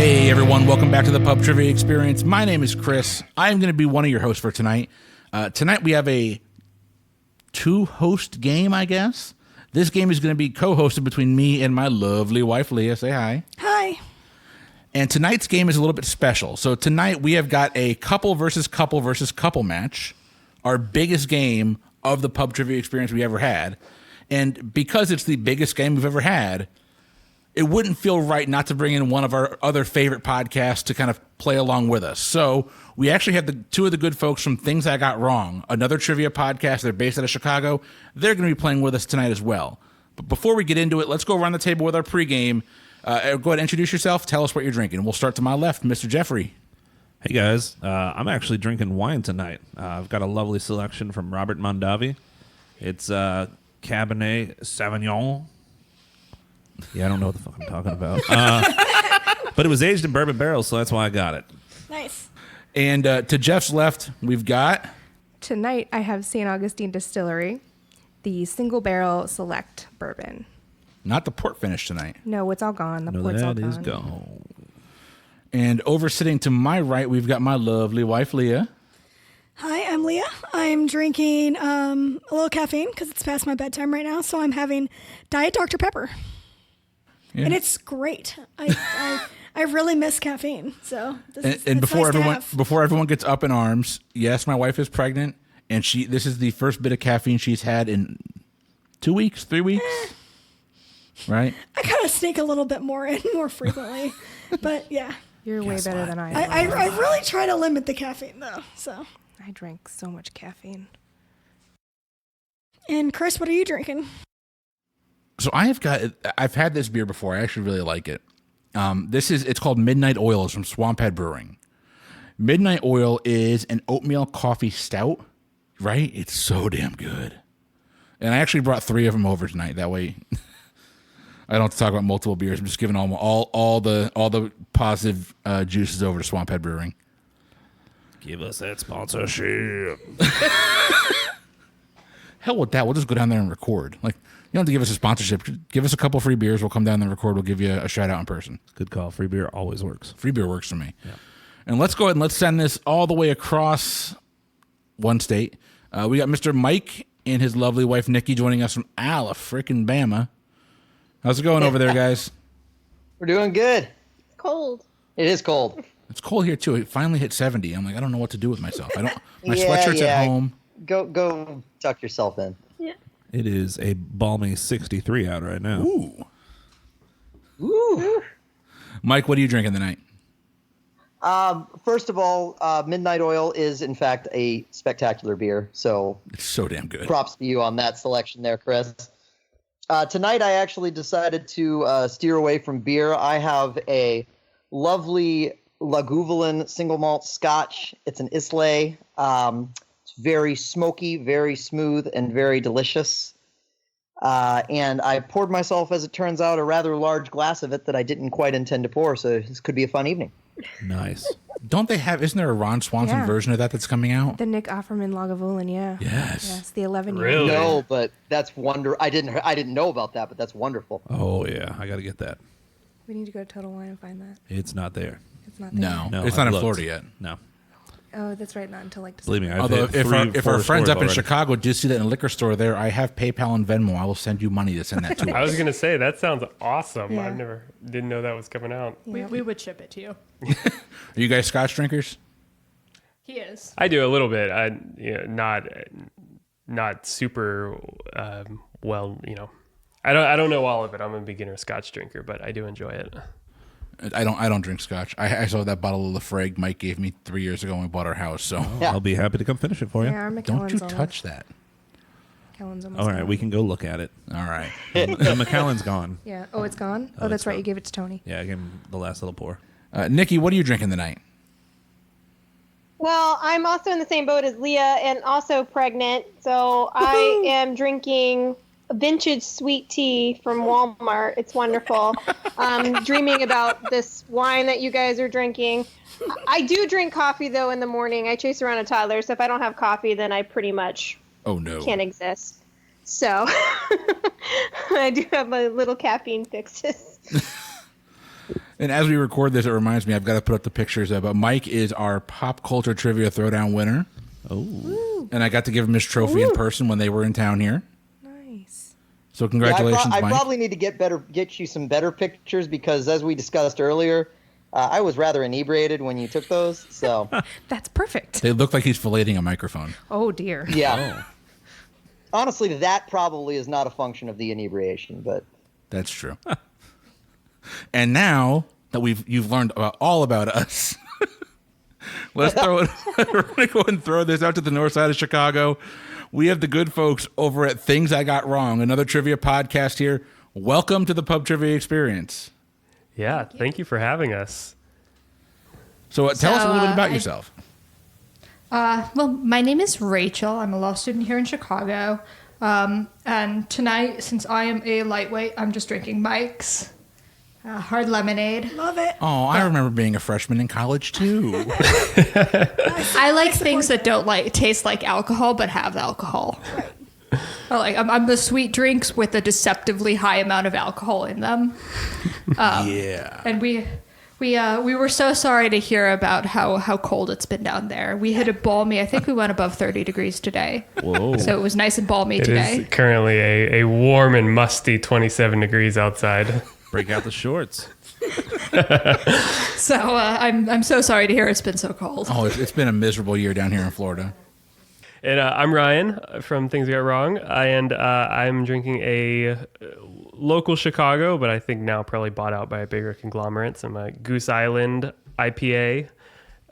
Hey everyone, welcome back to the Pub Trivia Experience. My name is Chris. I am going to be one of your hosts for tonight. Tonight we have a two-host game, I guess. This game is going to be co-hosted between me and my lovely wife, Leah. Say hi. Hi. And tonight's game is a little bit special. So tonight we have got a couple versus couple match, our biggest game of the Pub Trivia Experience we ever had. And because it's the biggest game we've ever had, it wouldn't feel right not to bring in one of our other favorite podcasts to kind of play along with us. So we actually have two of the good folks from Things I Got Wrong, another trivia podcast. They're based out of Chicago. They're going to be playing with us tonight as well. But before we get into it, let's go around the table with our pregame. Go ahead and introduce yourself. Tell us what you're drinking. We'll start to my left, Mr. Jeffrey. Hey, guys. I'm actually drinking wine tonight. I've got a lovely selection from Robert Mondavi. It's Cabernet Sauvignon. Yeah, I don't know what the fuck I'm talking about. But it was aged in bourbon barrels, so that's why I got it. Nice. And to Jeff's left, we've got... Tonight, I have St. Augustine Distillery, the single barrel select bourbon. Not the port finish tonight. No, it's all gone. The port's all gone. That is gone. And over sitting to my right, we've got my lovely wife, Leah. Hi, I'm Leah. I'm drinking a little caffeine because it's past my bedtime right now, so I'm having Diet Dr. Pepper. Yeah. And it's great. I really miss caffeine. So before nice everyone gets up in arms, yes, my wife is pregnant, and this is the first bit of caffeine she's had in 2 weeks, 3 weeks, right? I kind of sneak a little bit more in more frequently, but yeah, you're way better than I am. I really try to limit the caffeine though. So I drink so much caffeine. And Chris, what are you drinking? So I've had this beer before. I actually really like it. It's called Midnight Oil. It's from Swamphead Brewing. Midnight Oil is an oatmeal coffee stout, right? It's so damn good. And I actually brought 3 of them over tonight. That way I don't have to talk about multiple beers. I'm just giving all the positive juices over to Swamphead Brewing. Give us that sponsorship. Hell with that. We'll just go down there and record. Like, you don't have to give us a sponsorship. Give us a couple free beers. We'll come down there and record. We'll give you a shout out in person. Good call. Free beer always works. Free beer works for me. Yeah. And let's go ahead and let's send this all the way across one state. We got Mr. Mike and his lovely wife, Nikki, joining us from frickin' Bama. How's it going over there, guys? We're doing good. It's cold. It is cold. It's cold here, too. It finally hit 70. I'm like, I don't know what to do with myself. My sweatshirt's at home. Go tuck yourself in. Yeah. It is a balmy 63 out right now. Ooh. Mike, what are you drinking tonight? First of all, Midnight Oil is, in fact, a spectacular beer. So it's so damn good. Props to you on that selection there, Chris. Tonight, I actually decided to steer away from beer. I have a lovely Lagavulin single malt scotch. It's an Islay. It's very smoky, very smooth, and very delicious. And I poured myself, as it turns out, a rather large glass of it that I didn't quite intend to pour, so this could be a fun evening. Nice. Isn't there a Ron Swanson version of that's coming out? The Nick Offerman Lagavulin, yeah. Yes, the 11 year. Really? No, but that's I didn't know about that, but that's wonderful. Oh yeah, I got to get that. We need to go to Total Wine and find that. It's not there. It's not there. No, it's not in Florida yet. No. Oh, that's right. Not until like December. Believe me, although if our friends up in Chicago do see that in a liquor store there, I have PayPal and Venmo. I will send you money to send that to. I was gonna say that sounds awesome. Yeah. I didn't know that was coming out. Yeah. We would ship it to you. Are you guys Scotch drinkers? He is. I do a little bit. Not super well. I don't know all of it. I'm a beginner Scotch drinker, but I do enjoy it. I don't drink Scotch. I saw that bottle of Lafrague Mike gave me 3 years ago when we bought our house. So I'll be happy to come finish it for you. Yeah, our don't you Macallan's touch that. Macallan's almost All right, gone. we can go look at it. All right. The Macallan's gone. Yeah. Oh, it's gone? Oh, that's it's right. gone. You gave it to Tony. Yeah, I gave him the last little pour. Nikki, what are you drinking tonight? Well, I'm also in the same boat as Leah and also pregnant. So I am drinking a vintage sweet tea from Walmart. It's wonderful. Dreaming about this wine that you guys are drinking. I do drink coffee, though, in the morning. I chase around a toddler. So if I don't have coffee, then I pretty much can't exist. So I do have my little caffeine fixes. And as we record this, it reminds me I've got to put up the pictures of. But Mike is our pop culture trivia throwdown winner. Oh. And I got to give him his trophy in person when they were in town here. Nice. So congratulations, I Mike. probably need to get you some better pictures because, as we discussed earlier, I was rather inebriated when you took those. So That's perfect. They look like he's filleting a microphone. Oh, dear. yeah. Honestly, that probably is not a function of the inebriation, but That's true. And now that you've learned all about us, let's throw it. We're going to go ahead and throw this out to the north side of Chicago. We have the good folks over at Things I Got Wrong, another trivia podcast here. Welcome to the Pub Trivia Experience. Yeah, thank you for having us. So tell us a little bit about yourself. Well, my name is Rachel. I'm a law student here in Chicago. And tonight, since I am a lightweight, I'm just drinking Mike's hard lemonade. Love it. Oh, I remember being a freshman in college too. I like things that don't taste like alcohol but have alcohol. I'm the sweet drinks with a deceptively high amount of alcohol in them. Yeah. And we were so sorry to hear about how cold it's been down there. We hit a balmy. I think we went above 30 degrees today. Whoa. So it was nice and balmy It today. is currently a warm and musty 27 degrees outside. Break out the shorts. So I'm so sorry to hear it's been so cold. Oh, it's been a miserable year down here in Florida. And I'm Ryan from Things I Got Wrong, and I'm drinking a local Chicago, but I think now probably bought out by a bigger conglomerate, some Goose Island IPA.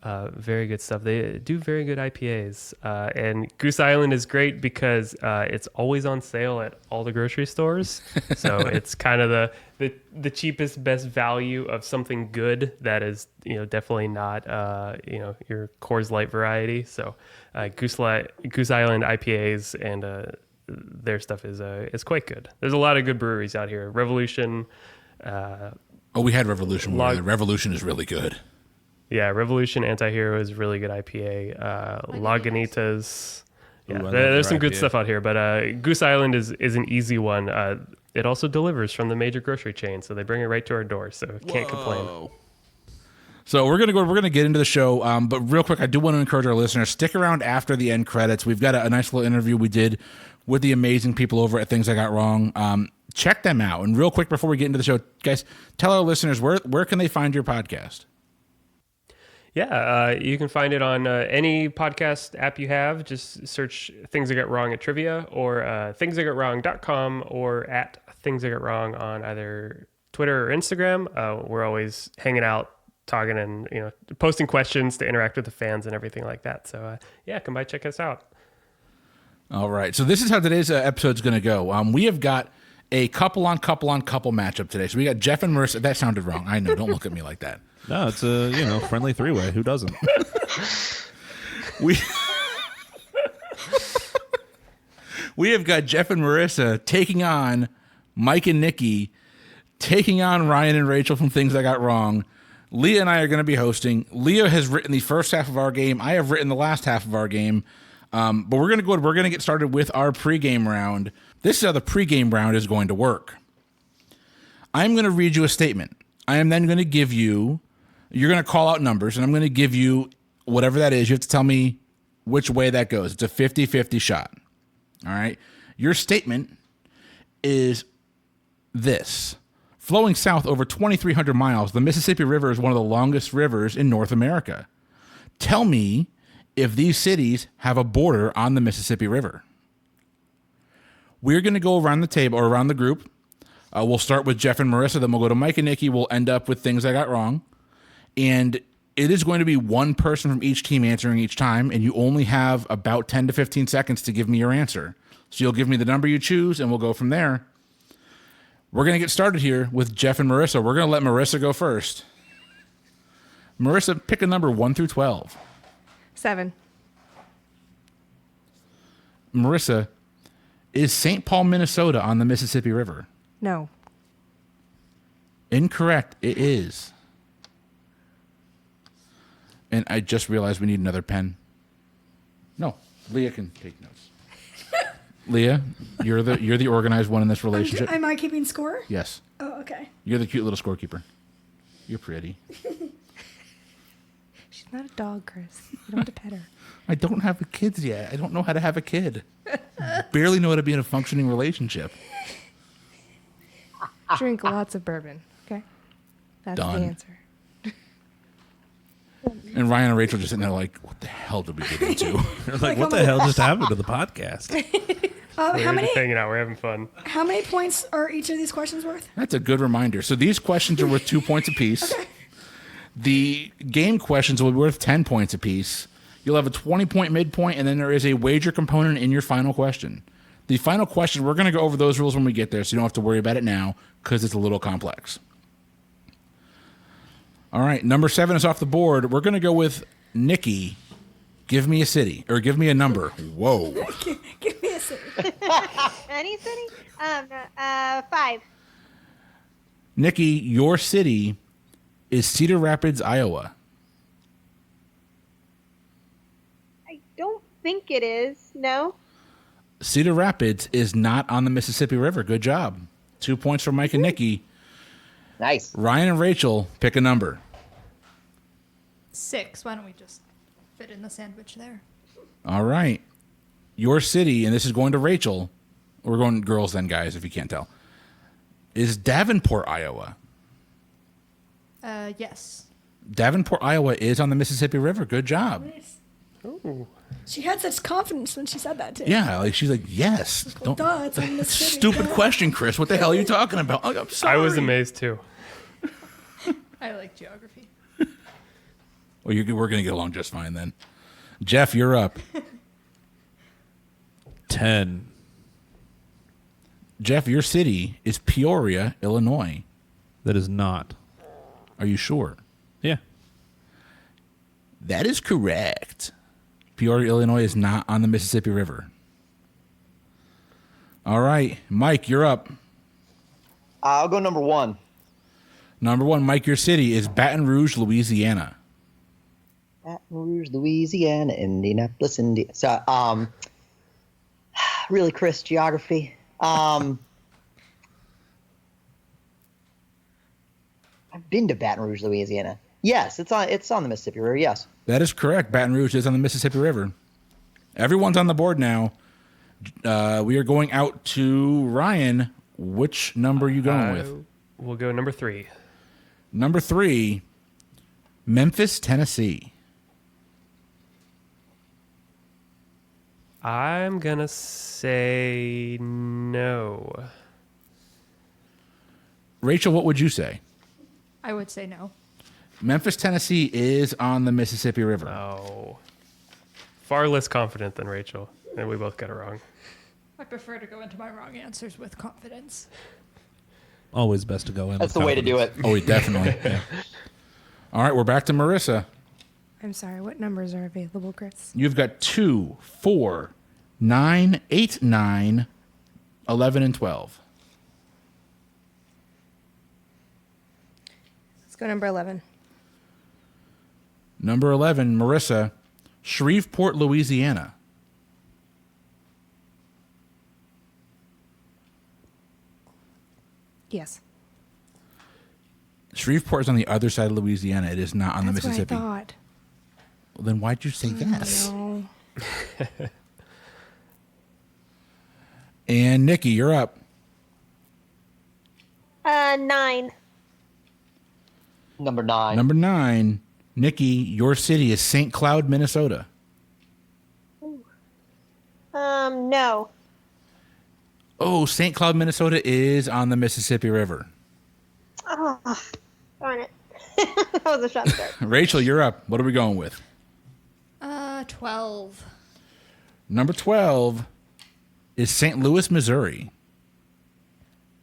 Very good stuff. They do very good IPAs. And Goose Island is great because it's always on sale at all the grocery stores. So it's kind of the cheapest, best value of something good that is, definitely not, your Coors Light variety. So Goose Island IPAs and their stuff is quite good. There's a lot of good breweries out here. Revolution. We had Revolution. Revolution is really good. Yeah, Revolution Anti-Hero is really good IPA. Lagunitas. Yeah, Ooh, there's some IPA. good stuff out here, but Goose Island is an easy one. It also delivers from the major grocery chain, so they bring it right to our door, so can't complain. So we're gonna get into the show, but real quick, I do want to encourage our listeners, stick around after the end credits. We've got a nice little interview we did with the amazing people over at Things I Got Wrong. Check them out. And real quick before we get into the show, guys, tell our listeners where can they find your podcast? Yeah, you can find it on any podcast app you have. Just search Things I Got Wrong at Trivia or thingsIGotWrong.com or at Things I Got Wrong on either Twitter or Instagram. We're always hanging out, talking and posting questions to interact with the fans and everything like that. So come by, check us out. All right. So this is how today's episode is going to go. We have got a couple on couple matchup today. So we got Jeff and Marissa. That sounded wrong. I know. Don't look at me like that. No, it's a friendly three-way. Who doesn't? We have got Jeff and Marissa taking on Mike and Nikki, taking on Ryan and Rachel from Things I Got Wrong. Leah and I are going to be hosting. Leah has written the first half of our game. I have written the last half of our game. But we're going to get started with our pregame round. This is how the pregame round is going to work. I'm going to read you a statement. I am then going to give you. You're going to call out numbers, and I'm going to give you whatever that is. You have to tell me which way that goes. It's a 50-50 shot. All right? Your statement is this. Flowing south over 2,300 miles, the Mississippi River is one of the longest rivers in North America. Tell me if these cities have a border on the Mississippi River. We're going to go around the table or around the group. We'll start with Jeff and Marissa, then we'll go to Mike and Nikki. We'll end up with Things I Got Wrong. And it is going to be one person from each team answering each time, and you only have about 10 to 15 seconds to give me your answer. So you'll give me the number you choose, and we'll go from there. We're going to get started here with Jeff and Marissa. We're going to let Marissa go first. Marissa, pick a number 1 through 12. 7. Marissa, is St. Paul, Minnesota on the Mississippi River? No. Incorrect. It is. And I just realized we need another pen. No, Leah can take notes. Leah, you're the organized one in this relationship. Am I keeping score? Yes. Oh, okay. You're the cute little scorekeeper. You're pretty. She's not a dog, Chris. You don't have to pet her. I don't have kids yet. I don't know how to have a kid. Barely know how to be in a functioning relationship. Drink lots of bourbon. Okay, that's Done. the answer. And Ryan and Rachel just sitting there like, what the hell did we get into? They're like, what the hell just happened to the podcast? How We're many just hanging out. We're having fun. how many points are each of these questions worth? That's a good reminder. So these questions are worth 2 points apiece. Okay. The game questions will be worth 10 points apiece. You'll have a 20-point midpoint, and then there is a wager component in your final question. The final question, we're going to go over those rules when we get there, so you don't have to worry about it now because it's a little complex. All right, number 7 is off the board. We're going to go with Nikki. Give me a city, or give me a number. Whoa. Give me a city. Any city? 5. Nikki, your city is Cedar Rapids, Iowa. I don't think it is. No. Cedar Rapids is not on the Mississippi River. Good job. 2 points for Mike and Nikki. Nice. Ryan and Rachel, pick a number. 6. Why don't we just fit in the sandwich there? All right. Your city, and this is going to Rachel. We're going girls then, guys, if you can't tell. Is Davenport, Iowa. Yes. Davenport, Iowa is on the Mississippi River. Good job. Nice. Ooh. She had such confidence when she said that too. Yeah, like she's like, yes. Well, duh, it's on Mississippi. Stupid question, Chris. What the hell are you talking about? Oh, I'm sorry. I was amazed too. I like geography. Well, we're going to get along just fine then. Jeff, you're up. 10. Jeff, your city is Peoria, Illinois. That is not. Are you sure? Yeah. That is correct. Peoria, Illinois is not on the Mississippi River. All right. Mike, you're up. I'll go number 1. Number 1, Mike, your city is Baton Rouge, Louisiana. Baton Rouge, Louisiana, Indianapolis, Indiana. So, really, Chris, geography. I've been to Baton Rouge, Louisiana. Yes, it's on the Mississippi River. Yes. That is correct. Baton Rouge is on the Mississippi River. Everyone's on the board now. We are going out to Ryan. Which number are you going with? We'll go number 3. Number 3, Memphis, Tennessee. I'm gonna say no. Rachel, what would you say? I would say no. Memphis, Tennessee is on the Mississippi River. Oh. Far less confident than Rachel, and we both got it wrong. I prefer to go into my wrong answers with confidence. Always best to go in. That's with the way to do it. Oh, definitely. Yeah. All right, we're back to Marissa. I'm sorry. What numbers are available, Chris? You've got 2, 4, 9, 8, 9, 11, and 12. Let's go number 11. Number 11, Marissa, Shreveport, Louisiana. Yes. Shreveport is on the other side of Louisiana. It is not on the That's Mississippi. what I thought. Well, then why'd you say yes? No. And Nikki, you're up. 9. Number 9. Number 9, Nikki, your city is St. Cloud, Minnesota. No. Oh, St. Cloud, Minnesota is on the Mississippi River. Oh, darn it. That was a shot start. Rachel, you're up. What are we going with? 12. Number 12 is St. Louis, Missouri.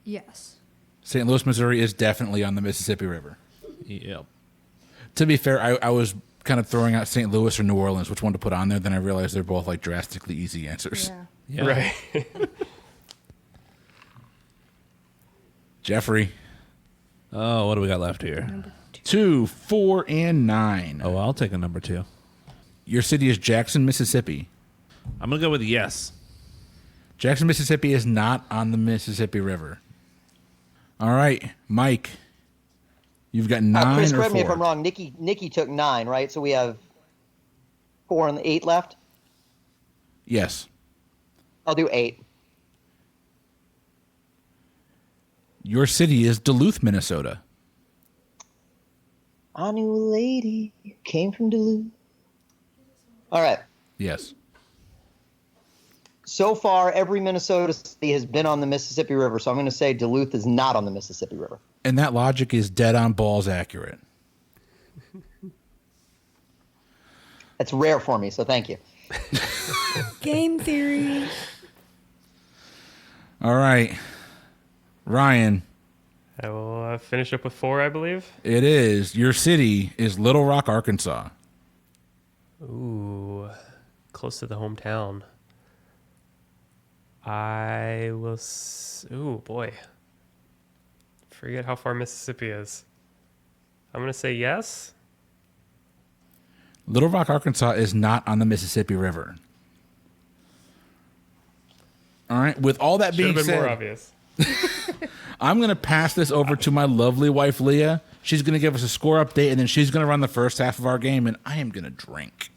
Yes. St. Louis, Missouri is definitely on the Mississippi River. Yep. To be fair, I was kind of throwing out St. Louis or New Orleans, which one to put on there. Then I realized they're both like drastically easy answers. Yeah. Yeah. Right. Jeffrey, Oh, what do we got left here? 2, 4, and 9. Oh, I'll take a number 2. Your city is Jackson, Mississippi. I'm going to go with yes. Jackson, Mississippi is not on the Mississippi River. All right, Mike, You've got 9 Chris, or correct 4. me if I'm wrong. Nikki took 9, right? So we have 4 and 8 left. Yes. I'll do 8. Your city is Duluth, Minnesota. I knew a lady who came from Duluth. All right. Yes. So far, every Minnesota city has been on the Mississippi River, so I'm going to say Duluth is not on the Mississippi River. And that logic is dead on balls accurate. That's rare for me, so thank you. Game theory. All right. Ryan, I will finish up with 4, I believe. it is. Your city is Little Rock, Arkansas. Ooh, close to the hometown. I will. Ooh, boy. Forget how far Mississippi is. I'm going to say yes. Little Rock, Arkansas is not on the Mississippi River. All right. With all that Should have being been more said, obvious. I'm going to pass this over to my lovely wife, Leah. She's going to give us a score update, and then she's going to run the first half of our game, and I am going to drink.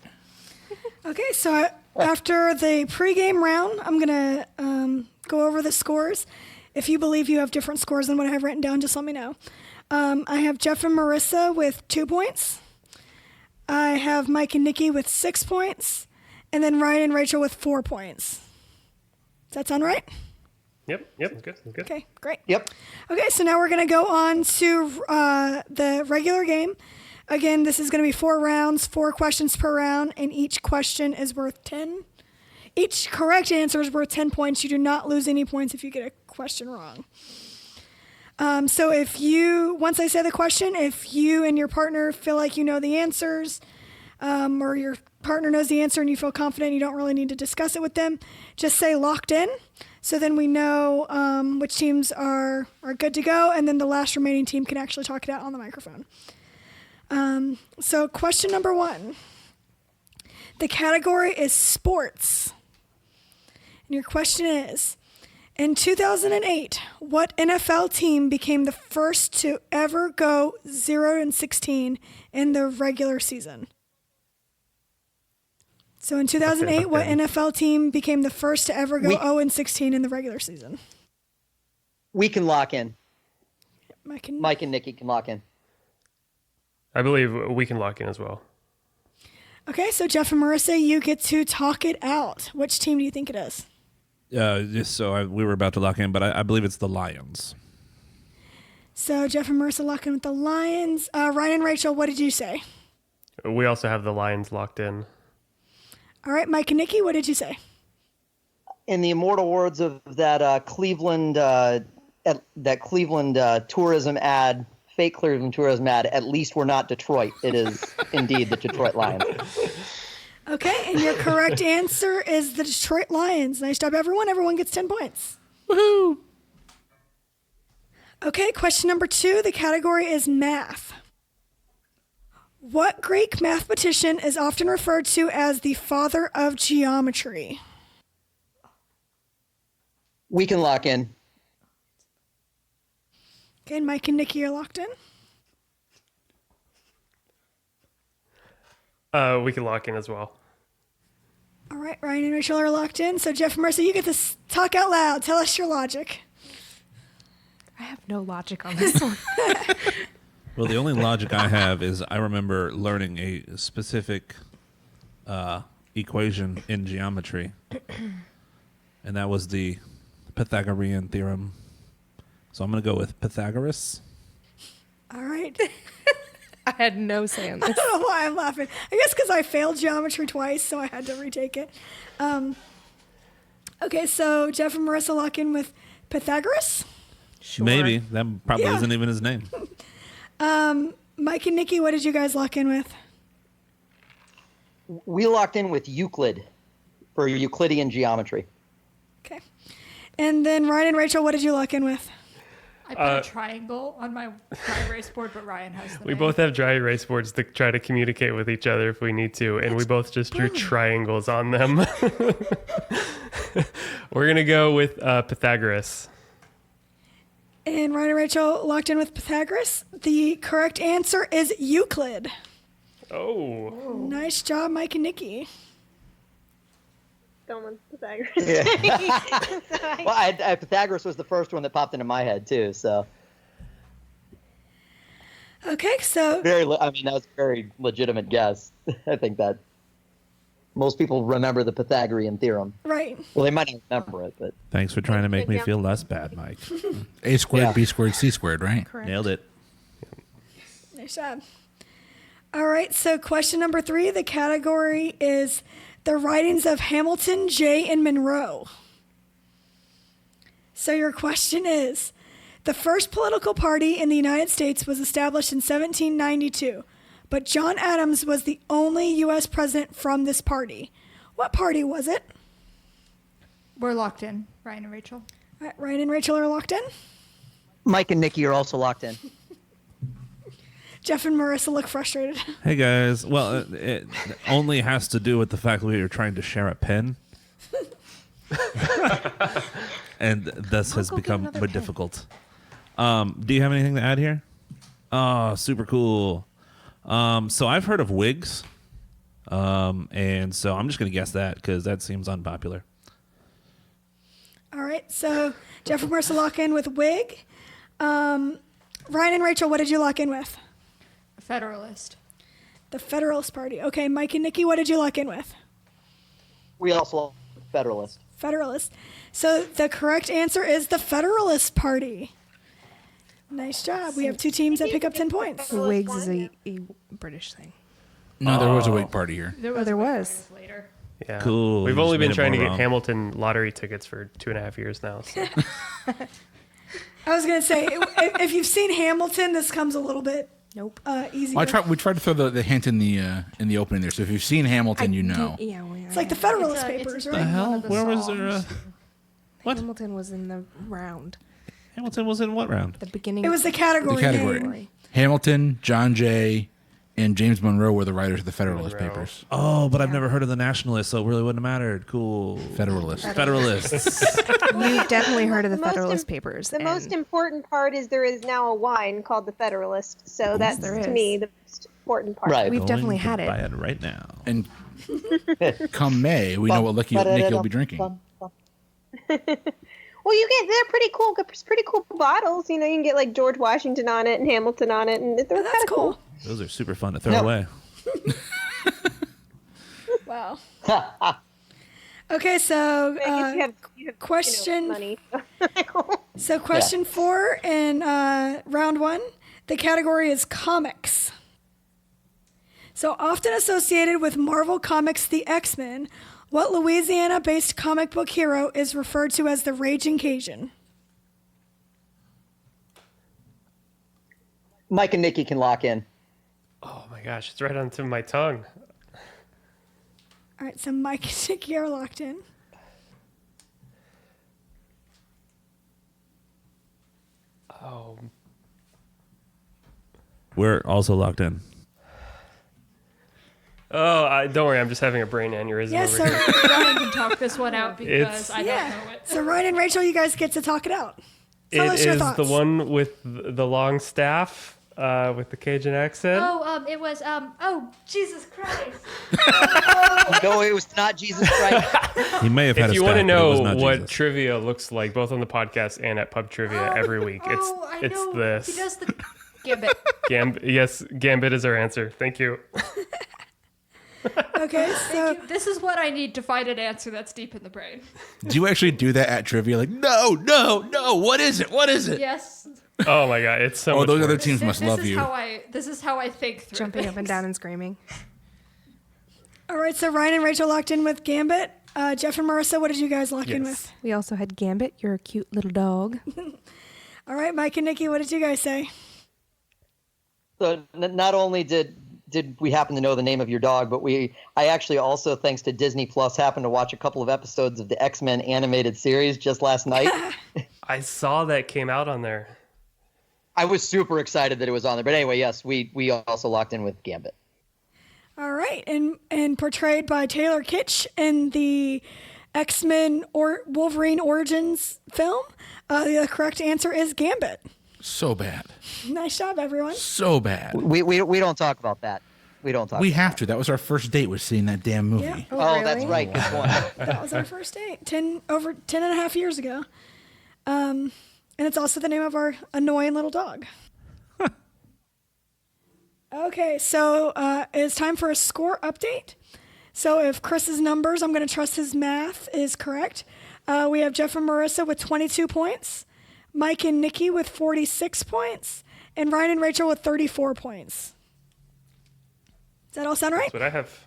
Okay, so after the pregame round, I'm going to go over the scores. If you believe you have different scores than what I have written down, just let me know. I have Jeff and Marrissa with 2 points. I have Mike and Nikki with 6 points. And then Ryan and Rachel with 4 points. Does that sound right? Yep, good. Okay, great. Yep. Okay, so now we're going to go on to the regular game. Again, this is going to be 4 rounds, 4 questions per round, and each question is worth 10. Each correct answer is worth 10 points. You do not lose any points if you get a question wrong. So once I say the question, if you and your partner feel like you know the answers, or your partner knows the answer and you feel confident, you don't really need to discuss it with them, just say locked in. So then we know which teams are good to go, and then the last remaining team can actually talk it out on the microphone. So question number 1. The category is sports. And your question is, in 2008, what NFL team became the first to ever go 0-16 in the regular season? So in 2008, what NFL team became the first to ever go 0-16 in the regular season? We can lock in. Mike and Nikki can lock in. I believe we can lock in as well. Okay, so Jeff and Marrissa, you get to talk it out. Which team do you think it is? We were about to lock in, but I believe it's the Lions. So Jeff and Marrissa lock in with the Lions. Ryan and Rachel, what did you say? We also have the Lions locked in. All right, Mike and Nikki, what did you say? In the immortal words of that Cleveland tourism ad, fake Cleveland tourism ad, at least we're not Detroit. It is indeed the Detroit Lions. Okay, and your correct answer is the Detroit Lions. Nice job, everyone. Everyone gets 10 points. Woohoo! Okay, question number 2. The category is math. What Greek mathematician is often referred to as the father of geometry? We can lock in. Okay, and Mike and Nikki are locked in. We can lock in as well. All right, Ryan and Rachel are locked in. So Jeff and Marissa, you get to talk out loud. Tell us your logic. I have no logic on this one. Well, the only logic I have is I remember learning a specific equation in geometry, and that was the Pythagorean theorem. So I'm going to go with Pythagoras. All right. I had no say on I this. don't know why I'm laughing. I guess because I failed geometry twice, so I had to retake it. Okay, so Jeff and Marissa lock in with Pythagoras. Sure. Maybe. That probably Yeah. isn't even his name. Mike and Nikki, what did you guys lock in with? We locked in with Euclid for Euclidean geometry. Okay. And then Ryan and Rachel, what did you lock in with? I put a triangle on my dry erase board, but Ryan has the We name. both have dry erase boards to try to communicate with each other if we need to, and we both just drew triangles on them. We're going to go with Pythagoras. And Ryan and Rachel locked in with Pythagoras. The correct answer is Euclid. Oh. Nice job, Mike and Nikki. Going with Pythagoras. Well, Pythagoras was the first one that popped into my head too. So Okay, so that was a very legitimate guess. I think that most people remember the Pythagorean theorem. right. Well, they might not remember it, but Thanks for trying to make me feel less bad, Mike. A squared, Yeah. B squared, C squared, right? Correct. Nailed it. Nice job. All right, so question number 3. The category is the writings of Hamilton, Jay, and Monroe. So your question is, the first political party in the United States was established in 1792, but John Adams was the only U.S. president from this party. What party was it? We're locked in, Ryan and Rachel. All right, Ryan and Rachel are locked in. Mike and Nikki are also locked in. Jeff and Marissa look frustrated. Hey guys. Well, it only has to do with the fact that we were trying to share a pen, and this has go get become another more pen. difficult. Do you have anything to add here? Oh, super cool. So I've heard of wigs, and so I'm just gonna guess that because that seems unpopular. All right, so Jeff and Marissa lock in with wig. Ryan and Rachel, what did you lock in with? Federalist. The Federalist Party. Okay, Mike and Nikki, what did you lock in with? We also Federalist. Federalist. So the correct answer is the Federalist Party. Nice job. We have 2 teams that pick up 10 points. Wigs is a British thing. No, there was a Wig party here. There was. Later. Yeah. Cool. We've You only just been made it trying to more get wrong. Hamilton lottery tickets for 2.5 years now. So. I was going to say, if you've seen Hamilton, this comes a little bit Nope. easier. Well, we tried to throw the hint in the opening there. So if you've seen Hamilton, you know. Yeah, It's like the Federalist It's Papers, a right? hell? one of the Where was there? songs. What? Hamilton was in the round. Hamilton was in what round? The beginning. It was the category. The category. name. Hamilton, John Jay, and James Monroe were the writers of the Federalist Monroe. Papers. Oh, but I've never heard of the Nationalists, so it really wouldn't have mattered. Cool. Federalist. Federalists. You've definitely heard of the The most Federalist im- Papers. The and most important part is there is now a wine called the Federalist. So that's, there to is. me, the most important part. Right. We've definitely Going to had buy it. it right now. And come May, we know what Nikki will be drinking. Well, they're pretty cool bottles. You know, you can get like George Washington on it and Hamilton on it, and they're Oh, that's kind of cool. Those are super fun to throw No. away. Wow. Okay, so I guess you have question- money. so question 4 in round 1. The category is comics. So often associated with Marvel Comics' The X-Men, what Louisiana-based comic book hero is referred to as the Raging Cajun? Mike and Nikki can lock in. Oh my gosh, it's right on the tip of my tongue. All right, so Mike and Nikki are locked in. Oh, We're also locked in. don't worry, I'm just having a brain aneurysm Yeah, over so here. Ryan can talk this one out because It's- I don't know it. so Ryan and Rachel, you guys get to talk it out. Tell It us your is thoughts. the one with the long staff, with the Cajun accent. It was Jesus Christ. No, it was not Jesus Christ. He may have had If a you want to staff, but it was know not what Jesus. trivia looks like, both on the podcast and at pub trivia every week, it's this. He does the Gambit. Yes, Gambit is our answer. Thank you. Okay, so This is what I need to find an answer that's deep in the brain. Do you actually do that at trivia? Like, no, what is it? What is it? Yes. Oh my god, it's so Oh, much those work. other teams must love you. This is how I think through Jumping up and things. down and screaming. all right, so Ryan and Rachel locked in with Gambit. Jeff and Marissa, what did you guys lock in with? We also had Gambit. You're a cute little dog. All right, Mike and Nikki, what did you guys say? So not only did we happen to know the name of your dog, but I actually also, thanks to Disney Plus, happened to watch a couple of episodes of the X-Men animated series just last night. I saw that came out on there. I was super excited that it was on there. But anyway, yes, we also locked in with Gambit. All right, and portrayed by Taylor Kitsch in the X-Men or Wolverine Origins film? The correct answer is Gambit. So bad. Nice job, everyone. So bad. We don't talk about that. We don't talk. We have to. That was our first date, was seeing that damn movie. Yeah. Oh, that's right. Good one. That was our first date, over 10 and a half years ago. And it's also the name of our annoying little dog. Okay, so it's time for a score update. So if Chris's numbers, I'm going to trust his math, is correct. We have Jeff and Marissa with 22 points, Mike and Nikki with 46 points, and Ryan and Rachel with 34 points. Does that all sound right? That's what I have.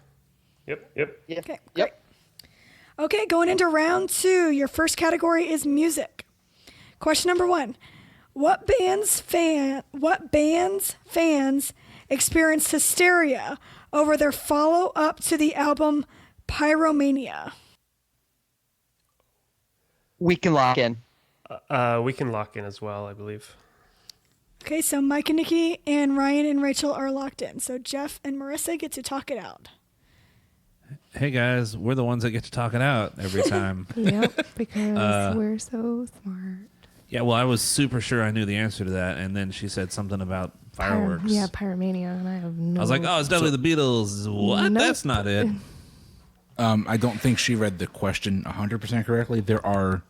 Yep. Yeah. Okay, great. Yep. Okay, going into round 2, your first category is music. Question number 1. What band's fans experienced hysteria over their follow-up to the album Pyromania? We can lock in. We can lock in as well, I believe. Okay, so Mike and Nikki and Ryan and Rachel are locked in. So Jeff and Marissa get to talk it out. Hey guys, we're the ones that get to talk it out every time. Yep, because we're so smart. Yeah, well, I was super sure I knew the answer to that, and then she said something about fireworks. Pyromania, and I have no. I was like, oh, it's definitely the Beatles. What? Nope. That's not it. I don't think she read the question 100% correctly. There are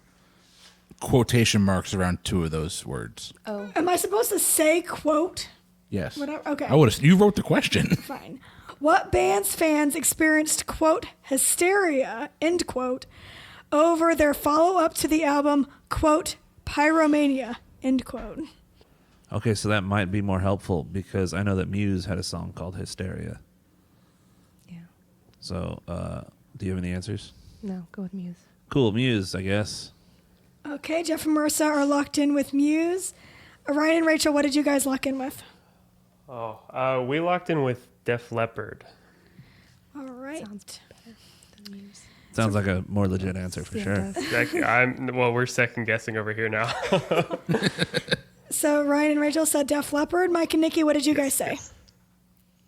quotation marks around 2 of those words. Oh. Am I supposed to say quote? Yes. Whatever. Okay. I would have. You wrote the question. Fine. What band's fans experienced, quote, hysteria, end quote, over their follow-up to the album, quote, Pyromania, end quote? Okay, so that might be more helpful because I know that Muse had a song called Hysteria. Yeah. So, do you have any answers? No, go with Muse. Cool, Muse, I guess. Okay, Jeff and Marissa are locked in with Muse. Ryan and Rachel, what did you guys lock in with? We locked in with Def Leppard. All right. Sounds better than Muse. Sounds like a more legit answer for sure. We're second guessing over here now. So Ryan and Rachel said Def Leppard. Mike and Nikki, what did you guys say?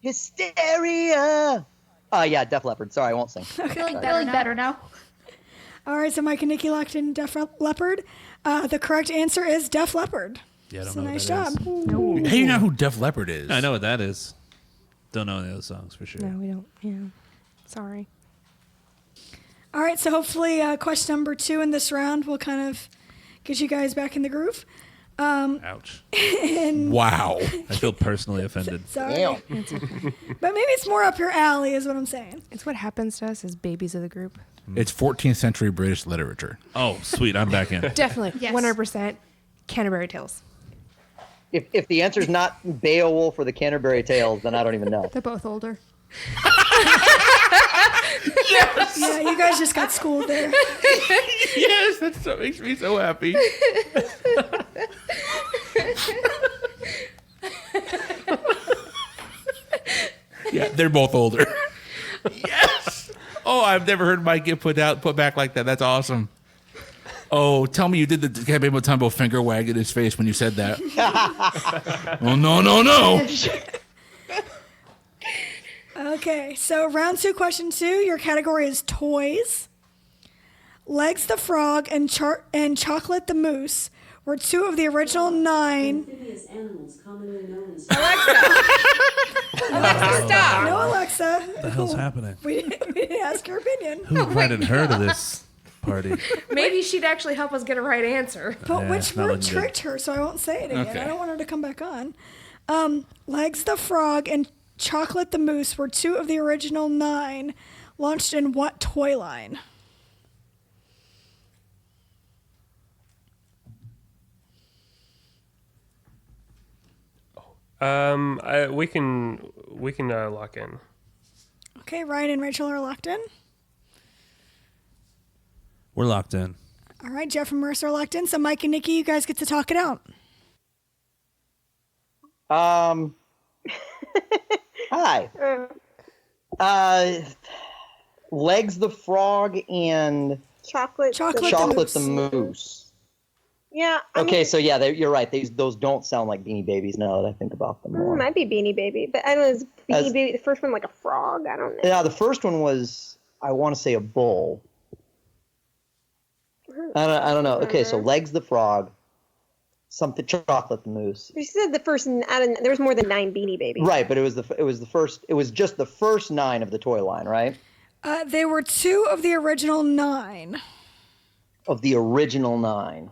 Hysteria. Yeah, Def Leppard. Sorry, I won't sing. Feeling better now. All right, so Mike and Nikki locked in Def Leppard. The correct answer is Def Leppard. Yeah, I don't So know nice what that job. is. Hey, you know who Def Leppard is? I know what that is. Don't know any of those songs for sure. No, we don't. Yeah. Sorry. All right, so hopefully question number 2 in this round will kind of get you guys back in the groove. Ouch. Wow. I feel personally offended. Sorry. Damn. But maybe it's more up your alley is what I'm saying. It's what happens to us as babies of the group. It's 14th century British literature. Oh, sweet. I'm back in. Definitely. Yes. 100% Canterbury Tales. If the answer's not Beowulf or the Canterbury Tales, then I don't even know. They're both older. Yeah, you guys just got schooled there. Yes, that makes me so happy. Yeah, they're both older. Yes. Oh, I've never heard Mike get put back like that. That's awesome. Oh, tell me you did the Cabebo Tumbo finger wag at his face when you said that. Oh, no. Okay, so round 2, question 2. Your category is toys. Legs the Frog and Chocolate the Moose were 2 of the original 9. Amphibious animals commonly known as Alexa, stop. No, Alexa. What the hell's happening? We didn't ask your opinion. Who invited her to this party? Maybe she'd actually help us get a right answer. But Yeah, which not word looking good. tricked her, so I won't say it again. Okay. I don't want her to come back on. Legs the Frog and Chocolate the Moose were 2 of the original 9. Launched in what toy line? We can lock in. Okay, Ryan and Rachel are locked in. We're locked in. All right, Jeff and Marissa are locked in. So Mike and Nikki, you guys get to talk it out. Hi. Legs the Frog and Chocolate. Chocolate the Moose. Yeah. Okay, so yeah, you're right. Those don't sound like Beanie Babies now that I think about them more. It might be Beanie Baby, but I don't know. Is Beanie As- Baby the first one like a frog? I don't know. Yeah, the first one was, I want to say, a bull. I don't know. Okay, so Legs the Frog, something Chocolate the Moose. You said the first. There was more than 9 Beanie Babies. Right, but it was the first. It was just the first 9 of the toy line, right? They were 2 of the original 9. Of the original 9.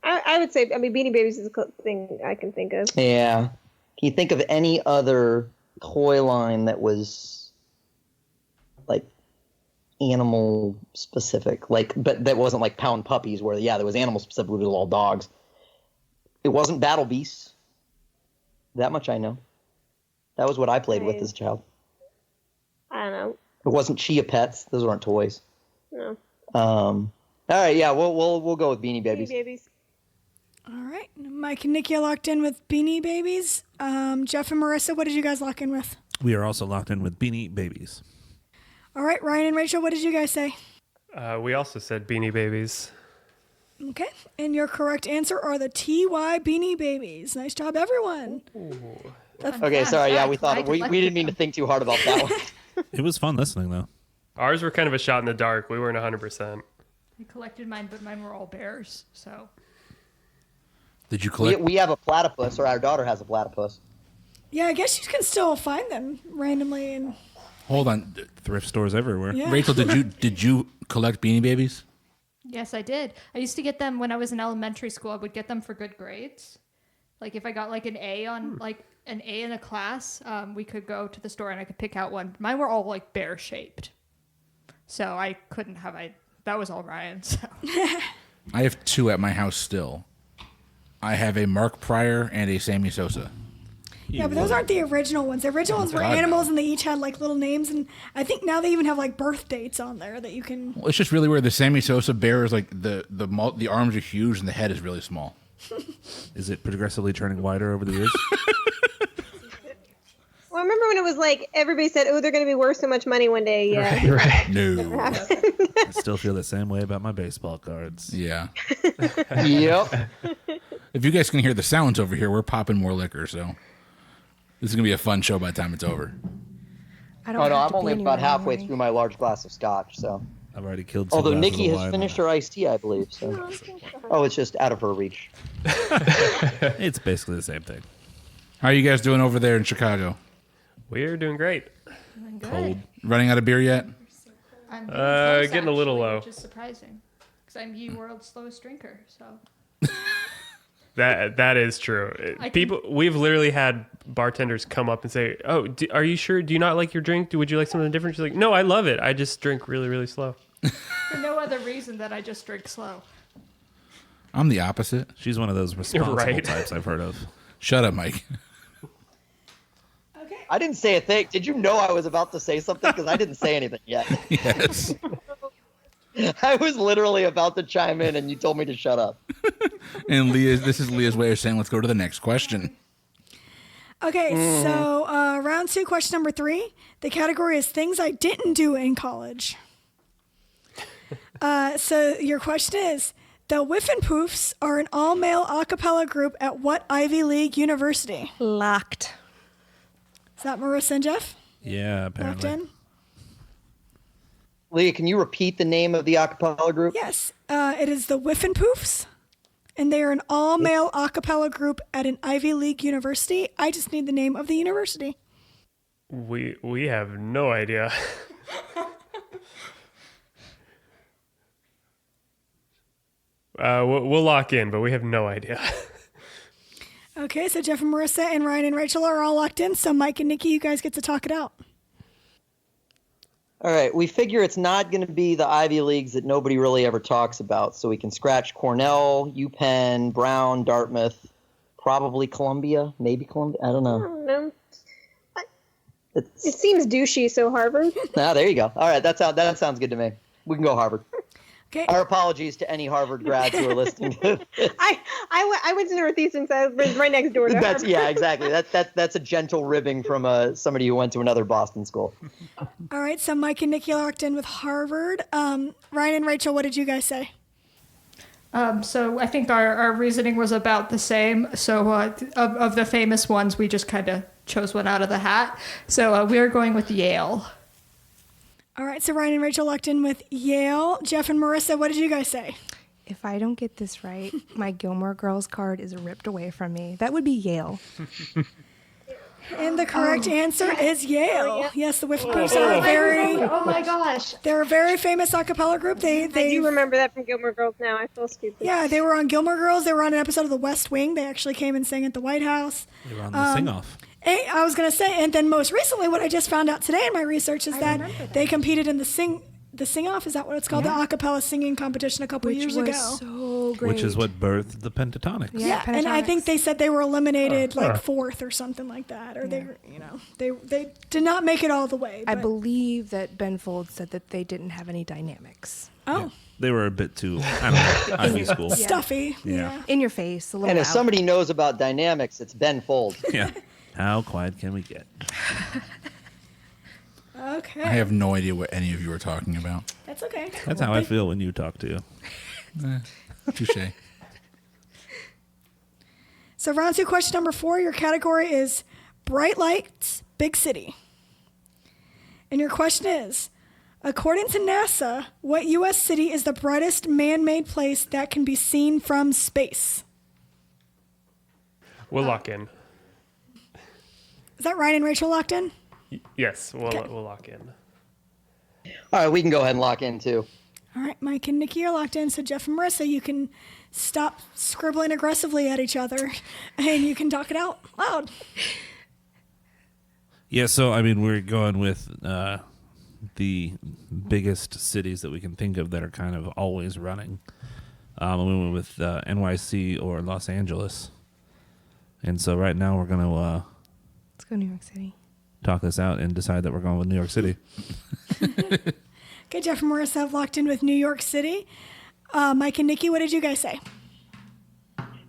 I would say. I mean, Beanie Babies is a thing I can think of. Yeah. Can you think of any other toy line that was like animal specific, but that wasn't like Pound Puppies, where there was animal specific, it was all dogs. It wasn't Battle Beasts. That much I know. That was what I played with as a child. I don't know. It wasn't Chia Pets. Those weren't toys. No. All right, yeah, we'll go with Beanie Babies. Beanie Babies. All right. Mike and Nikki are locked in with Beanie Babies. Jeff and Marissa, what did you guys lock in with? We are also locked in with Beanie Babies. All right. Ryan and Rachel, what did you guys say? We also said Beanie Babies. Okay. And your correct answer are the TY Beanie Babies. Nice job, everyone. Okay, sorry. Yeah, we thought we didn't mean to think too hard about that one. It was fun listening, though. Ours were kind of a shot in the dark. We weren't 100%. I collected mine, but mine were all bears, so. Did you collect? We have a platypus, or our daughter has a platypus. Yeah, I guess you can still find them randomly. And Hold on, Thrift stores everywhere. yeah. Rachel. Did you collect Beanie Babies? Yes, I did. I used to get them when I was in elementary school. I would get them for good grades. Like if I got like an A on like an A in a class, we could go to the store and I could pick out one. Mine were all like bear shaped, so I couldn't have. That was all Ryan. So I have 2 at my house still. I have a Mark Pryor and a Sammy Sosa. Yeah, but those aren't the original ones. The original ones were God, animals, no. and they each had like little names. And I think now they even have like birth dates on there that you can. Well, it's just really weird. The Sammy Sosa bear is like the arms are huge and the head is really small. Is it progressively turning wider over the years? Well, I remember when it was like everybody said, "Oh, they're going to be worth so much money one day." Yeah. Right. No. I still feel the same way about my baseball cards. Yeah. Yep. If you guys can hear the sounds over here, we're popping more liquor, so this is gonna be a fun show by the time it's over. I don't Oh no, have I'm to only be about anywhere halfway near through my large glass of scotch. So, I've already killed. 2 although glasses Nikki of has wine. finished her iced tea, I believe. So, oh, it's just out of her reach. It's basically the same thing. How are you guys doing over there in Chicago? We're doing great. Doing good. Cold. Running out of beer yet? I'm getting close, getting a little actually, low. which is surprising because I'm the world's slowest drinker. So That is true. We've literally had bartenders come up and say, "Oh, are you sure? Do you not like your drink? Would you like something different?" She's like, "No, I love it. I just drink really, really slow." for no other reason than I just drink slow. I'm the opposite. She's one of those responsible right. types I've heard of. Shut up, Mike. Okay. I didn't say a thing. Did you know I was about to say something? Because I didn't say anything yet. Yes. I was literally about to chime in, and you told me to shut up. And this is Leah's way of saying, let's go to the next question. Okay, so round 2, question number 3. The category is things I didn't do in college. So your question is, the Whiffin' Poofs are an all-male a cappella group at what Ivy League university? Locked. Is that Marissa and Jeff? Yeah, Locked apparently. in? Leah, can you repeat the name of the a cappella group? Yes, it is the Whiffin' Poofs, and they are an all-male a cappella group at an Ivy League university. I just need the name of the university. We have no idea. We'll lock in, but we have no idea. Okay, so Jeff and Marissa and Ryan and Rachel are all locked in. So Mike and Nikki, you guys get to talk it out. All right, we figure it's not going to be the Ivy Leagues that nobody really ever talks about, so we can scratch Cornell, UPenn, Brown, Dartmouth, probably Columbia, maybe Columbia. I don't I know. don't know. It seems douchey, so Harvard. Ah, there you go. All right, that sounds good to me. We can go Harvard. Okay. Our apologies to any Harvard grads who are listening to this. I went to Northeastern, so I was right next door to That's Harvard. yeah, exactly. That's a gentle ribbing from somebody who went to another Boston school. All right, so Mike and Nikki locked in with Harvard. Ryan and Rachel, what did you guys say? So I think our reasoning was about the same. So of the famous ones, we just kind of chose one out of the hat. So we are going with Yale. All right, so Ryan and Rachel locked in with Yale. Jeff and Marissa, what did you guys say? If I don't get this right, my Gilmore Girls card is ripped away from me. That would be Yale. And the correct answer is Yale. yeah. Yes, the Whifflepuffs are a very, Oh my gosh. they're a very famous a cappella group. I do remember that from Gilmore Girls now. I feel stupid. Yeah, they were on Gilmore Girls. They were on an episode of The West Wing. They actually came and sang at the White House. They were on the sing-off. I was going to say, and then most recently, what I just found out today in my research is that they competed in the sing-off. Is that what it's called? The a cappella singing competition a couple years ago. So great. Which is what birthed the Pentatonics. Yeah, and I think Pentatonics. they said they were eliminated like fourth or something like that, or they did not make it all the way. I but- believe that Ben Folds said that they didn't have any dynamics. Oh, They were a bit too, I don't know, Ivy school. stuffy. Yeah. In your face, a little And if loud. somebody knows about dynamics, it's Ben Folds. Yeah. How quiet can we get? Okay, I have no idea what any of you are talking about. that's okay. That's how I feel when you talk to you. Touche. So round 2, question number 4. Your category is bright lights, big city. And your question is, according to NASA, what U.S. city is the brightest man-made place that can be seen from space? We'll lock in. Is that Ryan and Rachel locked in? Yes, we'll lock in. All right, we can go ahead and lock in too. All right, Mike and Nikki are locked in. So Jeff and Marissa, you can stop scribbling aggressively at each other, and you can talk it out loud. Yeah, so, I mean, we're going with the biggest cities that we can think of that are kind of always running. We went with NYC or Los Angeles. And so right now we're going to Let's go New York City. talk this out and decide that we're going with New York City. Okay, Jeff and Marissa have locked in with New York City. Mike and Nikki, what did you guys say?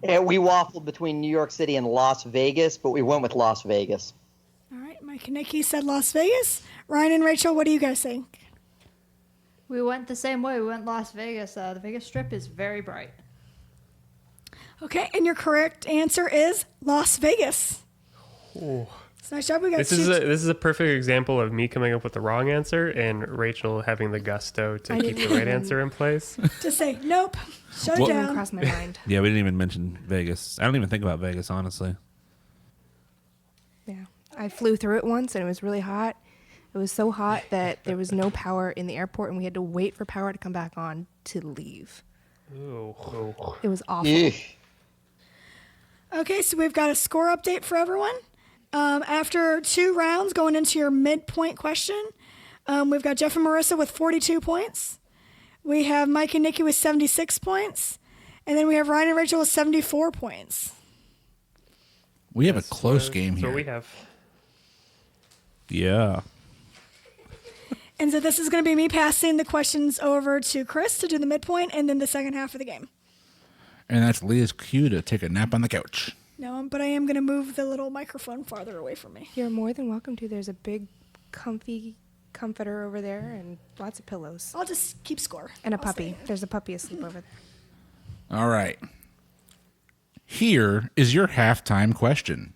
Yeah, we waffled between New York City and Las Vegas, but we went with Las Vegas. All right, Mike and Nikki said Las Vegas. Ryan and Rachel, what do you guys think? We went the same way. We went Las Vegas. The Vegas Strip is very bright. Okay, and your correct answer is Las Vegas. Ooh. It's a nice job. We got This is a perfect example of me coming up with the wrong answer and Rachel having the gusto to keep the right answer in place. to say nope, shut Well- it Didn't down. cross my mind. Yeah, we didn't even mention Vegas. I don't even think about Vegas, honestly. Yeah. I flew through it once and it was really hot. It was so hot that there was no power in the airport and we had to wait for power to come back on to leave. Ooh. It was awful. Eesh. Okay, so we've got a score update for everyone. After 2 rounds going into your midpoint question, we've got Jeff and Marissa with 42 points. We have Mike and Nikki with 76 points. And then we have Ryan and Rachel with 74 points. We have a close game So here. we have. Yeah. And so this is going to be me passing the questions over to Chris to do the midpoint and then the second half of the game. And that's Leah's cue to take a nap on the couch. No, but I am going to move the little microphone farther away from me. You're more than welcome to. There's a big comfy comforter over there and lots of pillows. I'll just keep score. And a I'll puppy. stay. There's a puppy asleep over there. All right. Here is your halftime question.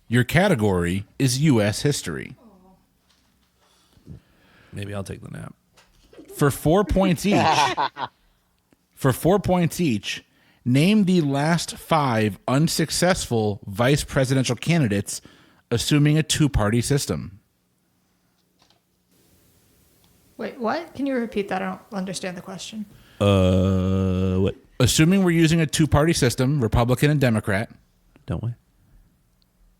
Your category is U.S. history. Maybe I'll take the nap. For 4 points each, name the last 5 unsuccessful vice presidential candidates, assuming a 2-party system. Wait, what? Can you repeat that? I don't understand the question. What? Assuming we're using a 2-party system, Republican and Democrat. Don't we?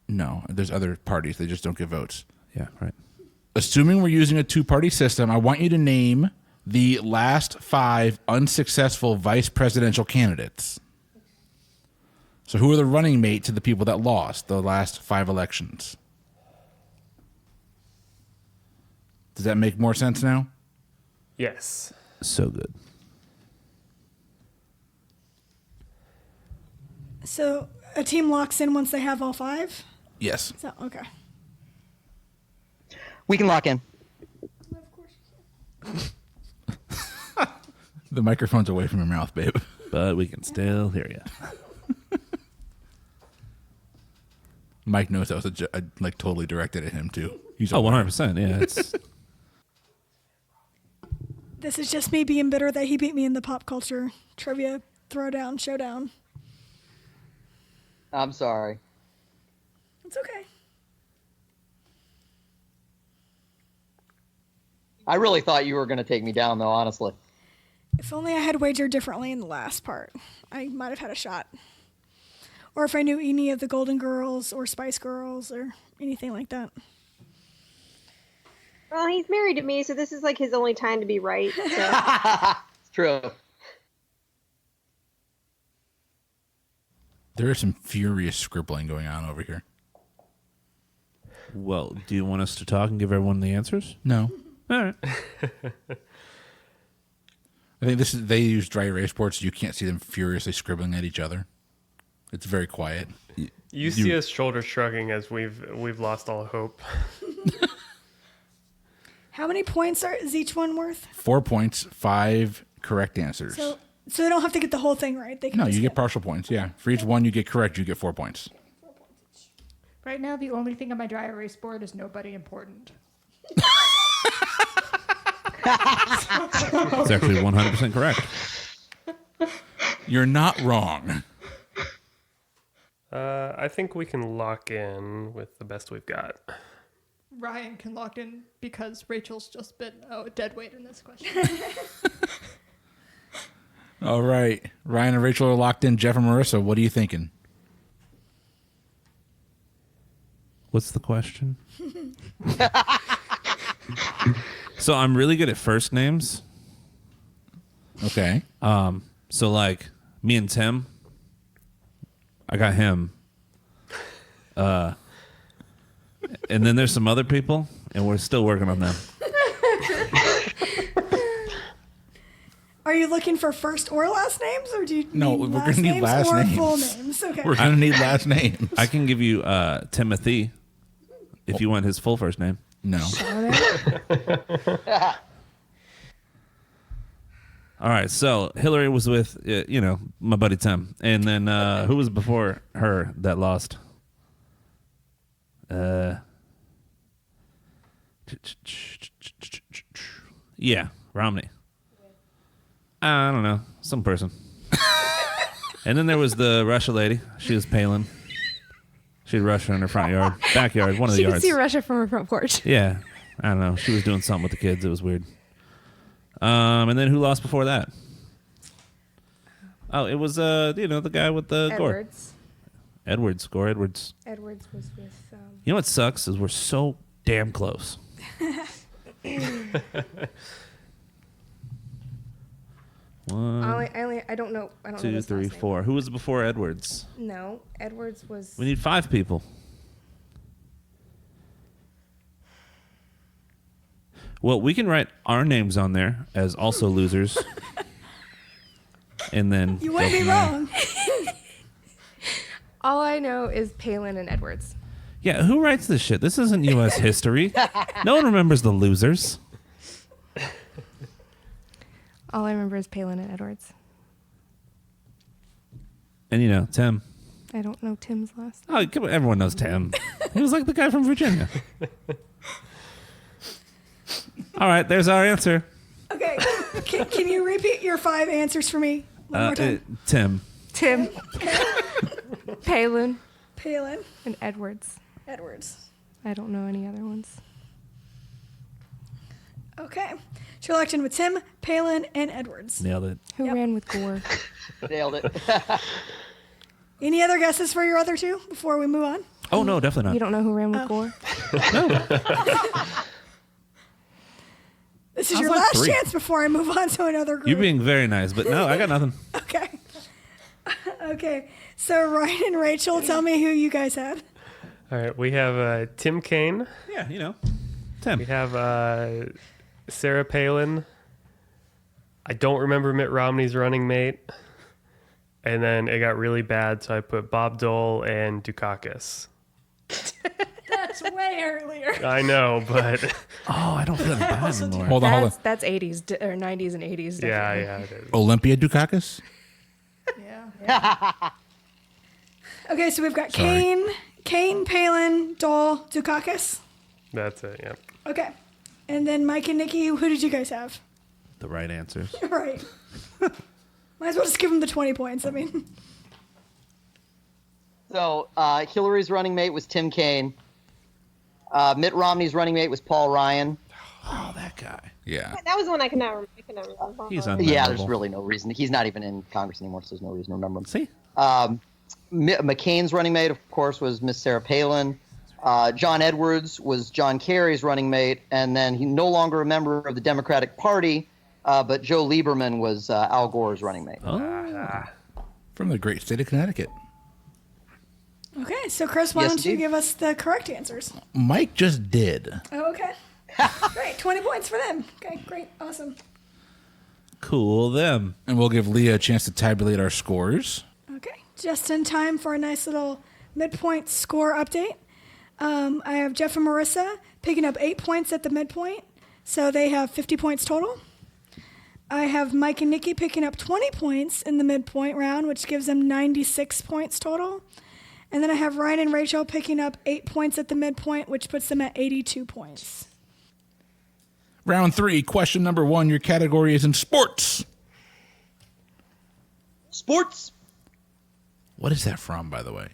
No, there's other parties. They just don't get votes. Yeah, right. Assuming we're using a 2-party system, I want you to name the last 5 unsuccessful vice presidential candidates. So who are the running mate to the people that lost the last 5 elections? Does that make more sense now? Yes. So good. So a team locks in once they have all 5? Yes. So, okay. We can lock in. The microphone's away from your mouth, babe. But we can still hear you. Mike knows that was like totally directed at him too. He's Oh, aware. 100%. Yeah, it's This is just me being bitter that he beat me in the pop culture trivia showdown. I'm sorry. It's okay. I really thought you were going to take me down, though, honestly. If only I had wagered differently in the last part, I might have had a shot. Or if I knew any of the Golden Girls or Spice Girls or anything like that. Well, he's married to me, so this is like his only time to be right. So. It's true. There is some furious scribbling going on over here. Well, do you want us to talk and give everyone the answers? No. All right. I think they use dry erase boards so you can't see them furiously scribbling at each other. It's very quiet. You see us shoulder shrugging as we've lost all hope. How many points is each one worth? 4 points, 5 correct answers. So they don't have to get the whole thing right. They can No, just you get partial points. Yeah. For each one you get correct, you get 4 points. Right now, the only thing on my dry erase board is nobody important. It's actually 100% correct. You're not wrong. I think we can lock in with the best we've got. Ryan can lock in because Rachel's just been a dead weight in this question. All right. Ryan and Rachel are locked in. Jeff and Marissa, what are you thinking? What's the question? So I'm really good at first names. Okay. So like me and Tim, I got him. And then there's some other people, and we're still working on them. Are you looking for first or last names, or do you No, need we're last gonna need names last or names. full names? Okay. We're going to need last names. I can give you Timothy if you want his full first name. No. All right, so Hillary was with, my buddy Tim. And then who was before her that lost? Yeah, Romney. I don't know, some person. And then there was the Russia lady. She was Palin. She had Russia in her front yard, backyard, one of the She could yards. see Russia from her front porch. Yeah, I don't know. She was doing something with the kids. It was weird. And then who lost before that? Oh, it was the guy with the gore. Edwards. Gore Edwards. Edwards was with. You know what sucks is we're so damn close. One, I don't know. I don't know. two, his three, last name. 4. Who was before Edwards? No, Edwards was. We need 5 people. Well, we can write our names on there as also losers. And then You go wouldn't be from there. wrong. All I know is Palin and Edwards. Yeah, who writes this shit? This isn't U.S. history. No one remembers the losers. All I remember is Palin and Edwards. And Tim. I don't know Tim's last name. Oh, come on, everyone knows Tim. He was like the guy from Virginia. All right, there's our answer. Okay. Can you repeat your 5 answers for me one more time? Tim. Tim. Palin Palin, and Edwards. Edwards. I don't know any other ones. Okay. So you're locked in with Tim, Palin, and Edwards. Nailed it. Who Yep. ran with Gore? Nailed it. Any other guesses for your other 2 before we move on? Oh, no, definitely You not. don't know who ran with Gore? This is I your was like last 3. chance before I move on to another group. You're being very nice, but no, I got nothing. Okay. Okay. So Ryan and Rachel, tell me who you guys had. All right, we have Tim Kaine. Yeah, Tim. We have Sarah Palin. I don't remember Mitt Romney's running mate. And then it got really bad, so I put Bob Dole and Dukakis. That's way earlier. I know, but Oh, I don't feel bad anymore. Hold on. That's 80s or 90s and 80s. yeah, Definitely. it is. Olympia Dukakis? Yeah. Okay, so we've got Sorry. Kane, Palin, Dole, Dukakis. That's it, yeah. Okay. And then Mike and Nikki, who did you guys have? the right answers. Right. Might as well just give him the 20 points. I mean, So Hillary's running mate was Tim Kaine. Mitt Romney's running mate was Paul Ryan. Oh, that guy. Yeah. That was one I could never remember. He's Yeah, there's unmemorable. really no reason. He's not even in Congress anymore, so there's no reason to remember him. See? McCain's running mate, of course, was Miss Sarah Palin. John Edwards was John Kerry's running mate, and then he no longer a member of the Democratic Party, but Joe Lieberman was Al Gore's running mate. From the great state of Connecticut. okay. So, Chris, why Yes, don't you indeed. give us the correct answers? Mike just did. Oh, okay. Great. 20 points for them. Okay, great. Awesome. Cool them. And we'll give Leah a chance to tabulate our scores. Okay. Just in time for a nice little midpoint score update. I have Jeff and Marissa picking up 8 points at the midpoint, so they have 50 points total. I have Mike and Nikki picking up 20 points in the midpoint round, which gives them 96 points total. And then I have Ryan and Rachel picking up 8 points at the midpoint, which puts them at 82 points. Round 3, question number 1. Your category is in sports. Sports. What is that from, by the way?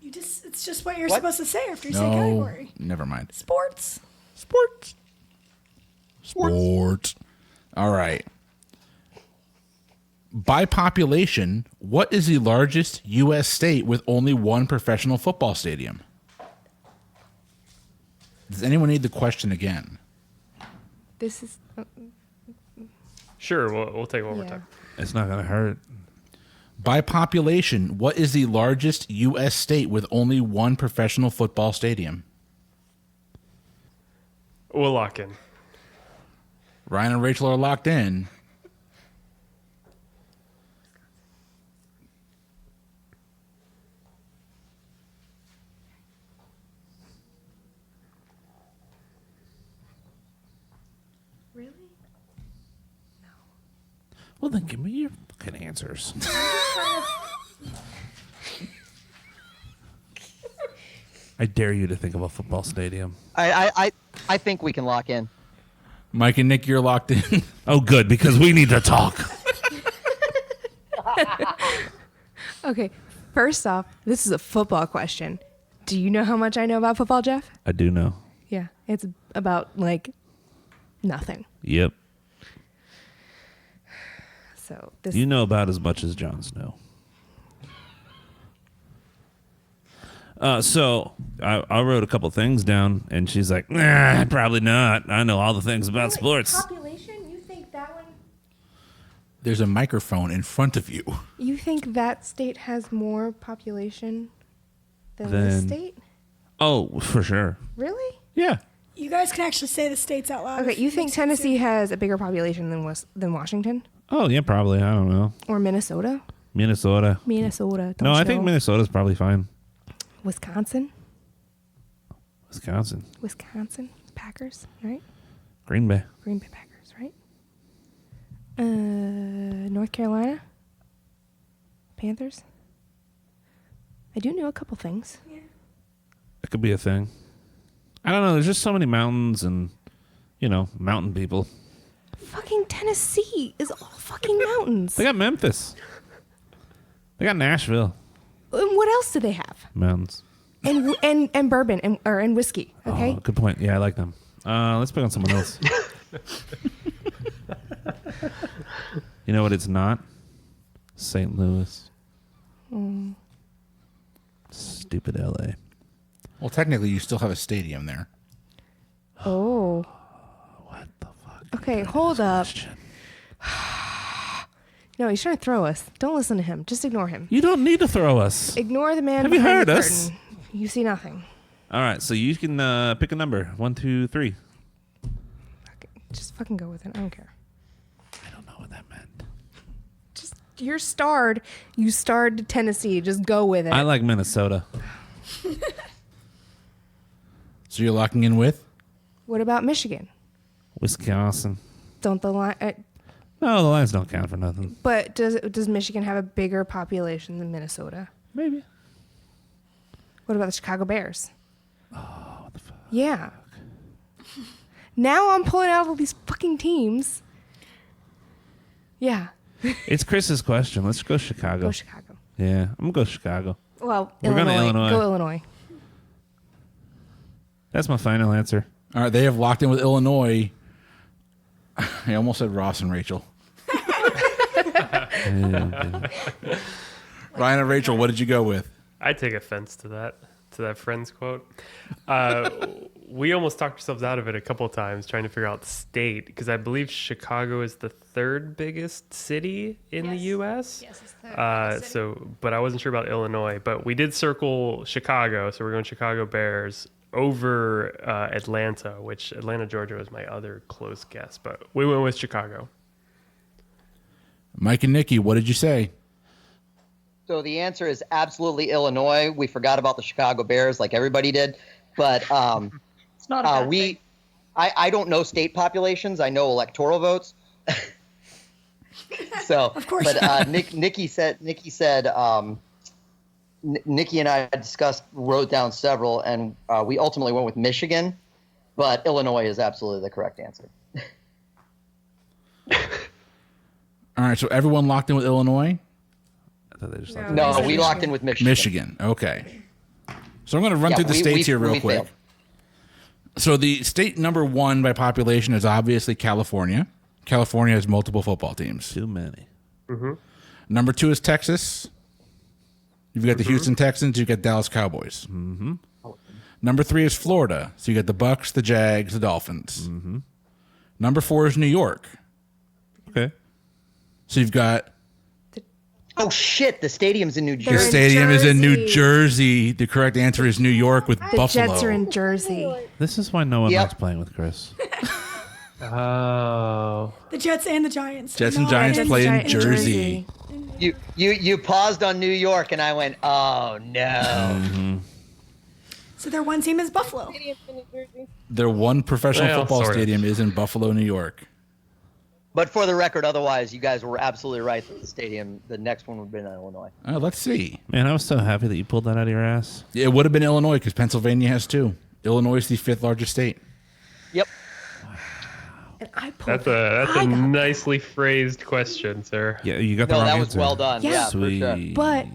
It's just what you're What? supposed to say after you say No, category. never mind. Sports. Sports. Sports. All right. By population, what is the largest U.S. state with only one professional football stadium? Does anyone need the question again? This is. Sure, we'll take it one more Yeah. time. It's not going to hurt. By population, what is the largest U.S. state with only one professional football stadium? We'll lock in. Ryan and Rachel are locked in. Really? Well, then give me your fucking answers. I dare you to think of a football stadium. I think we can lock in. Mike and Nick, you're locked in. Oh, good, because we need to talk. Okay, first off, this is a football question. Do you know how much I know about football, Jeff? I do know. Yeah, it's about like nothing. Yep. So this. You know about as much as Jon Snow. So I wrote a couple things down, and she's like, nah, probably not. I know all the things about sports. Population? You think that one? There's a microphone in front of you. You think that state has more population than Then- this state? Oh, for sure. Really? Yeah. You guys can actually say the states out loud. Okay, if you it think makes sense to Tennessee has a bigger population than Washington Oh, yeah, probably. I don't know. or Minnesota? Minnesota. Minnesota. No, don't I you think know? Minnesota's probably fine. Wisconsin. Wisconsin. Packers, right? Green Bay. Green Bay Packers, right? North Carolina. Panthers. I do know a couple things. That could be a thing. I don't know. There's just so many mountains and, mountain people. Fucking Tennessee is all fucking mountains. They got Memphis. They got Nashville. And what else do they have? Mountains. And bourbon and whiskey. Okay. Oh, good point. Yeah, I like them. Let's pick on someone else. You know what it's not? St. Louis. Stupid LA. Well, technically, you still have a stadium there. Oh. What the fuck? Okay, hold up. Question. No, he's trying to throw us. Don't listen to him. Just ignore him. You don't need to throw us. Ignore the man Have you behind heard the us? curtain. You see nothing. All right, so you can pick a number. 1, 2, 3. Okay, just fucking go with it. I don't care. I don't know what that meant. Just you're starred. You starred Tennessee. Just go with it. I like Minnesota. So you're locking in with? What about Michigan? Wisconsin. Don't the line? No, the lines don't count for nothing. But does Michigan have a bigger population than Minnesota? Maybe. What about the Chicago Bears? Oh, what the fuck? Yeah. Now I'm pulling out all these fucking teams. Yeah. It's Chris's question. Let's go Chicago. Go Chicago. Yeah, I'm going to go Chicago. Well, We're going to Illinois. Go Illinois. That's my final answer. All right, they have locked in with Illinois. I almost said Ross and Rachel. Ryan and Rachel, what did you go with? I take offense to that Friends quote. We almost talked ourselves out of it a couple of times trying to figure out the state, because I believe Chicago is the third biggest city in the U.S. Yes, it's the third biggest city. But I wasn't sure about Illinois. But we did circle Chicago, so we're going Chicago Bears over Atlanta, which Atlanta, Georgia was my other close guess. But we went with Chicago. Mike and Nikki, what did you say? So the answer is absolutely Illinois. We forgot about the Chicago Bears like everybody did. But It's not a bad thing. I don't know state populations. I know electoral votes. So, Of course. But Nikki and I wrote down several, and we ultimately went with Michigan. But Illinois is absolutely the correct answer. All right, so everyone locked in with Illinois? I thought they just No. locked No, Michigan. we locked in with Michigan. Michigan. Okay. So I'm going to run Yeah, through the states here real we quick. failed. So the state number one by population is obviously California. California has multiple football teams. too many. Number two is Texas. You've got the Houston Texans. You've got Dallas Cowboys. Mm-hmm. Number three is Florida. So you got the Bucks, the Jags, the Dolphins. Mm-hmm. Number four is New York. Okay. So you've got Oh shit! The stadium's in New the They're in Jersey. stadium is in New Jersey. Jersey. The correct answer is New York with The Buffalo. Jets are in Jersey. This is why no one Yep. likes playing with Chris. Oh. The Jets and the Giants. Jets and No, Giants it's- play in Giant- Jersey. You paused on New York, and I went, oh no. So their one team is Buffalo. Their one professional Well, football sort of. stadium is in Buffalo, New York. But for the record, otherwise, you guys were absolutely right that the stadium, the next one would have been in Illinois. Let's see. Man, I was so happy that you pulled that out of your ass. It would have been Illinois because Pennsylvania has two. Illinois is the fifth largest state. Yep. And I pulled That's I a got- nicely phrased question, sir. Yeah, you got the No, wrong that answer. was well done. Yeah. Yeah, for Sweet. sure. But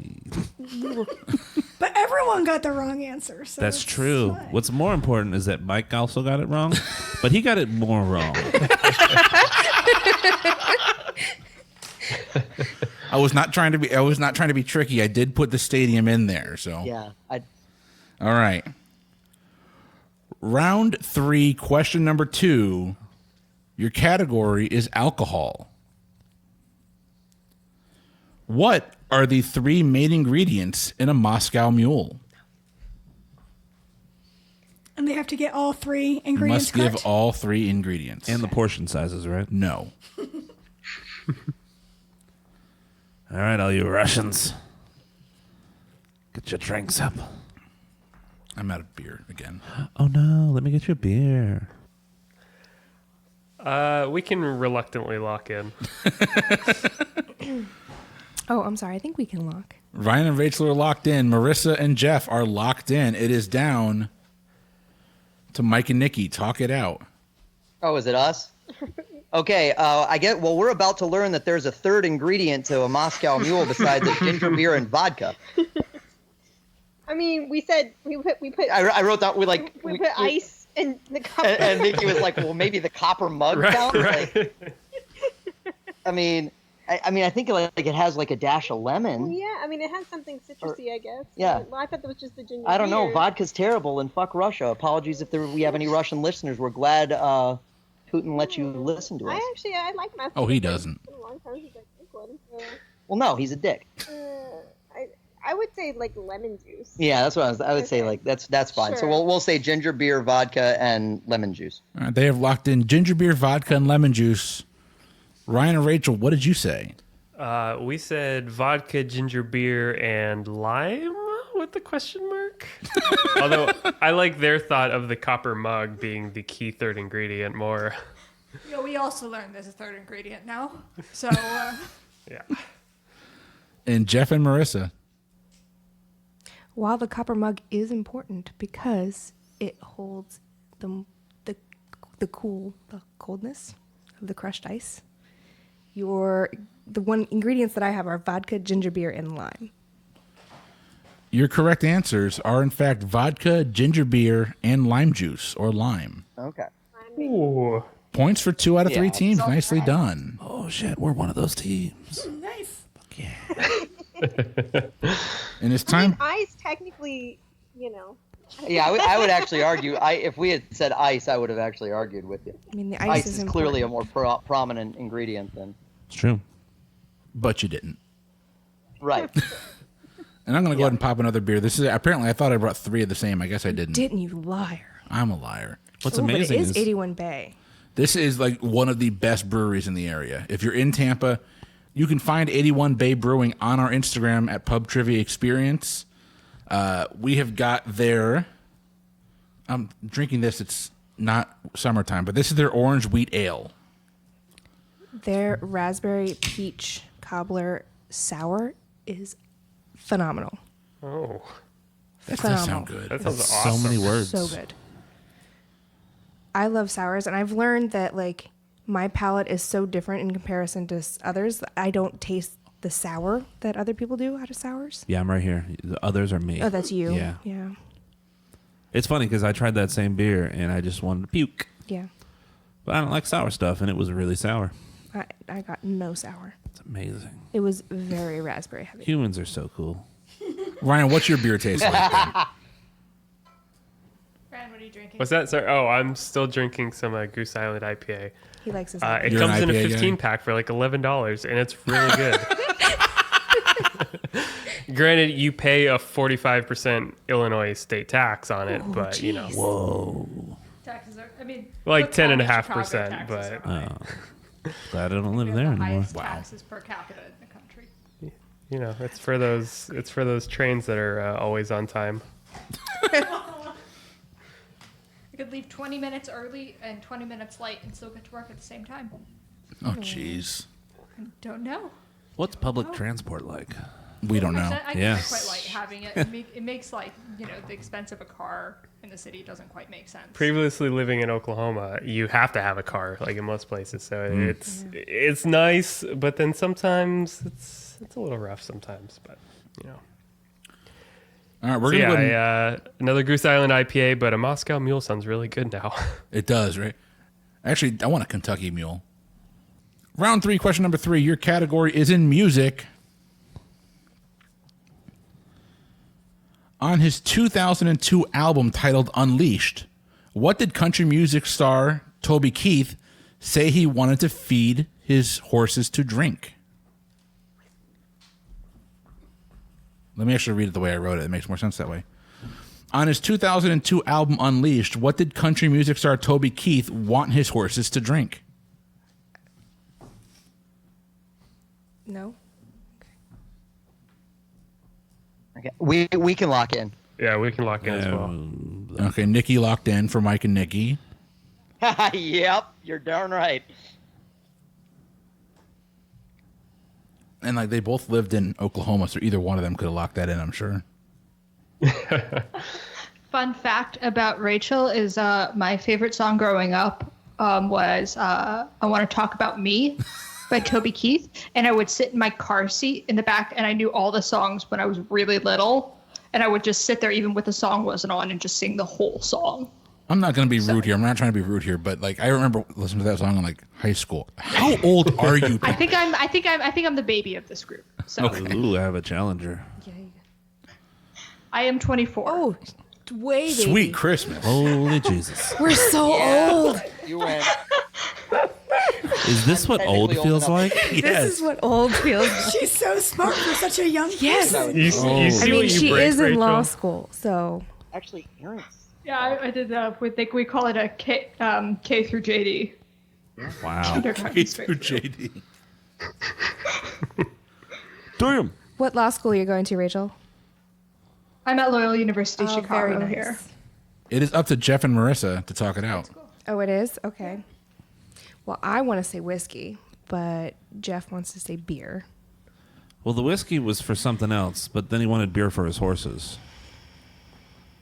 But everyone got the wrong answer. So That's it's true. fine. What's more important is that Mike also got it wrong, but he got it more wrong. I was not trying to be tricky. I did put the stadium in there. So Yeah. all right. Round 3, question number 2. Your category is alcohol. What are the 3 main ingredients in a Moscow Mule? And they have to get all 3 You ingredients must give correct. all 3 ingredients. And the portion sizes, right? No. All right, all you Russians. Get your drinks up. I'm out of beer again. Oh, no. Let me get you a beer. We can reluctantly lock in. oh, I'm sorry. I think we can lock. Ryan and Rachel are locked in. Marissa and Jeff are locked in. It is down to Mike and Nikki. Talk it out. Oh, is it us? Okay, well, we're about to learn that there's a third ingredient to a Moscow Mule besides the ginger beer and vodka. I mean, we said we put I wrote that we put ice in the cup. and Nikki was like, well, maybe the copper mug counts. Like, I mean, I think like it has like a dash of lemon. Yeah, I mean, it has something citrusy, I guess. Yeah. Well, I thought that was just the ginger. I don't know. beer. Vodka's terrible, and fuck Russia. Apologies if we have any Russian listeners. We're glad Putin let you listen to us. I like my. Oh, he doesn't. It's been a long time since I drank one. Well, no, he's a dick. I would say like lemon juice. Yeah, that's what I would say. Like that's fine. So Sure. we'll say ginger beer, vodka, and lemon juice. All right, they have locked in ginger beer, vodka, and lemon juice. Ryan and Rachel, what did you say? We said vodka, ginger beer, and lime with the question mark. Although I like their thought of the copper mug being the key third ingredient more. Yeah, we also learned there's a third ingredient now. So, Yeah. And Jeff and Marissa. While the copper mug is important because it holds the coldness of the crushed ice, The one ingredients that I have are vodka, ginger beer, and lime. Your correct answers are, in fact, vodka, ginger beer, and lime juice or lime. Okay. Ooh. Points for 2 out of 3 Yeah. teams. Nicely done. Oh shit, we're one of those teams. Nice. And it's I time. mean, ice technically, Yeah, I would actually argue. If we had said ice, I would have actually argued with you. I mean, the Ice is is clearly a important. more prominent ingredient than It's true. But you didn't. right. And I'm going to go ahead and pop another beer. This is apparently I thought I brought 3 of the same. I guess I didn't. Didn't you, liar? I'm a liar. What's But amazing it is 81 Bay. This is like one of the best breweries in the area. If you're in Tampa, you can find 81 Bay Brewing on our Instagram at Pub Trivia Experience. We have got their. I'm drinking this. It's not summertime, but this is their orange wheat ale. Their raspberry peach cobbler sour is phenomenal. Oh, That Phenomenal. does sound good. that sounds So awesome. many words. So good. I love sours, and I've learned that like my palate is so different in comparison to others. I don't taste the sour that other people do out of sours. Yeah, I'm right here. The others are me. Oh, that's you. Yeah. Yeah. It's funny because I tried that same beer and I just wanted to puke. Yeah. But I don't like sour stuff, and it was really sour. I got no sour. It's amazing. It was very raspberry heavy. Humans are so cool. Ryan, what's your beer taste like? Then? Ryan, what are you drinking? What's that? Sorry. Oh, I'm still drinking some Goose Island IPA. He likes his. It You're an comes in a IPA guy? 15 pack for like $11, and it's really good. Granted, you pay a 45% Illinois state tax on it, but you know, Whoa. Taxes are, I mean, like look how many 10.5%, Chicago taxes but are high. Glad I don't live We there have the anymore. highest taxes per capita in the country. you know, it's for those trains that are always on time. I could leave 20 minutes early and 20 minutes late and still get to work at the same time. Oh, jeez. I don't know. What's public transport like? We don't know. I Yes. quite like having it. It makes like, the expense of a car in the city doesn't quite make sense. Previously living in Oklahoma, you have to have a car, like in most places. So it's nice, but then sometimes it's a little rough sometimes. But you know, All right, we're so gonna go. another Goose Island IPA, but a Moscow Mule sounds really good now. It does, right? Actually, I want a Kentucky Mule. Round 3, question number 3. Your category is in music. On his 2002 album titled Unleashed, what did country music star Toby Keith say he wanted to feed his horses to drink? Let me actually read it the way I wrote it. It makes more sense that way. On his 2002 album Unleashed, what did country music star Toby Keith want his horses to drink? No. Okay. We can lock in. Yeah, we can lock in as well. Okay, Nikki locked in for Mike and Nikki. Yep, you're darn right. And like they both lived in Oklahoma, so either one of them could have locked that in, I'm sure. Fun fact about Rachel is my favorite song growing up was I Want to Talk About Me by Toby Keith. And I would sit in my car seat in the back, and I knew all the songs when I was really little. And I would just sit there even when the song wasn't on and just sing the whole song. I'm not going to be rude here. I'm not trying to be rude here, but like I remember listening to that song in like high school. How old are you? I think I'm the baby of this group. So Ooh, I have a challenger. I am 24. Oh, way baby. Sweet Christmas. Holy Jesus. We're so old. You win. Is this what old Technically old feels enough. like? This is what old feels like. She's so smart for such a young Yes. person. You see I what mean, you she break, is in Rachel? law school, so Actually, Aaron's. Yeah, I did. We call it a K through JD. Wow. Kindergarten It's straight for through. JD. Damn. what law school are you going to, Rachel? I'm at Loyola University, Oh, Chicago very nice. here. It is up to Jeff and Marissa to talk it out. Oh, it is? Okay. Well, I want to say whiskey, but Jeff wants to say beer. Well, the whiskey was for something else, but then he wanted beer for his horses.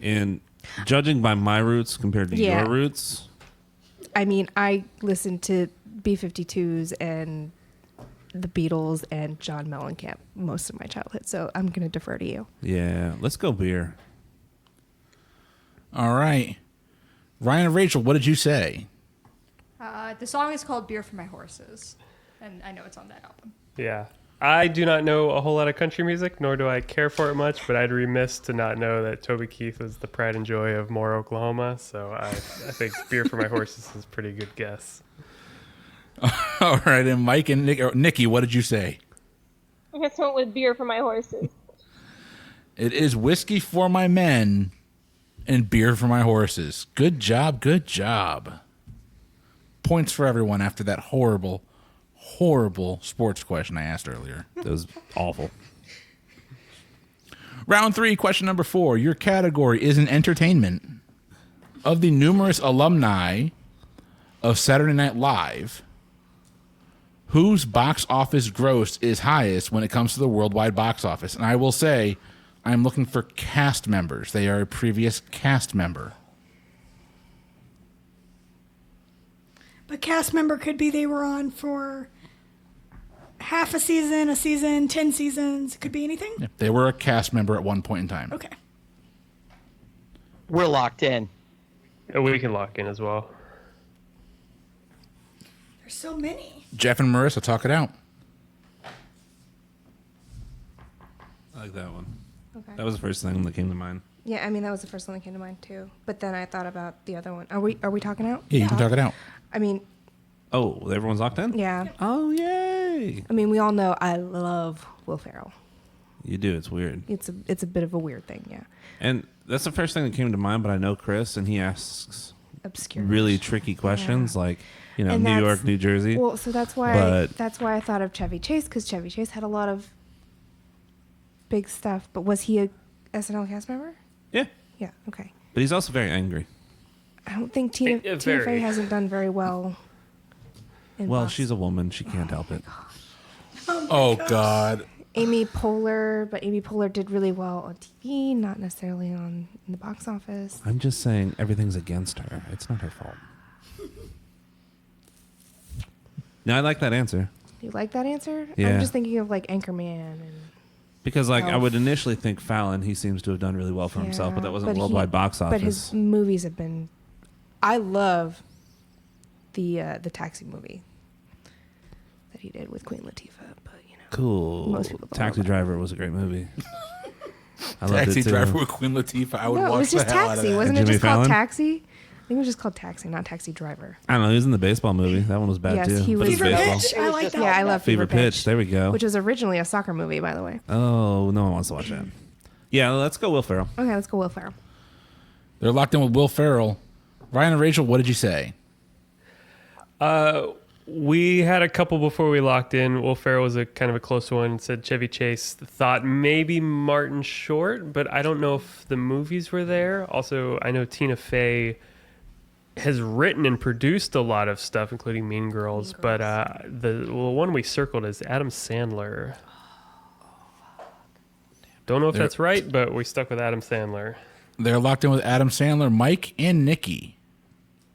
And judging by my roots compared to Yeah. your roots, I mean, I listen to B-52s and the Beatles and John Mellencamp most of my childhood. So I'm going to defer to you. Yeah, let's go beer. All right. Ryan and Rachel, what did you say? The song is called Beer for My Horses, and I know it's on that album. Yeah. I do not know a whole lot of country music, nor do I care for it much, but I'd remiss to not know that Toby Keith was the pride and joy of Moore, Oklahoma. So I think Beer for My Horses is a pretty good guess. All right. And Mike and Nikki, what did you say? I guess I went with Beer for My Horses. It is Whiskey for My Men and Beer for My Horses. Good job. Good job. Points for everyone after that horrible sports question I asked earlier. That was awful. Round 3, question number 4. Your category is in entertainment. Of the numerous alumni of Saturday Night Live, whose box office gross is highest when it comes to the worldwide box office? And I will say, I'm looking for cast members. They are a previous cast member. A cast member could be they were on for half a season, 10 seasons. It could be anything. Yeah, they were a cast member at one point in time. Okay. We're locked in. We can lock in as well. There's so many. Jeff and Marissa, talk it out. I like that one. Okay. That was the first thing that came to mind. Yeah, I mean, that was the first one that came to mind, too. But then I thought about the other one. Are we talking out? Yeah, you can talk it out. I mean, Oh, everyone's locked in? yeah. Oh, yay. I mean, we all know I love Will Ferrell. You do. It's weird. It's a bit of a weird thing, yeah. And that's the first thing that came to mind, but I know Chris, and he asks Obscure. really tricky questions like, And New that's- York, New Jersey. Well, so that's why But- I thought of Chevy Chase, because Chevy Chase had a lot of big stuff. But was he a SNL cast member? Yeah. Yeah. Okay. But he's also very angry. I don't think Tina very. Fey hasn't done very well. Well, she's a woman. She can't help it. Oh, God. Amy Poehler, but Amy Poehler did really well on TV, not necessarily in the box office. I'm just saying everything's against her. It's not her fault. No, I like that answer. Do you like that answer? Yeah. I'm just thinking of like Anchorman and Because, I Elf. would initially think Fallon, he seems to have done really well for himself, but that wasn't but worldwide box office. But his movies have been. I love the Taxi movie that he did with Queen Latifah, but Cool. most people don't Taxi know that. Driver was a great movie. I loved Taxi it too. Driver with Queen Latifah. I would No, it watch was just the hell out of Taxi, that. wasn't it? Jimmy Just Fallon? called Taxi. I think it was just called Taxi, not Taxi Driver. I don't know. He was in the baseball movie. That one was bad Yes, too. he But was it's Fever baseball. Pitch. I like that. Yeah, I love Fever Pitch. There we go. Which was originally a soccer movie, by the way. Oh, no one wants to watch that. Yeah, let's go Will Ferrell. Okay, let's go Will Ferrell. They're locked in with Will Ferrell. Ryan and Rachel, what did you say? We had a couple before we locked in. Will Ferrell was a kind of a close one. Said Chevy Chase. Thought maybe Martin Short, but I don't know if the movies were there. Also, I know Tina Fey has written and produced a lot of stuff, including Mean Girls. But the one we circled is Adam Sandler. Don't know if that's right, but we stuck with Adam Sandler. They're locked in with Adam Sandler, Mike, and Nikki.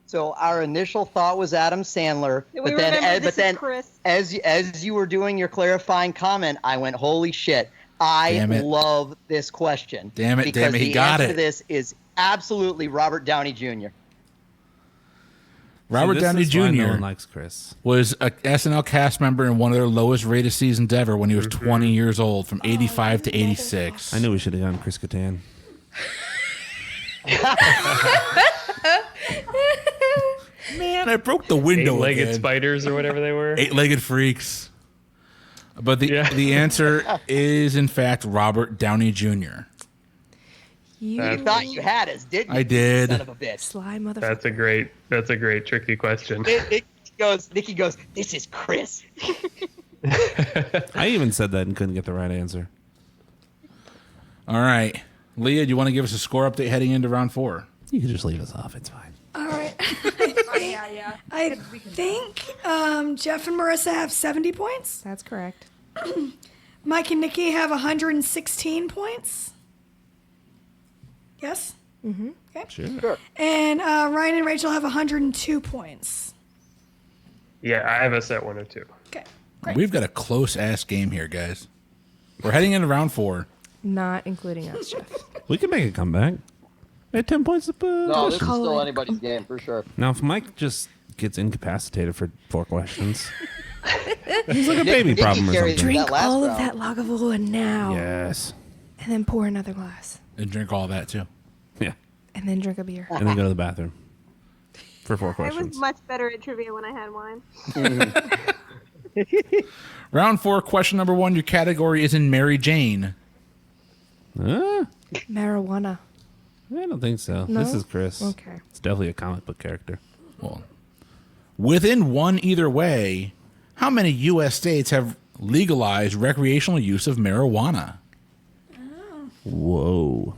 So our initial thought was Adam Sandler, We but then, remember but this is then Chris. as you were doing your clarifying comment, I went, "Holy shit! I Damn it. love this question." Damn it, because damn it, he the got answer it. to this is absolutely Robert Downey Jr. Robert See, this Downey is why Jr. No one likes Chris. was a SNL cast member in one of their lowest rated seasons ever when he was 20 years old, from 85 to 86. I knew we should have gone Chris Kattan. Man, I broke the window Eight-legged again. spiders or whatever they were. Eight-legged freaks. But the Yeah. the answer is, in fact, Robert Downey Jr. You thought you had us, didn't you? I did. Son of a bitch. Sly motherfucker. That's a great tricky question. Nikki goes, "This is Chris." I even said that and couldn't get the right answer. All right. Leah, do you want to give us a score update heading into round 4? You can just leave us off. It's fine. All right. I think Jeff and Marissa have 70 points. That's correct. Mike and Nikki have 116 points. Yes? Mm-hmm. Okay. Sure. And Ryan and Rachel have 102 points. Yeah, I have us at 102. Okay. We've got a close-ass game here, guys. We're heading into round 4. Not including us, Jeff. We can make a comeback. At 10 points. No, this is still anybody's game for sure. Now, if Mike just gets incapacitated for 4 questions, he's like a baby problem or something. Drink all of that Lagavulin now. Yes. And then pour another glass. And drink all that, too. Yeah. And then drink a beer. And then go to the bathroom for 4 I questions. was much better at trivia when I had wine. Round 4, question number 1. Your category is in Mary Jane. Marijuana. I don't think so. No? This is Chris. Okay. It's definitely a comic book character. Well, within one either way, how many U.S. states have legalized recreational use of marijuana? Whoa.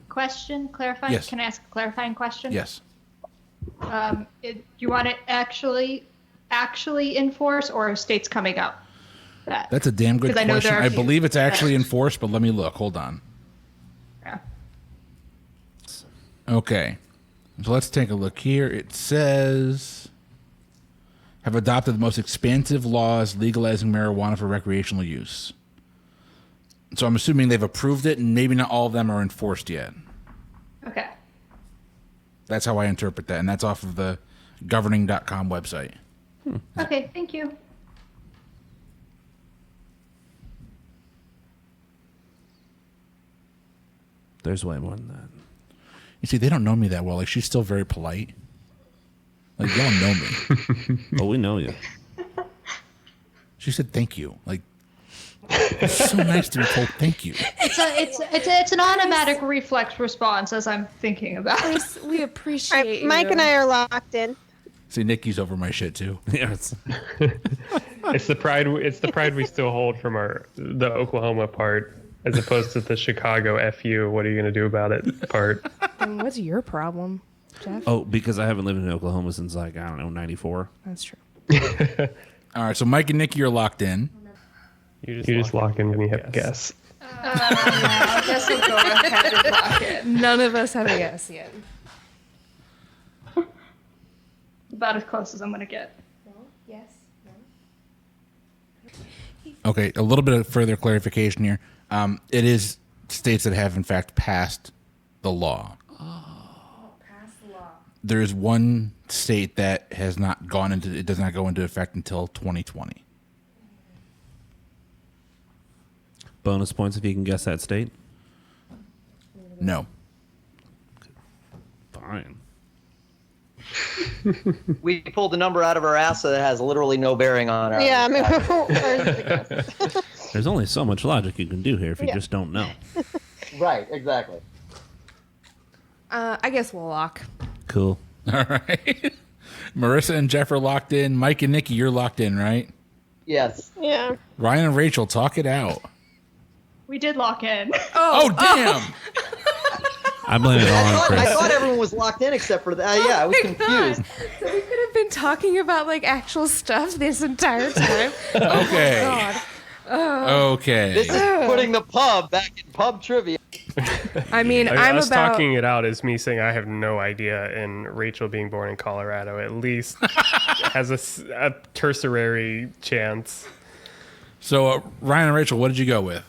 Question, clarifying. Yes. Can I ask a clarifying question? Yes. Do you want it actually enforce, or are states coming up? That's a damn good 'Cause I know question. there are I a few. believe it's actually enforced, but let me look. Hold on. Yeah. Okay. So let's take a look here. It says have adopted the most expansive laws legalizing marijuana for recreational use. So I'm assuming they've approved it, and maybe not all of them are enforced yet. Okay. That's how I interpret that, and that's off of the governing.com website. Okay, thank you. There's way more than that. You see, they don't know me that well. Like, she's still very polite. Like, y'all know me. Oh, we know you. She said thank you. Like, it's so nice to be told thank you. It's an automatic reflex response as I'm thinking about it. We All appreciate right, you. Mike and I are locked in. See, Nikki's over my shit, too. Yeah, it's It's the pride. It's the pride we still hold from the Oklahoma part, as opposed to the Chicago "fu." What are you going to do about it part? Then what's your problem, Jeff? Oh, because I haven't lived in Oklahoma since, like, I don't know, 94. That's true. All right, so Mike and Nikki are locked in. You just lock in when you have a guess. I guess we'll go ahead and lock it. None of us have a guess yet. About as close as I'm going to get. Yes. Okay, a little bit of further clarification here. It is states that have, in fact, passed the law. Pass the law. There is one state that has not gone into, it does not go into effect until 2020. Bonus points if you can guess that state. No. Fine. We pulled a number out of our ass that has literally no bearing on our. Yeah, I mean, where's the guess? There's only so much logic you can do here if you just don't know. Right, exactly. I guess we'll lock. Cool. All right. Marissa and Jeff are locked in. Mike and Nikki, you're locked in, right? Yes. Yeah. Ryan and Rachel, talk it out. We did lock in. Oh, damn. I blame it all on I Chris. thought everyone was locked in except for that. Yeah, I was confused. So we could have been talking about like actual stuff this entire time. Okay. God. Okay. This is putting the pub back in pub trivia. I mean, I mean, I'm us about. talking it out is me saying I have no idea, and Rachel being born in Colorado at least has a tertiary chance. So, Ryan and Rachel, what did you go with?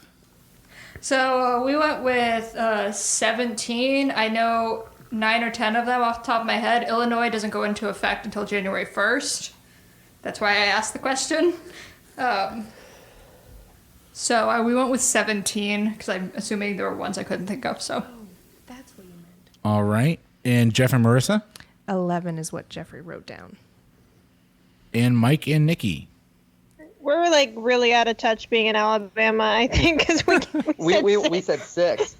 So we went with 17. I know 9 or 10 of them off the top of my head. Illinois doesn't go into effect until January 1st. That's why I asked the question. So we went with 17 because I'm assuming there were ones I couldn't think of. So That's what you meant. All right. And Jeff and Marissa? 11 is what Jeffrey wrote down. And Mike and Nikki? We're like really out of touch being in Alabama, I think, because We said 6.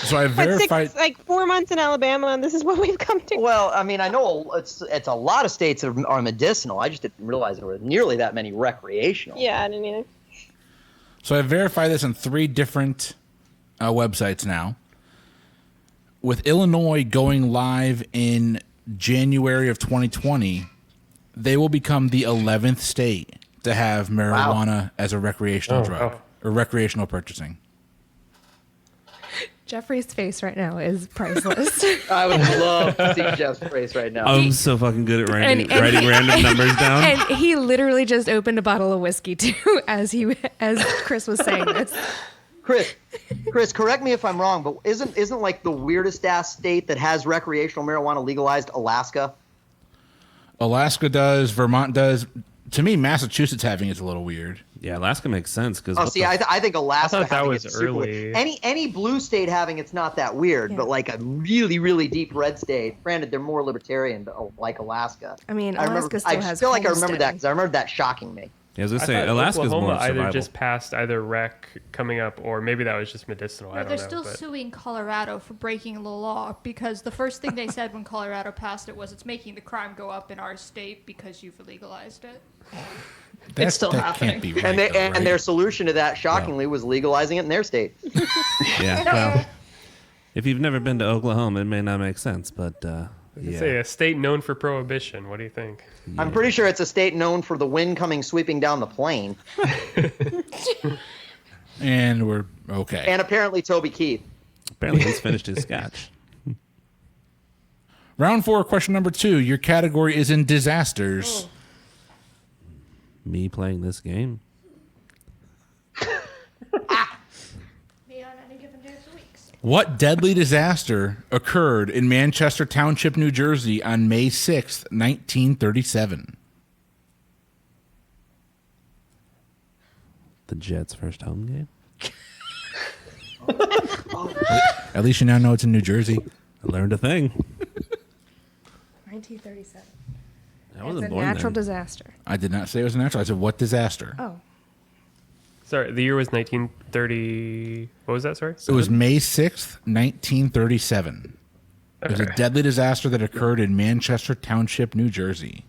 So I verified. like 4 months in Alabama, and this is what we've come to. Well, I mean, I know it's a lot of states are medicinal. I just didn't realize there were nearly that many recreational. Yeah, I didn't either. So I verified this on 3 different websites now. With Illinois going live in January of 2020, they will become the 11th state to have marijuana as a recreational drug or recreational purchasing. Jeffrey's face right now is priceless. I would love to see Jeff's face right now. I'm so fucking good at writing random numbers down. And he literally just opened a bottle of whiskey too, as Chris was saying this. Chris, correct me if I'm wrong, but isn't like the weirdest ass state that has recreational marijuana legalized Alaska? Alaska does, Vermont does. To me, Massachusetts having it's a little weird. Yeah, Alaska makes sense because. I think Alaska. I thought that having was it's super early. weird. Any blue state having it's not that weird, Yeah. but like a really really deep red state. Granted, they're more libertarian, but like Alaska. I mean, I Alaska still has. feel like I remember that homesteading. because I remember that shocking me. Yeah, I was gonna I say thought Alaska's Oklahoma more survival. either just passed either rec coming up, or maybe that was just medicinal. I No, don't they're know. still but- suing Colorado for breaking the law because the first thing they said when Colorado passed it was it's making the crime go up in our state because you've legalized it. That's, still that happening. can't be right. And though, right? their solution to that, shockingly, was legalizing it in their state. Yeah, well, if you've never been to Oklahoma, it may not make sense, but yeah. Say a state known for prohibition. What do you think? I'm pretty sure it's a state known for the wind coming sweeping down the plain. And we're okay. And apparently Toby Keith. Apparently, he's finished his scotch. Round 4, question number 2. Your category is in disasters. Me playing this game. Me on any given day of the weeks. What deadly disaster occurred in Manchester Township, New Jersey on May 6th, 1937? The Jets' first home game. At least you now know it's in New Jersey. I learned a thing. 1937. I It's wasn't a born natural then. disaster. I did not say it was natural. I said, what disaster? Oh, Sorry, the year was 1930. What was that? Sorry. It was May 6th, 1937. It was a deadly disaster that occurred in Manchester Township, New Jersey.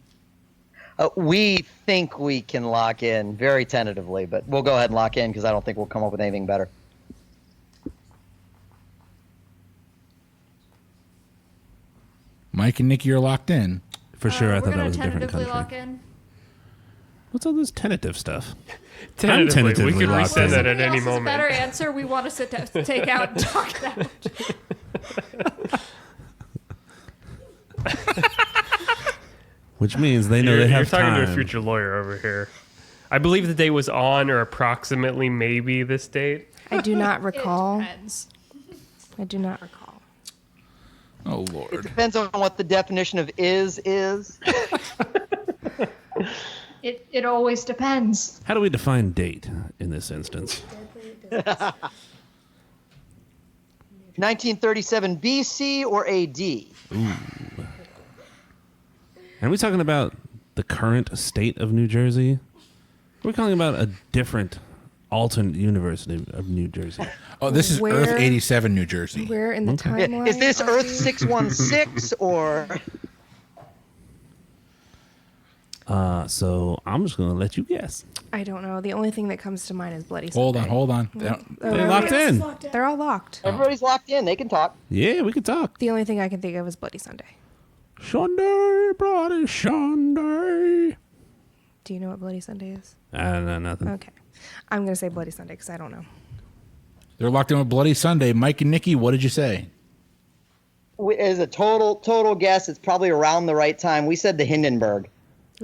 We think we can lock in very tentatively, but we'll go ahead and lock in because I don't think we'll come up with anything better. Mike and Nikki are locked in. For sure, I We're thought that gonna was a different tentatively country. lock in. What's all this tentative stuff? Tentatively, we tentatively could locked resend in. that at Somebody any else's moment. better answer. We want to sit down, take out and talk it out. Which means they know You're, they you're have talking time. to a future lawyer over here. I believe the date was on or approximately maybe this date. I do not recall. It depends. I do not recall. Oh, Lord. Depends on what the definition of is. It always depends. How do we define date in this instance? 1937 BC or AD? Are we talking about the current state of New Jersey? We're talking about a different alternate universe of New Jersey. Oh, this is Where- Earth 87, New Jersey. Where in the timeline? Is this are Earth we? 616 or? So I'm just going to let you guess. I don't know. The only thing that comes to mind is Bloody Hold Sunday. on. They locked in. They're all locked. Everybody's locked in. They can talk. Yeah, we could talk. The only thing I can think of is Bloody Sunday. Sunday, bloody Sunday. Do you know what Bloody Sunday is? I don't know nothing. Okay. I'm going to say Bloody Sunday because I don't know. They're locked in with Bloody Sunday. Mike and Nikki, what did you say? As a total guess, it's probably around the right time. We said the Hindenburg.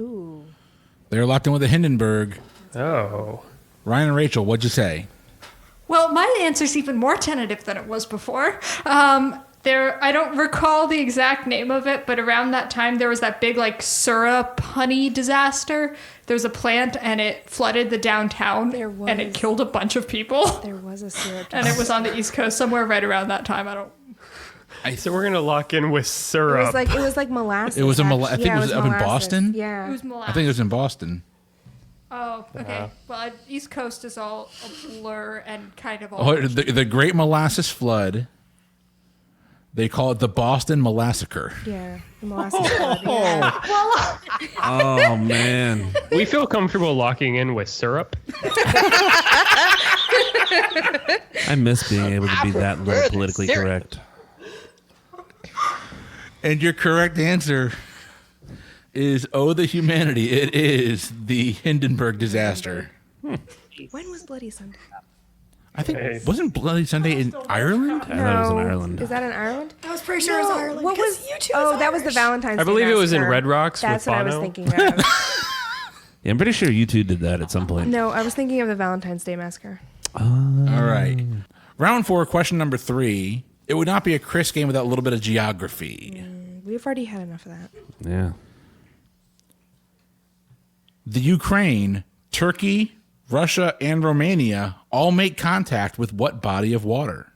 Ooh. They're locked in with the Hindenburg. Oh. Ryan and Rachel, what'd you say? Well, my answer's even more tentative than it was before. I don't recall the exact name of it, but around that time there was that big like syrup honey disaster. There was a plant and it flooded the downtown There and it was. killed a bunch of people. There was a syrup. And it was on the East Coast somewhere right around that time. I don't. So we're gonna lock in with syrup. It was like molasses. It was I think Yeah, it was up in molasses. Boston. Yeah. It was molasses. I think it was in Boston. Oh, okay. Well, East Coast is all a blur and kind of all. Oh, the Great Molasses Flood. They call it the Boston Molassacre. Yeah. The molasses. flood, yeah. Oh, man. We feel comfortable locking in with syrup. I miss being able to be that little politically correct. And your correct answer is the humanity. It is the Hindenburg disaster. When was Bloody Sunday? I think wasn't Bloody Sunday in Ireland? I thought it was in Ireland. Is that in Ireland? I was pretty sure it was Ireland. What was you two? Oh, that was the Valentine's Day. I believe it was in Massacre. Red Rocks. That's with what I was Bono. thinking of. Yeah, I'm pretty sure you two did that at some point. No, I was thinking of the Valentine's Day Massacre. All right. Round 4, question number 3. It would not be a Chris game without a little bit of geography. We've already had enough of that. Yeah. The Ukraine, Turkey, Russia, and Romania all make contact with what body of water?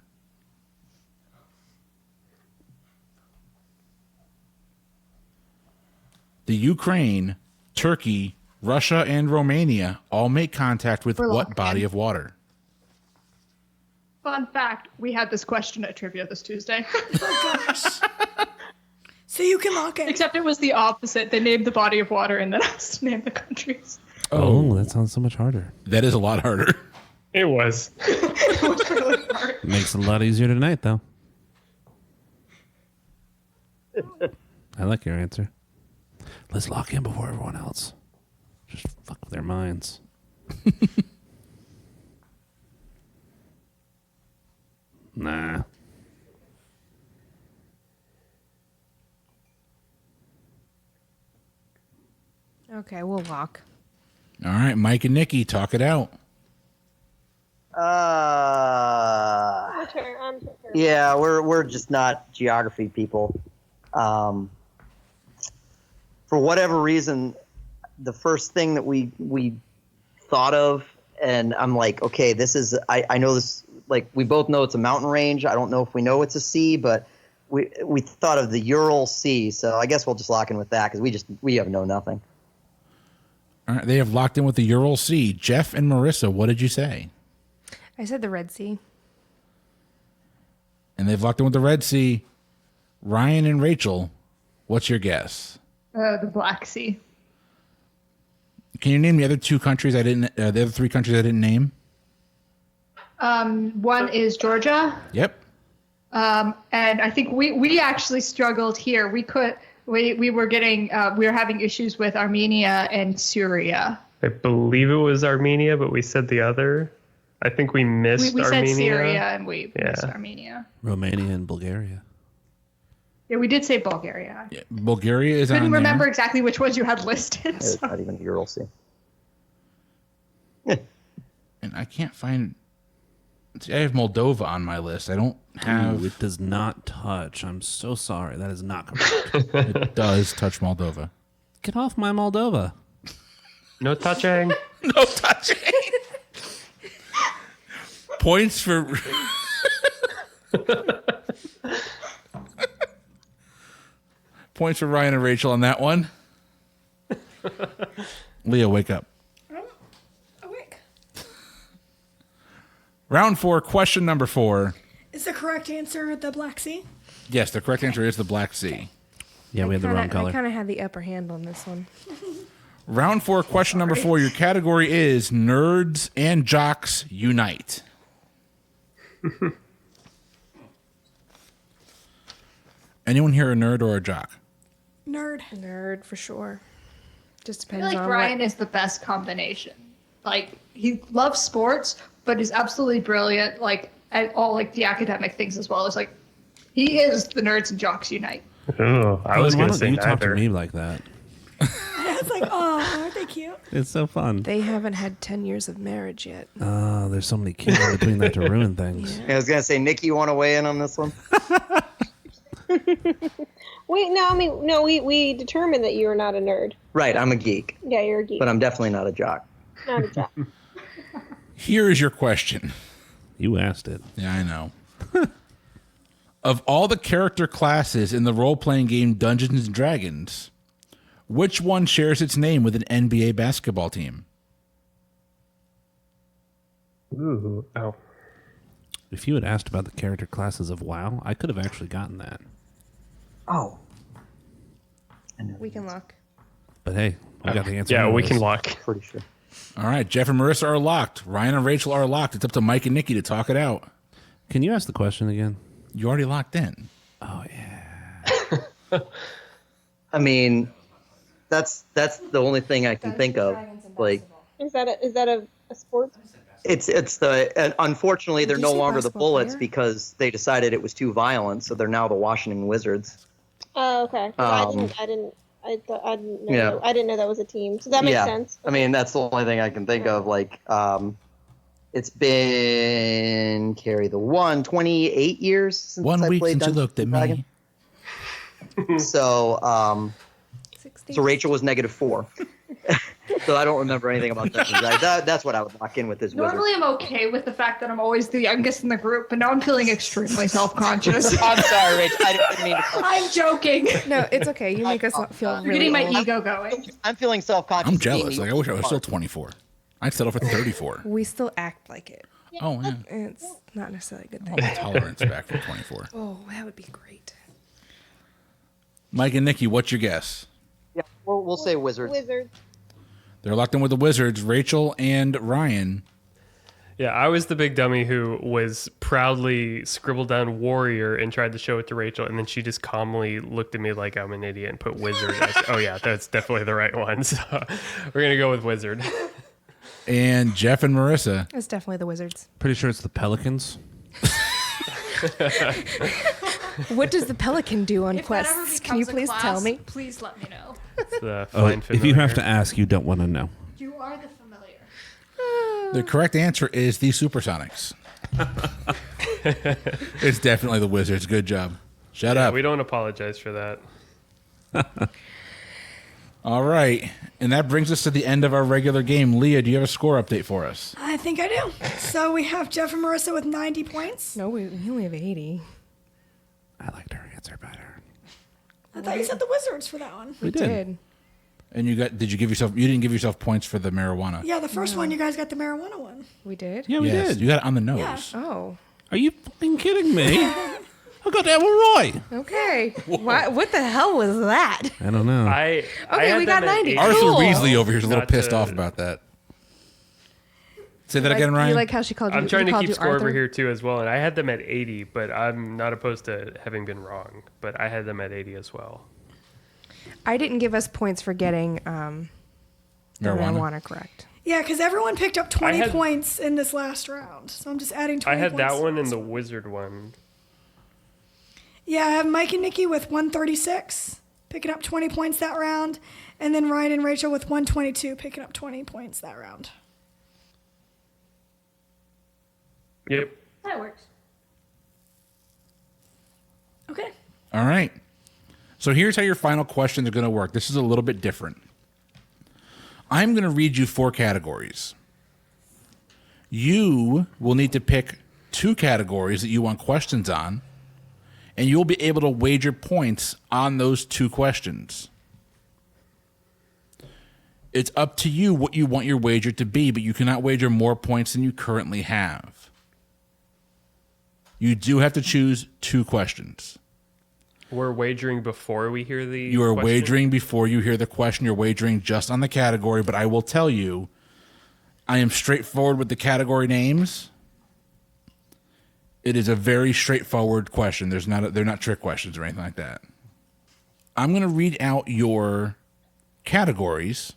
The Ukraine, Turkey, Russia, and Romania all make contact with We're what locked body in. of water? Fun fact, we had this question at trivia this Tuesday. So you can lock it. Except it was the opposite. They named the body of water and then us named the countries. Oh, that sounds so much harder. That is a lot harder. It was. It was really hard. Makes it a lot easier tonight, though. I like your answer. Let's lock in before everyone else. Just fuck with their minds. Nah. Okay, we'll lock. All right, Mike and Nikki, talk it out. Yeah, we're just not geography people. For whatever reason, the first thing that we thought of, and I'm like, okay, this is I know this. Like, we both know it's a mountain range. I don't know if we know it's a sea, but we thought of the Ural Sea. So I guess we'll just lock in with that because we have know nothing. All right, they have locked in with the Ural Sea. Jeff and Marissa, what did you say? I said the Red Sea. And they've locked in with the Red Sea. Ryan and Rachel, what's your guess? The Black Sea. Can you name the other 2 countries the other 3 countries I didn't name? One is Georgia. Yep. And I think we actually struggled here. We were having issues with Armenia and Syria. I believe it was Armenia, but we said the other. I think we missed We Armenia. said Syria and we missed Armenia. Romania and Bulgaria. Yeah, we did say Bulgaria. Yeah, Bulgaria is Couldn't on remember there. exactly which ones you had listed. It's So. not even the Ural Sea. And I can't find... See, I have Moldova on my list. I don't have... Ooh, it does not touch. I'm so sorry. That is not correct. It does touch Moldova. Get off my Moldova. No touching. No touching. Points for... Points for Ryan and Rachel on that one. Leah, wake up. Awake. Round 4, question number 4. Is the correct answer the Black Sea? Yes, the correct answer is the Black Sea. Yeah, we had the wrong color. I kind of had the upper hand on this one. Round 4, question number 4. Your category is Nerds and Jocks Unite. Anyone here a nerd or a jock? Nerd. Nerd for sure. Just I depends feel like on Ryan what. is the best combination. Like, he loves sports, but is absolutely brilliant, like, at all, like, the academic things as well. It's like, he is the Nerds and Jocks Unite. Oh, I was Why going to don't say you talk to neither. me like that? I was like, oh, aren't they cute? It's so fun. They haven't had 10 years of marriage yet. Oh, there's so many kids in between that to ruin things. I was gonna say, Nikki, you want to weigh in on this one? We determined that you are not a nerd. Right, I'm a geek, Yeah, you're a geek. but I'm definitely not a jock. Not a jock. Here is your question. You asked it. Yeah, I know. Of all the character classes in the role-playing game Dungeons & Dragons, which one shares its name with an NBA basketball team? Ooh, oh. If you had asked about the character classes of WoW, I could have actually gotten that. Oh, We can lock. But hey, we got the answer. Yeah, we anyways. can lock. pretty sure. All right, Jeff and Marissa are locked. Ryan and Rachel are locked. It's up to Mike and Nikki to talk it out. Can you ask the question again? You already locked in. Oh, yeah. I mean, that's the only thing I can think of. Like, Is that a sport? unfortunately they're Did you no say longer the basketball Bullets player? because they decided it was too violent, so they're now the Washington Wizards. Oh, okay. 'Cause I didn't know. Yeah. I didn't know that was a team. So that makes sense. I mean, that's the only thing I can think of. Like, it's been 28 years since 1 I week played since you Dungeons looked at and me. Dragons. So, 16. so Rachel was -4. So I don't remember anything about that. That's what I would lock in with this wizard. Normally, I'm okay with the fact that I'm always the youngest in the group, but now I'm feeling extremely self-conscious. I'm sorry, Rachel. I didn't mean to. I'm joking. No, it's okay. You make us feel You're really getting my old. ego going. I'm feeling self-conscious. I'm jealous. Like I wish I was still 24. I'd settle for 34. We still act like it. Oh yeah. It's not necessarily a good I thing. want my tolerance back from 24. Oh, that would be great. Mike and Nikki, what's your guess? Yeah, we'll say wizards. Wizard. They're locked in with the Wizards. Rachel and Ryan. Yeah, I was the big dummy who was proudly scribbled down warrior and tried to show it to Rachel, and then she just calmly looked at me like I'm an idiot and put wizard. I said, oh yeah, that's definitely the right one. So we're gonna go with wizard. And Jeff and Marissa. It's definitely the Wizards. Pretty sure it's the Pelicans. What does the Pelican do on If that ever quests? Can you becomes a please class, tell me? Please let me know. It's the Oh, fine if you have to familiar. ask, you don't want to know. You are the familiar. The correct answer is the Supersonics. It's definitely the Wizards. Good job. Shut up. We don't apologize for that. All right. And that brings us to the end of our regular game. Leah, do you have a score update for us? I think I do. So we have Jeff and Marissa with 90 points. No, we only have 80. I liked her answer better. I thought you said the Wizards for that one. We did. And you didn't give yourself points for the marijuana. Yeah, the first one you guys got the marijuana one. We did? Yeah, we Yes, did. you got it on the nose. Yeah. Oh, Are you fucking kidding me? I got that one right. okay. What the hell was that? I don't know. I Okay, had we them got at 90. 80. Arthur Cool. Weasley over here is a little Not pissed to- off about that. Say that again, Ryan. You like how she called you? I'm trying she to called keep you score Arthur? over here too as well, and I had them at 80, but I'm not opposed to having been wrong. But I had them at 80 as well. I didn't give us points for getting the marijuana correct. Yeah, because everyone picked up 20 had- points in this last round. So I'm just adding 20 I had points. that one and the wizard one. Yeah, I have Mike and Nikki with 136, picking up 20 points that round. And then Ryan and Rachel with 122, picking up 20 points that round. Yep. That works. Okay. All right. So here's how your final questions are going to work. This is a little bit different. I'm going to read you 4 categories. You will need to pick 2 categories that you want questions on, and you'll be able to wager points on those 2 questions. It's up to you what you want your wager to be, but you cannot wager more points than you currently have. You do have to choose 2 questions. We're wagering before we hear the You are question? wagering before you hear the question. You're wagering just on the category, but I will tell you, I am straightforward with the category names. It is a very straightforward question. They're not trick questions or anything like that. I'm going to read out your categories.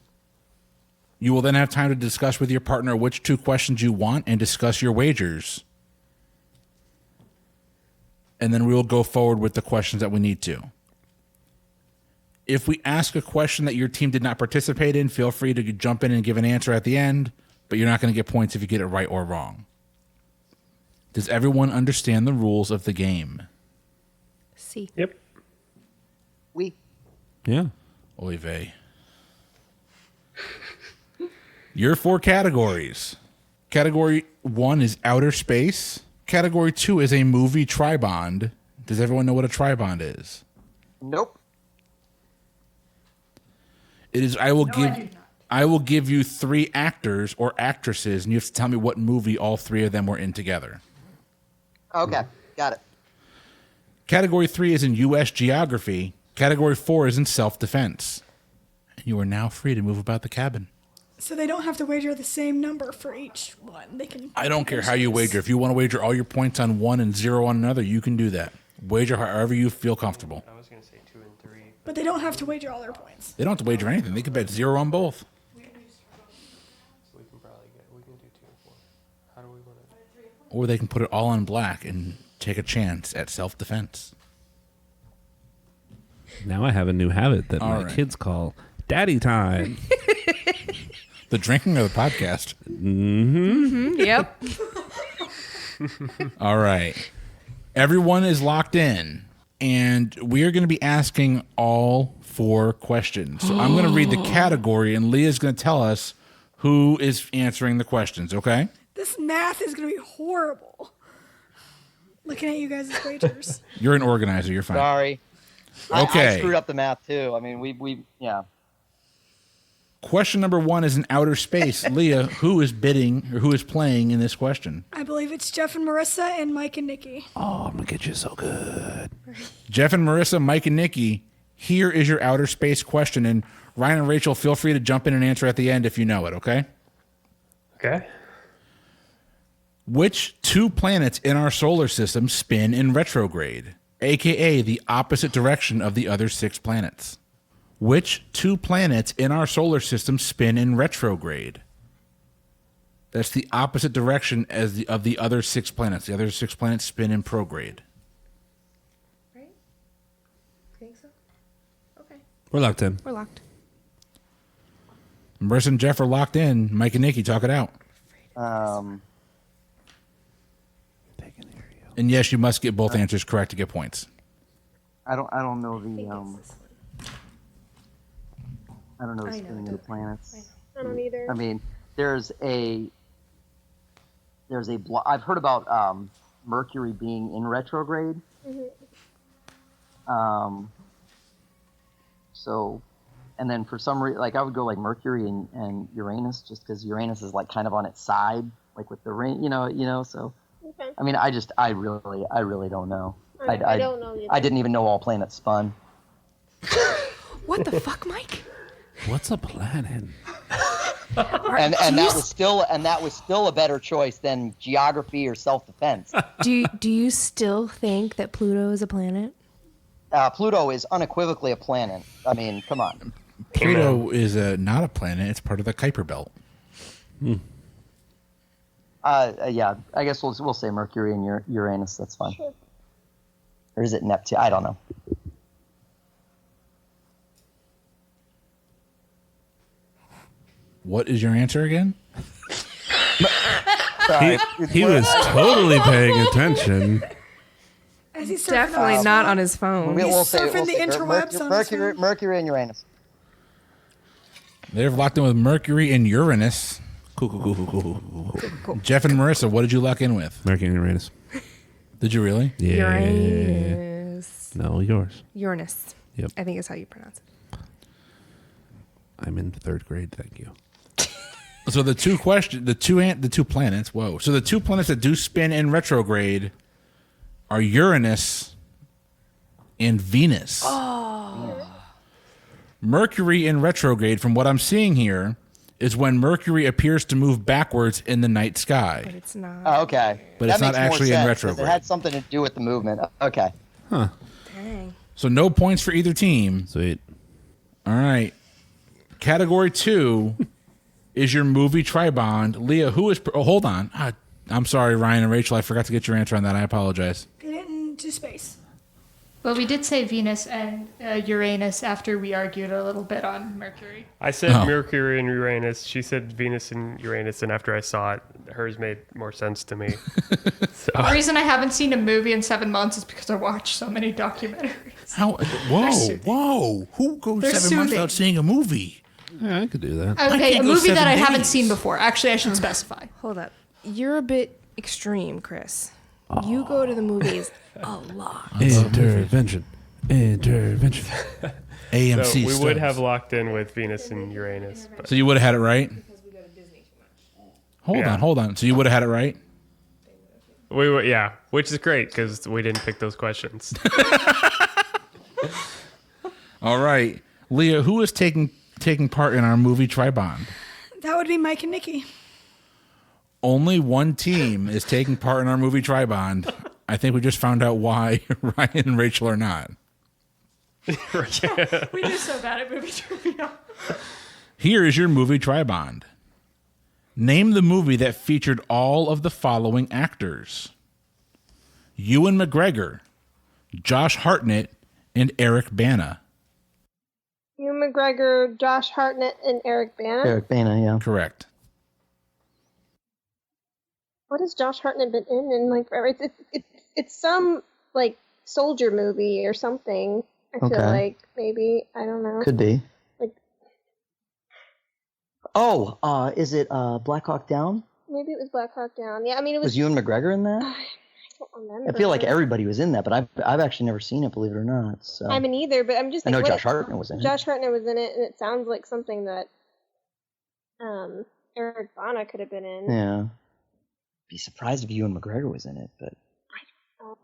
You will then have time to discuss with your partner which 2 questions you want and discuss your wagers. And then we will go forward with the questions that we need to. If we ask a question that your team did not participate in, feel free to jump in and give an answer at the end, but you're not going to get points if you get it right or wrong. Does everyone understand the rules of the game? See. Yep. Yeah. Oy vey. Your 4 categories. Category 1 is outer space. Category 2 is a movie tribond. Does everyone know what a tribond is? Nope. It is. I will give you 3 actors or actresses, and you have to tell me what movie all 3 of them were in together. Okay, got it. Category 3 is in U.S. geography. Category 4 is in self-defense. You are now free to move about the cabin. So they don't have to wager the same number for each one. They can. I don't care how you wager. If you want to wager all your points on one and 0 on another, you can do that. Wager however you feel comfortable. I was going to say 2 and 3. But they don't have to wager all their points. They don't have to wager anything. They can bet 0 on both. So we can do 2 and 4. or they can put it all on black and take a chance at self-defense. Now I have a new habit that All my right. kids call daddy time. The drinking or the podcast? Yep. All right. Everyone is locked in, and we are going to be asking all 4 questions. So I'm going to read the category, and Leah's going to tell us who is answering the questions, okay? This math is going to be horrible. Looking at you guys as wagers. You're an organizer. You're fine. Sorry. Okay. I screwed up the math too. I mean, we yeah. Question number 1 is in outer space. Leah, who is bidding or who is playing in this question? I believe it's Jeff and Marissa and Mike and Nikki. Oh, I'm going to get you so good. Jeff and Marissa, Mike and Nikki, here is your outer space question. And Ryan and Rachel, feel free to jump in and answer at the end if you know it, okay? Okay. Which 2 planets in our solar system spin in retrograde, aka the opposite direction of the other 6 planets? Which 2 planets in our solar system spin in retrograde? That's the opposite direction of the other 6 planets. The other 6 planets spin in prograde. Right? Think so? Okay. We're locked in. We're locked. Marissa and Jeff are locked in. Mike and Nikki, talk it out. And yes, you must get both answers correct to get points. I don't know the I don't know the spinning of the planets. I don't either. I mean, I've heard about Mercury being in retrograde. So, and then for some reason, like I would go like Mercury and Uranus, just because Uranus is like kind of on its side, like with the ring, you know. So, Okay. I mean, I really don't know. I don't know either. I didn't even know all planets spun. What the fuck, Mike? What's a planet? And that was still a better choice than geography or self-defense. Do you still think that Pluto is a planet? Pluto is unequivocally a planet. I mean, come on. Pluto is not a planet. It's part of the Kuiper Belt. Yeah, I guess we'll say Mercury and Uranus. That's fine. Sure. Or is it Neptune? I don't know. What is your answer again? Sorry. He was totally paying attention. As he's surfing Definitely on- not on his phone. We'll say surfing the interwebs on his phone. Mercury and Uranus. They've locked in with Mercury and Uranus. Cool. Jeff and Marissa, what did you lock in with? Mercury and Uranus. Did you really? Yeah. Uranus. No, yours. Uranus. Yep. I think is how you pronounce it. I'm in 3rd grade. Thank you. So the two planets. Whoa. So the 2 planets that do spin in retrograde are Uranus and Venus. Oh. Mercury in retrograde, from what I'm seeing here, is when Mercury appears to move backwards in the night sky. But it's not. Oh, okay. But That it's not makes more actually in sense, 'cause retrograde. It had something to do with the movement. Okay. Dang. So no points for either team. Sweet. All right. Category 2 is your movie Tribond. Leah, who is... hold on. I'm sorry, Ryan and Rachel. I forgot to get your answer on that. I apologize. They didn't do space. Well, we did say Venus and Uranus after we argued a little bit on Mercury. I said Oh. Mercury and Uranus. She said Venus and Uranus, and after I saw it, hers made more sense to me. The reason I haven't seen a movie in 7 months is because I watched so many documentaries. Whoa. Who goes They're 7 months soothing. without seeing a movie? Yeah, I could do that. Okay, a can't go movie that 7 I haven't days. seen before. Actually, I should specify. Hold up. You're a bit extreme, Chris. You go to the movies a lot. Intervention. AMC So we would stars. have locked in with Venus and Uranus. But So you would have had it right? Yeah. Hold on. So you would have had it right? we were, yeah, which is great because we didn't pick those questions. All right. Leah, who is taking part in our movie Tribond? That would be Mike and Nikki. Only one team is taking part in our movie Tribond. I think we just found out why Ryan and Rachel are not. We do so bad at movie trivia. Here is your movie Tribond. Name the movie that featured all of the following actors: Ewan McGregor, Josh Hartnett, and Eric Bana. Ewan McGregor, Josh Hartnett, and Eric Bana. Eric Bana, yeah. Correct. What has Josh Hartnett been in like forever? It's some like soldier movie or something. I feel like maybe, I don't know. Could be. Like, is it Black Hawk Down? maybe it was Black Hawk Down. Yeah, I mean it Was was. Ewan McGregor in that? I don't remember. I feel like everybody was in that, but I've actually never seen it, believe it or not. So I haven't either, but I'm just. I know like, Josh Hartnett was in it. Josh Hartnett was in it, and it sounds like something that Eric Bana could have been in. Yeah. Be surprised if Ewan McGregor was in it, but. All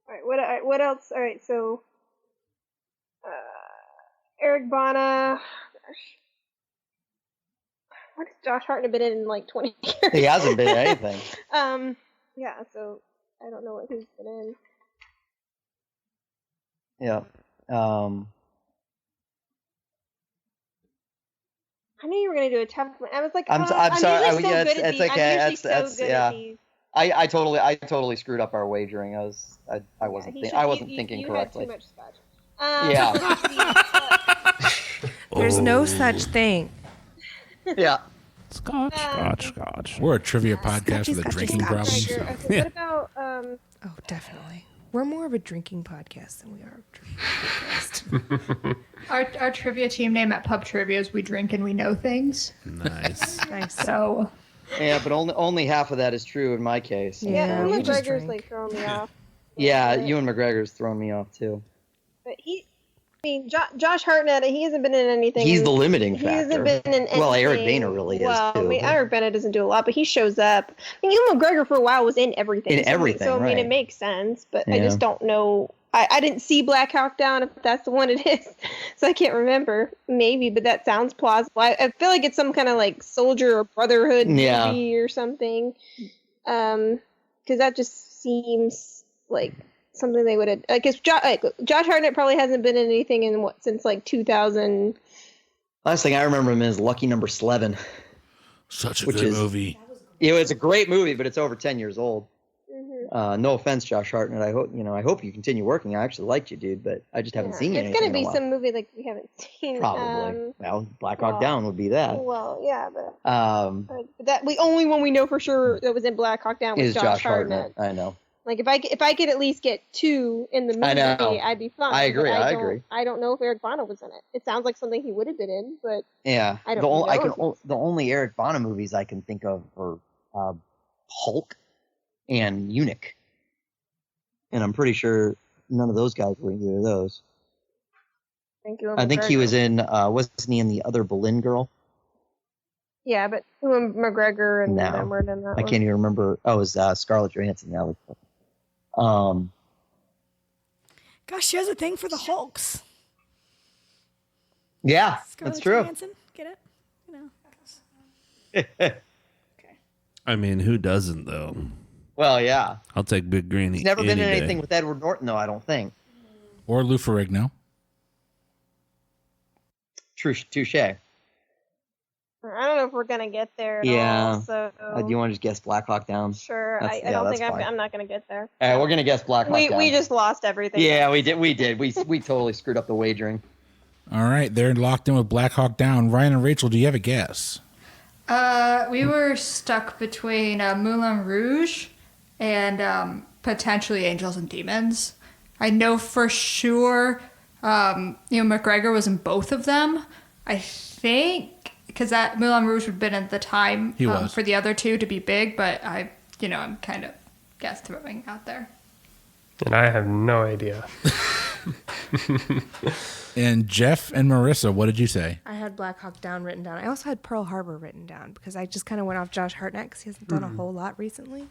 right, what else? All right, so Eric Bana. Gosh. What has Josh Hartnett been in like 20 years? He hasn't been in anything. Yeah, so I don't know what he's been in. Yeah. I knew you were gonna do a tough one. I was like, I'm sorry. usually so good at It's these. okay. I'm usually That's so good yeah. at these. I totally screwed up our wagering. I wasn't thinking correctly. You had too much scotch. Yeah. There's no such thing. Yeah. Scotch. We're a trivia podcast with a scotchy, drinking scotch. problem. so- Okay, what about Oh, definitely. We're more of a drinking podcast than we are a trivia podcast. Our trivia team name at Pub Trivia is We Drink and We Know Things. Nice. Nice. So Yeah, but only half of that is true in my case. yeah, we Ewan just McGregor's drink. like throwing me off. Yeah, Ewan McGregor's thrown me off too. But Josh Hartnett, he hasn't been in anything. He's the limiting He factor. hasn't been in anything. Well, Eric Bana really is well, too. I mean, Eric Bana doesn't do a lot, but he shows up. I mean, Ewan McGregor for a while was in everything. In everything, So I mean, right. it makes sense, but I Yeah. just don't know. I didn't see Black Hawk Down, if that's the one it is, so I can't remember. Maybe, but that sounds plausible. I feel like it's some kind of like soldier or brotherhood Yeah. movie or something. Because that just seems like something they would have. Like, Josh Hartnett probably hasn't been in anything since like 2000. Last thing I remember him is Lucky Number 11. Such a Which good is- movie. It's a great movie, but it's over 10 years old. No offense, Josh Hartnett. I hope you continue working. I actually liked you, dude, but I just haven't seen you. It's gonna be some movie like we haven't seen. Probably. Black Hawk Down would be that. Well, yeah, but that the only one we know for sure that was in Black Hawk Down was Is Josh Hartnett. I know. Like if I could at least get two in the movie, I know. I'd be fine. I agree. But I agree. I don't know if Eric Bana was in it. It sounds like something he would have been in, but Yeah. I don't know. The only Eric Bana movies I can think of are Hulk and Eunuch. And I'm pretty sure none of those guys were in either of those. I think he was in, wasn't he in the other Boleyn girl? Yeah, but Ewan McGregor and No. them were in that I one. can't even remember. Oh, it was Scarlett Johansson. Yeah. Gosh, she has a thing for the Hulks. Yeah, Scarlett that's true. Johansson, get it? You know. I mean, who doesn't though? Well, yeah. I'll take Big Green. He's never been in any anything day. with Edward Norton, though, I don't think. Or Lou Ferrigno. Touche. I don't know if we're gonna get there at Yeah. all. So Do you want to just guess Black Hawk Down? sure, That's- I yeah, don't that's think fine. I'm not gonna get there. All right, we're gonna guess Black Hawk Down. We just lost everything. Yeah, we did. We totally screwed up the wagering. All right, they're locked in with Black Hawk Down. Ryan and Rachel, do you have a guess? we were stuck between Moulin Rouge and potentially Angels and Demons. I know for sure, McGregor was in both of them. I think because that Moulin Rouge would have been at the time He was. for the other two to be big, but I'm kind of guess throwing out there. And I have no idea. And Jeff and Marissa, what did you say? I had Black Hawk Down written down. I also had Pearl Harbor written down because I just kind of went off Josh Hartnett because he hasn't done a whole lot recently.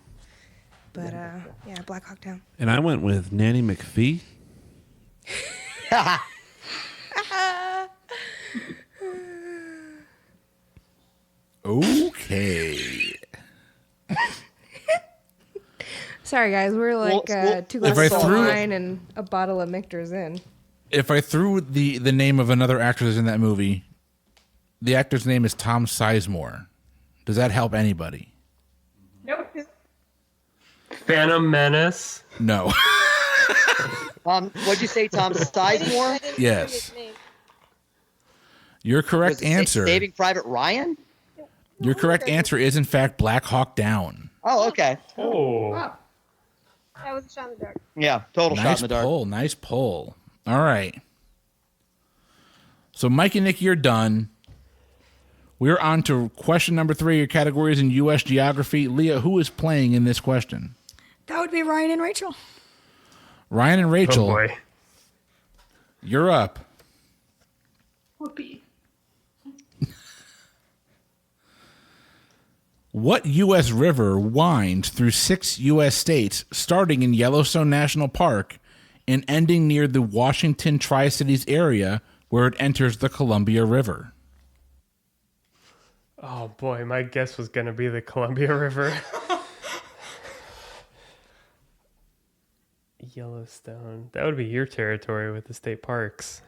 But yeah, Black Hawk Down. And I went with Nanny McPhee. Okay. Sorry, guys. We're like two if I glasses of threw- wine and a bottle of Michter's in. If I threw the name of another actor that's in that movie, the actor's name is Tom Sizemore. Does that help anybody? Nope. Phantom Menace. No. What'd you say, Tom? Sizemore? Yes. Your correct Was it answer. Saving Private Ryan? Your correct answer is in fact Black Hawk Down. Oh, okay. Oh. Wow. That was a shot in the dark. Yeah, total shot Nice in the dark. pull. Nice pull. All right. So Mike and Nick, you're done. We're on to question number 3. Your category is in U.S. geography. Leah, who is playing in this question? That would be Ryan and Rachel. Ryan and Rachel. Oh boy. You're up. Whoopee. What U.S. river winds through 6 U.S. states, starting in Yellowstone National Park and ending near the Washington Tri-Cities area where it enters the Columbia River? Oh boy, my guess was gonna be the Columbia River. Yellowstone. That would be your territory with the state parks.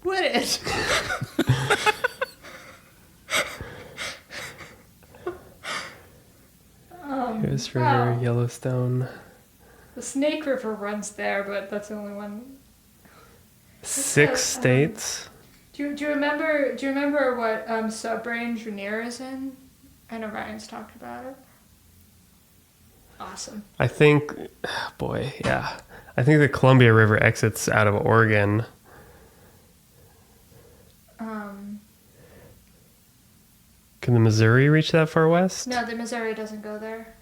Would it? U.S. River, wow. Yellowstone. The Snake River runs there, but that's the only one. 6 states. Do you remember what subrange Rainier is in? I know Ryan's talked about it. Awesome. I think, boy, yeah. I think the Columbia River exits out of Oregon. Can the Missouri reach that far west? No, the Missouri doesn't go there.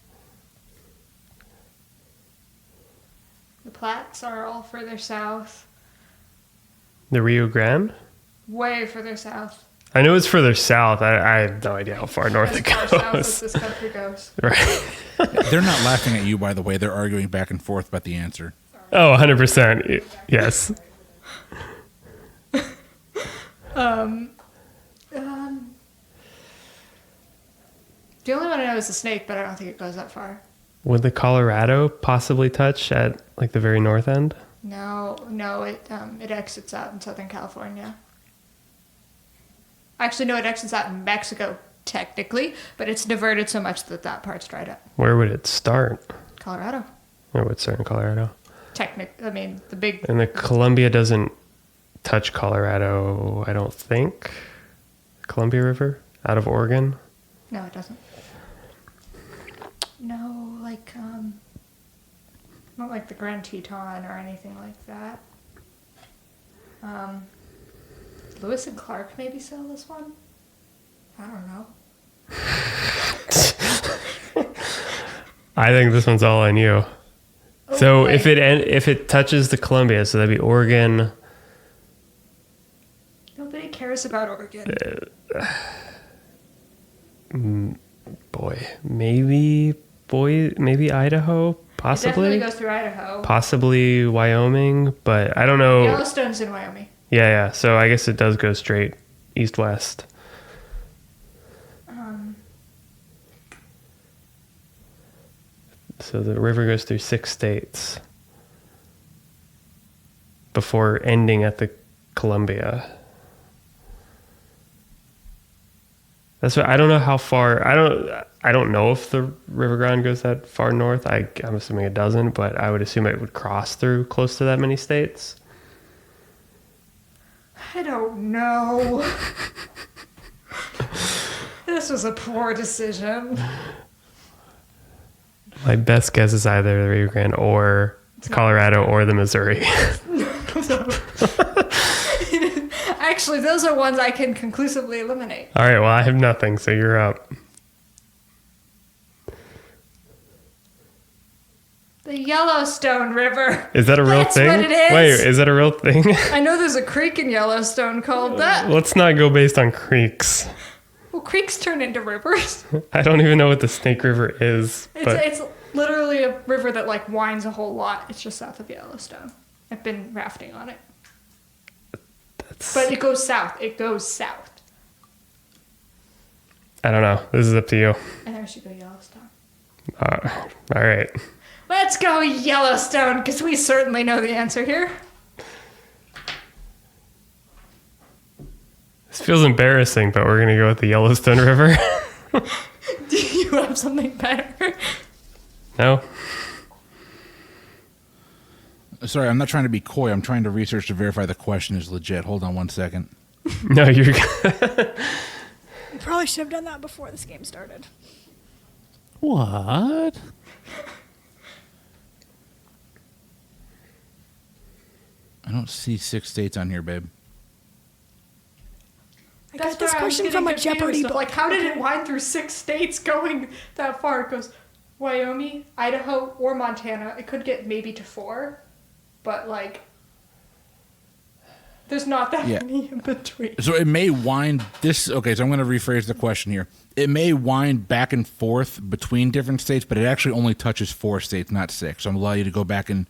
The Plattes are all further south. The Rio Grande? Way further south. I know it's further south. I have no idea how far north As it far south as goes. this country goes. Right. They're not laughing at you, by the way. They're arguing back and forth about the answer. Oh, 100%. Yes. The only one I know is the Snake, but I don't think it goes that far. Would the Colorado possibly touch at like the very north end? No, it exits out in Southern California. Actually, no, it exits out in Mexico, technically, but it's diverted so much that that part's dried up. Where would it start? Colorado. It would start in Colorado. I mean, the big... And the Columbia doesn't touch Colorado, I don't think. Columbia River out of Oregon? No, it doesn't. No, not like the Grand Teton or anything like that. Lewis and Clark maybe sell this one? I don't know. I think this one's all on you. So boy. if it touches the Columbia, so that'd be Oregon. Nobody cares about Oregon. Maybe Idaho, possibly. It definitely goes through Idaho. Possibly Wyoming, but I don't know. Yellowstone's in Wyoming. Yeah. So I guess it does go straight east-west. So the river goes through 6 states before ending at the Columbia. That's what I don't know how far. I don't know if the River Grande goes that far north. I'm assuming it doesn't, but I would assume it would cross through close to that many states. I don't know. This was a poor decision. My best guess is either the Rio Grande or Colorado or the Missouri. Actually, those are ones I can conclusively eliminate. All right, well, I have nothing, so you're up. The Yellowstone River. Is that a real That's thing? what it is. Wait, is that a real thing? I know there's a creek in Yellowstone called that. Let's not go based on creeks. Well, creeks turn into rivers. I don't even know what the Snake River is. But It's literally a river that winds a whole lot. It's just south of Yellowstone. I've been rafting on it. But it goes south. It goes south. I don't know. This is up to you. I think we should go Yellowstone. All right. Let's go Yellowstone, because we certainly know the answer here. This feels embarrassing, but we're gonna go with the Yellowstone River. Do you have something better? No. Sorry, I'm not trying to be coy. I'm trying to research to verify the question is legit. Hold on one second. No, you're good. We probably should have done that before this game started. What? I don't see 6 states on here, babe. I got this question from a Jeopardy book. Like, how did it wind through 6 states going that far? It goes Wyoming, Idaho, or Montana. It could get maybe to 4, but like, there's not that many in between. So it may wind this. Okay, so I'm going to rephrase the question here. It may wind back and forth between different states, but it actually only touches 4 states, not 6. So I'm allow you to go back and,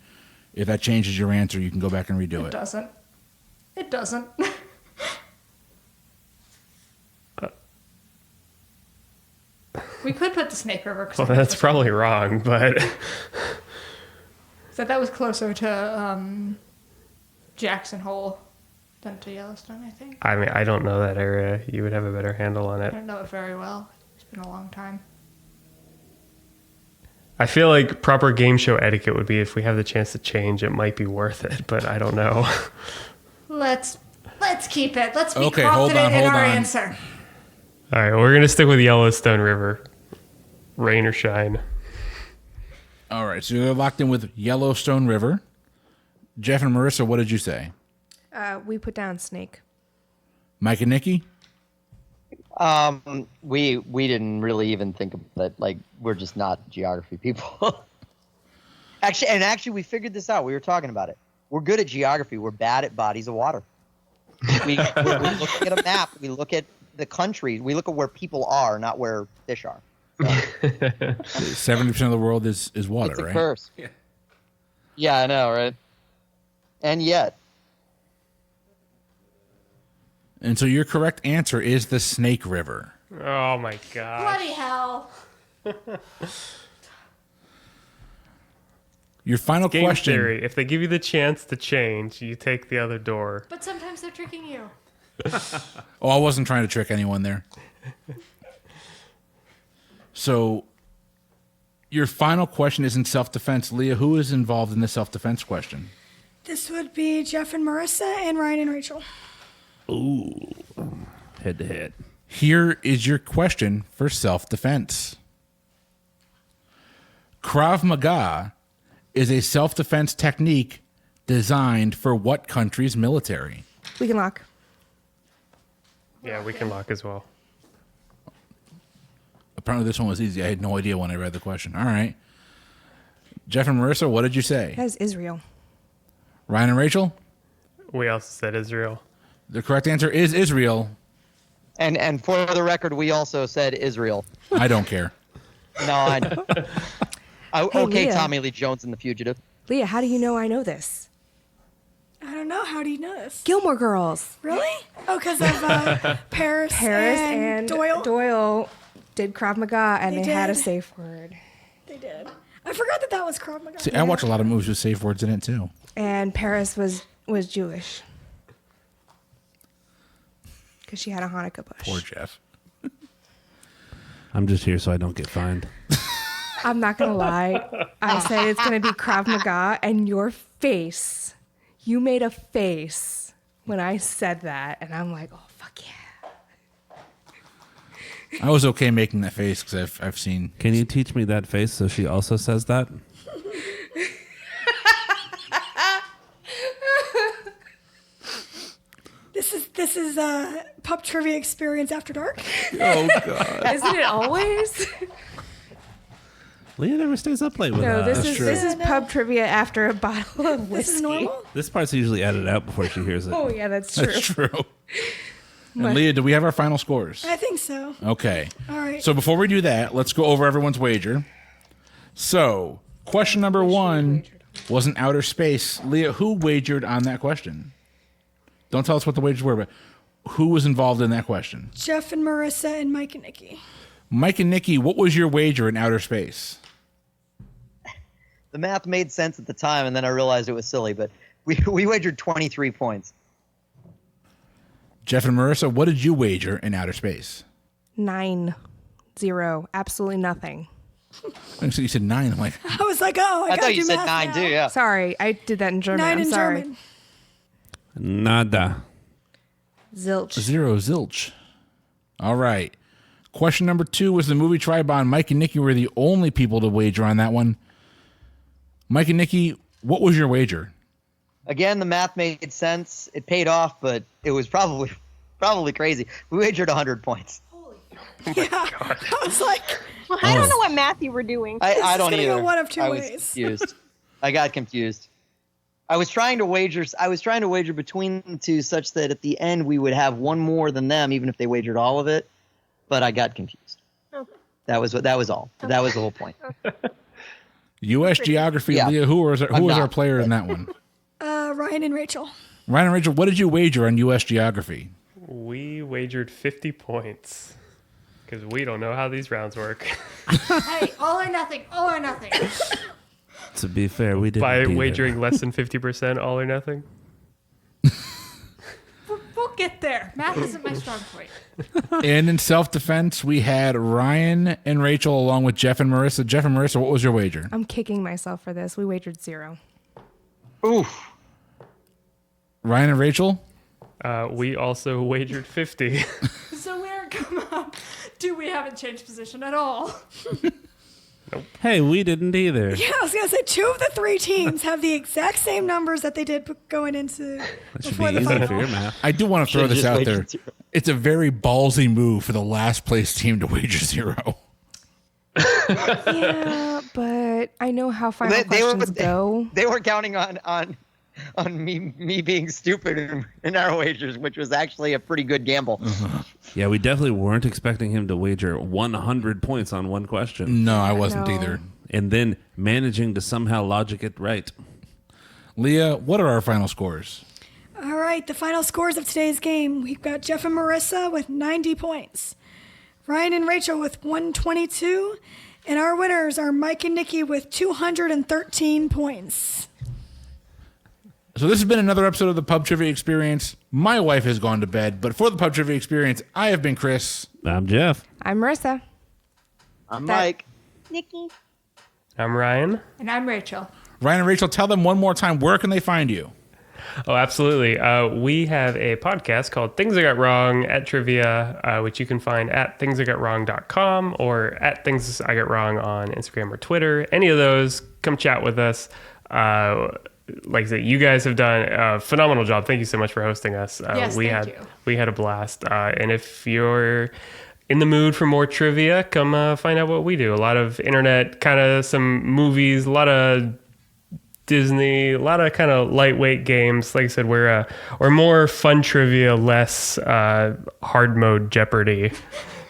if that changes your answer, you can go back and redo it. It doesn't. It doesn't. We could put the Snake River. Well, that's probably wrong, but So that was closer to Jackson Hole than to Yellowstone, I think. I mean, I don't know that area. You would have a better handle on I it. don't know it very well. It's been a long time. I feel like proper game show etiquette would be if we have the chance to change, it might be worth it, but I don't know. Let's keep it. Let's be Okay, hold confident on, in hold our on. answer. All right, we're going to stick with Yellowstone River. Rain or shine. All right, so you're locked in with Yellowstone River. Jeff and Marissa, what did you say? We put down Snake. Mike and Nikki? We didn't really even think of that. Like, we're just not geography people. Actually, we figured this out. We were talking about it. We're good at geography. We're bad at bodies of water. We're looking at a map. We look at the country. We look at where people are, not where fish are. So, 70% of the world is water, it's a right? curse. Yeah, I know, right? And yet, And so your correct answer is the Snake River. Oh my god. Bloody hell. Your final Game question. theory. If they give you the chance to change, you take the other door. But sometimes they're tricking you. Oh, I wasn't trying to trick anyone there. So your final question is in self-defense. Leah, who is involved in the self-defense question? This would be Jeff and Marissa and Ryan and Rachel. Ooh. Head to head. Here is your question for self-defense. Krav Maga is a self-defense technique designed for what country's military? We can lock. Yeah, we can lock as well. Apparently this one was easy. I had no idea when I read the question. All right. Jeff and Marissa, what did you say? That is Israel. Ryan and Rachel? We also said Israel. The correct answer is Israel. and for the record, we also said Israel. I don't care. No, I know. Hey, Okay, Leah. Tommy Lee Jones and the Fugitive. Leah, how do you know I know this? I don't know. How do you know this? Gilmore Girls. Really? Oh, because of Paris And Doyle. did Krav Maga, and They they had a did. safe word. They did. I forgot that was Krav Maga. See, I watch a lot of movies with safe words in it too. And Paris was Jewish. Because she had a Hanukkah bush. Poor Jeff. I'm just here so I don't get fined. I'm not going to lie. I said it's going to be Krav Maga, and your face, you made a face when I said that, and I'm like, oh, fuck yeah. I was okay making that face because I've seen. Can you teach me that face so she also says that? This is pub trivia experience after dark. Oh God! Isn't it always? Leah never stays up late with No, us. this is pub trivia after a bottle of whiskey. This is normal. This part's usually edited out before she hears it. Oh, yeah, that's true. That's true. And Leah, do we have our final scores? I think so. Okay. All right. So before we do that, let's go over everyone's wager. So, question number 1 was in outer space. Leah, who wagered on that question? Don't tell us what the wagers were, but who was involved in that question? Jeff and Marissa and Mike and Nikki. Mike and Nikki, what was your wager in outer space? The math made sense at the time, and then I realized it was silly, but we wagered 23 points. Jeff and Marissa, what did you wager in outer space? 9, 0, absolutely nothing. So you said 9. I'm like, I was like, oh, I thought you said 9 too. Yeah. Sorry, I did that in German. 9 I'm in sorry. German. Nada. Zilch. 0 zilch. All right. Question number 2 was the movie Tribon. Mike and Nikki were the only people to wager on that one. Mike and Nikki, what was your wager? Again, the math made sense. It paid off, but it was probably crazy. We wagered 100 points. Yeah. I was like, Well, I don't know what math you were doing. I don't gonna either. go one of two I was ways. confused. I got confused. I was trying to wager between the two such that at the end we would have one more than them, even if they wagered all of it. But I got confused. Okay. That was all. That was the whole point. U.S. geography, Yeah. Leah. Who was our not. player in that one? Ryan and Rachel. Ryan and Rachel, what did you wager on U.S. geography? We wagered 50 points because we don't know how these rounds work. Hey, all or nothing. All or nothing. To be fair, we didn't By do wagering less than 50%, all or nothing. We'll get there. Math isn't my strong point. And in self-defense, we had Ryan and Rachel along with Jeff and Marissa. Jeff and Marissa, what was your wager? I'm kicking myself for this. We wagered 0. Oof. Ryan and Rachel? We also wagered 50. So we're come on. Dude, we haven't changed position at all. Hey, we didn't either. Yeah, I was going to say 2 of the 3 teams have the exact same numbers that they did going into That should before be the easy final. for your math. I do want to throw Should've this just out wagered there. 0. It's a very ballsy move for the last place team to wager 0. Yeah, but I know how final questions go. They were counting on me being stupid in our wagers, which was actually a pretty good gamble. Yeah, we definitely weren't expecting him to wager 100 points on one question. No, I wasn't No. either. And then managing to somehow logic it right. Leah, what are our final scores? All right, the final scores of today's game. We've got Jeff and Marissa with 90 points. Ryan and Rachel with 122. And our winners are Mike and Nikki with 213 points. So this has been another episode of the Pub Trivia Experience. My wife has gone to bed, but for the Pub Trivia Experience, I have been Chris. I'm Jeff. I'm Marissa. I'm Mike. Nikki. I'm Ryan. And I'm Rachel. Ryan and Rachel, tell them one more time, where can they find you? Oh, absolutely. We have a podcast called Things I Got Wrong at Trivia, which you can find at thingsIGotWrong.com or at Things I Got Wrong on Instagram or Twitter. Any of those, come chat with us. Like I said, you guys have done a phenomenal job. Thank you so much for hosting us. Yes, we thank had you. we had a blast. And if you're in the mood for more trivia, come find out what we do. A lot of internet, kind of some movies, a lot of Disney, a lot of kind of lightweight games. Like I said, we're more fun trivia, less hard mode Jeopardy.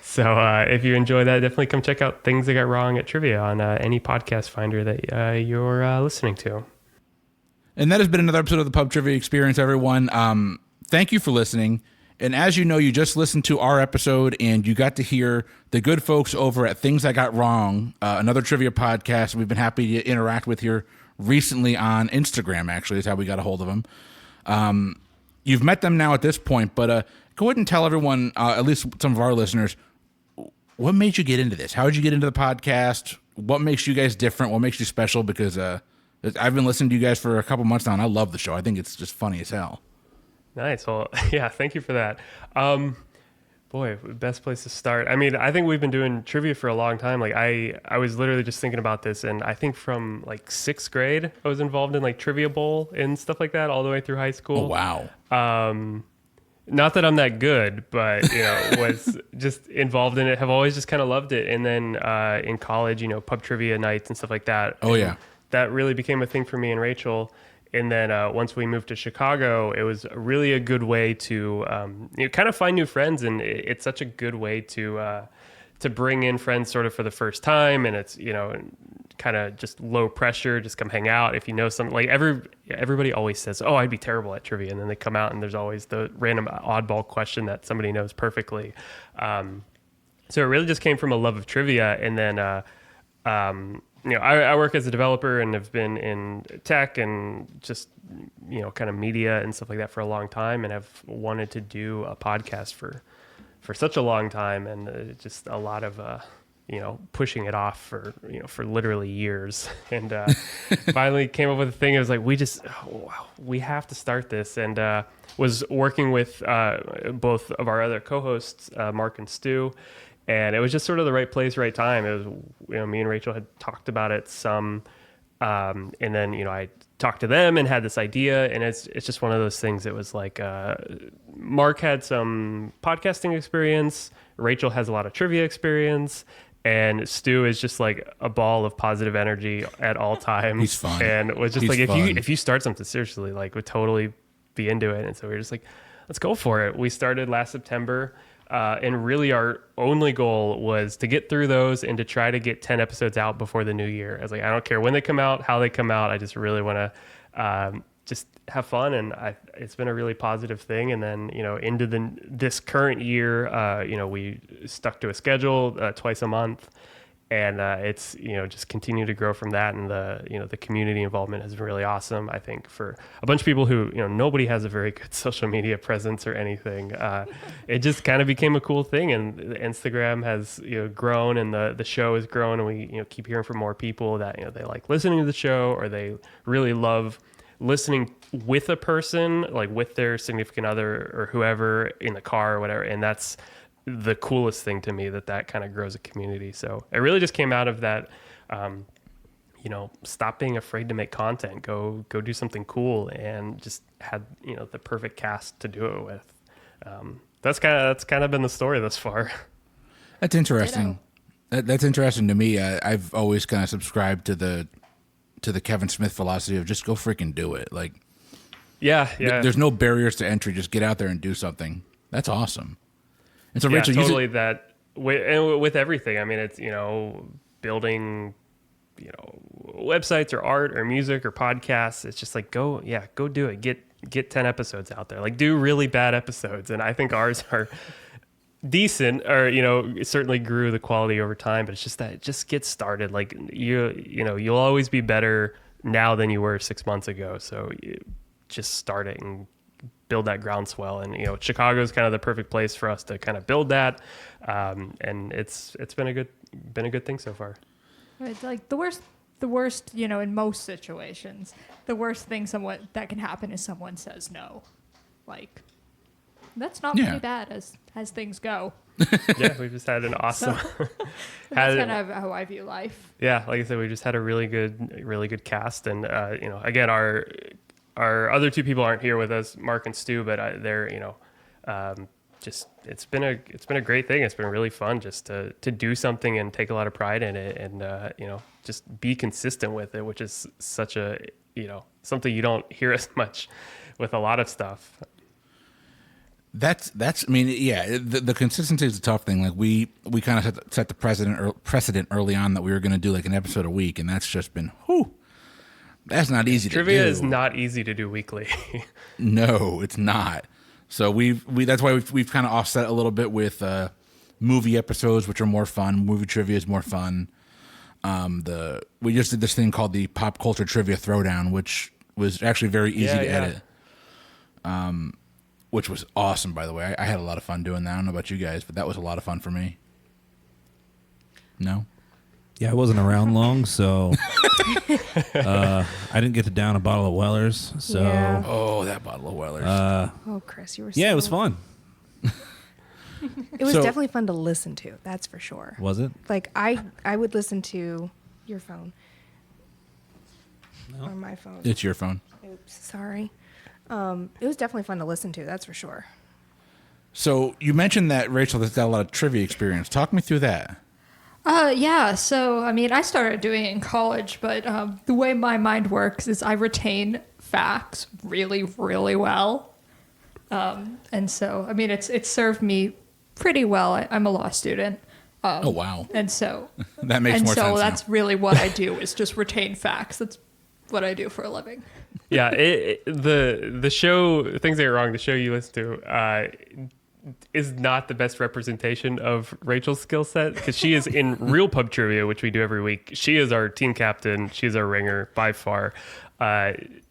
So if you enjoy that, definitely come check out Things I Got Wrong at Trivia on any podcast finder that you're listening to. And that has been another episode of the Pub Trivia Experience, everyone. Thank you for listening. And as you know, you just listened to our episode and you got to hear the good folks over at Things I Got Wrong, another trivia podcast we've been happy to interact with here recently on Instagram, actually, is how we got a hold of them. You've met them now at this point, but go ahead and tell everyone, at least some of our listeners, what made you get into this? How did you get into the podcast? What makes you guys different? What makes you special? Because I've been listening to you guys for a couple months now, and I love the show. I think it's just funny as hell. Nice. Well, yeah, thank you for that. Boy, best place to start. I mean, I think we've been doing trivia for a long time. Like I was literally just thinking about this, and I think from like 6th grade, I was involved in like Trivia Bowl and stuff like that all the way through high school. Oh, wow. Not that I'm that good, but, was just involved in it, have always just kind of loved it. And then in college, pub trivia nights and stuff like that. Oh, yeah. That really became a thing for me and Rachel. And then once we moved to Chicago, it was really a good way to kind of find new friends. And it's such a good way to bring in friends sort of for the first time. And it's, kind of just low pressure, just come hang out. If you know something, like everybody always says, oh, I'd be terrible at trivia. And then they come out and there's always the random oddball question that somebody knows perfectly. So it really just came from a love of trivia. And then I work as a developer and have been in tech and just, kind of media and stuff like that for a long time, and have wanted to do a podcast for such a long time, and just a lot of, pushing it off for literally years. And finally came up with a thing. It was like, we have to start this. And was working with both of our other co-hosts, Mark and Stu. And it was just sort of the right place, right time. It was, me and Rachel had talked about it some. And then, I talked to them and had this idea. And it's just one of those things. It was like Mark had some podcasting experience. Rachel has a lot of trivia experience. And Stu is just like a ball of positive energy at all times. He's fun. And was just if you start something seriously, like would totally be into it. And so we were just like, let's go for it. We started last September. And really our only goal was to get through those and to try to get 10 episodes out before the new year. I was like, I don't care when they come out, how they come out. I just really want to just have fun. And it's been a really positive thing. And then, into this current year, we stuck to a schedule twice a month. And it's, just continue to grow from that. And the community involvement has been really awesome. I think for a bunch of people who, nobody has a very good social media presence or anything. It just kind of became a cool thing. And Instagram has, grown, and the show has grown. And we, keep hearing from more people that, they like listening to the show, or they really love listening with a person, like with their significant other or whoever in the car or whatever. And that's the coolest thing to me, that kind of grows a community. So it really just came out of that, stop being afraid to make content, go do something cool, and just had, the perfect cast to do it with. That's kind of been the story thus far. That's interesting. That's interesting to me. I've always kind of subscribed to the Kevin Smith philosophy of just go freaking do it. Like, yeah. There's no barriers to entry. Just get out there and do something. That's awesome. And so, Rachel, totally that with everything. I mean, it's, building, websites or art or music or podcasts. It's just like, go do it. Get 10 episodes out there. Like, do really bad episodes. And I think ours are decent, or, it certainly grew the quality over time, but it's just that just get started. Like you'll always be better now than you were 6 months ago. So just start it and build that groundswell. And, Chicago is kind of the perfect place for us to kind of build that. And it's been a good thing so far. It's like the worst, in most situations, the worst thing that can happen is someone says no. Like, that's not pretty bad as things go. Yeah, we just had an awesome. That's kind of how I view life. Yeah, like I said, we just had a really good cast, and again, our other two people aren't here with us, Mark and Stu, but they're just it's been a great thing. It's been really fun just to do something and take a lot of pride in it, and just be consistent with it, which is such a something you don't hear as much with a lot of stuff. That's I mean, yeah, the consistency is a tough thing. Like we kind of set the precedent early on that we were going to do like an episode a week, and that's just been that's not easy to do. Trivia is not easy to do weekly. No, it's not. So that's why we've kind of offset a little bit with movie episodes, which are more fun. Movie trivia is more fun. We just did this thing called the Pop Culture Trivia Throwdown, which was actually very easy to edit. Which was awesome, by the way. I had a lot of fun doing that. I don't know about you guys, but that was a lot of fun for me. No? Yeah, I wasn't around long, so I didn't get to down a bottle of Weller's. So Oh, that bottle of Weller's. Oh, Chris, you were it was fun. It was definitely fun to listen to, that's for sure. Was it? Like, I would listen to your phone. No. Or my phone. It's your phone. Oops, sorry. It was definitely fun to listen to, that's for sure. So you mentioned that Rachel has got a lot of trivia experience. Talk me through that. Yeah. So, I mean, I started doing it in college, but the way my mind works is I retain facts really, really well. And so, I mean, it's served me pretty well. I'm a law student. Oh, wow. And so that makes more sense. And so that's really what I do is just retain facts. That's what I do for a living. Yeah, the show, Things That Are Wrong, the show you listen to, is not the best representation of Rachel's skill set, because she is in real pub trivia, which we do every week. She is our team captain. She's our ringer by far.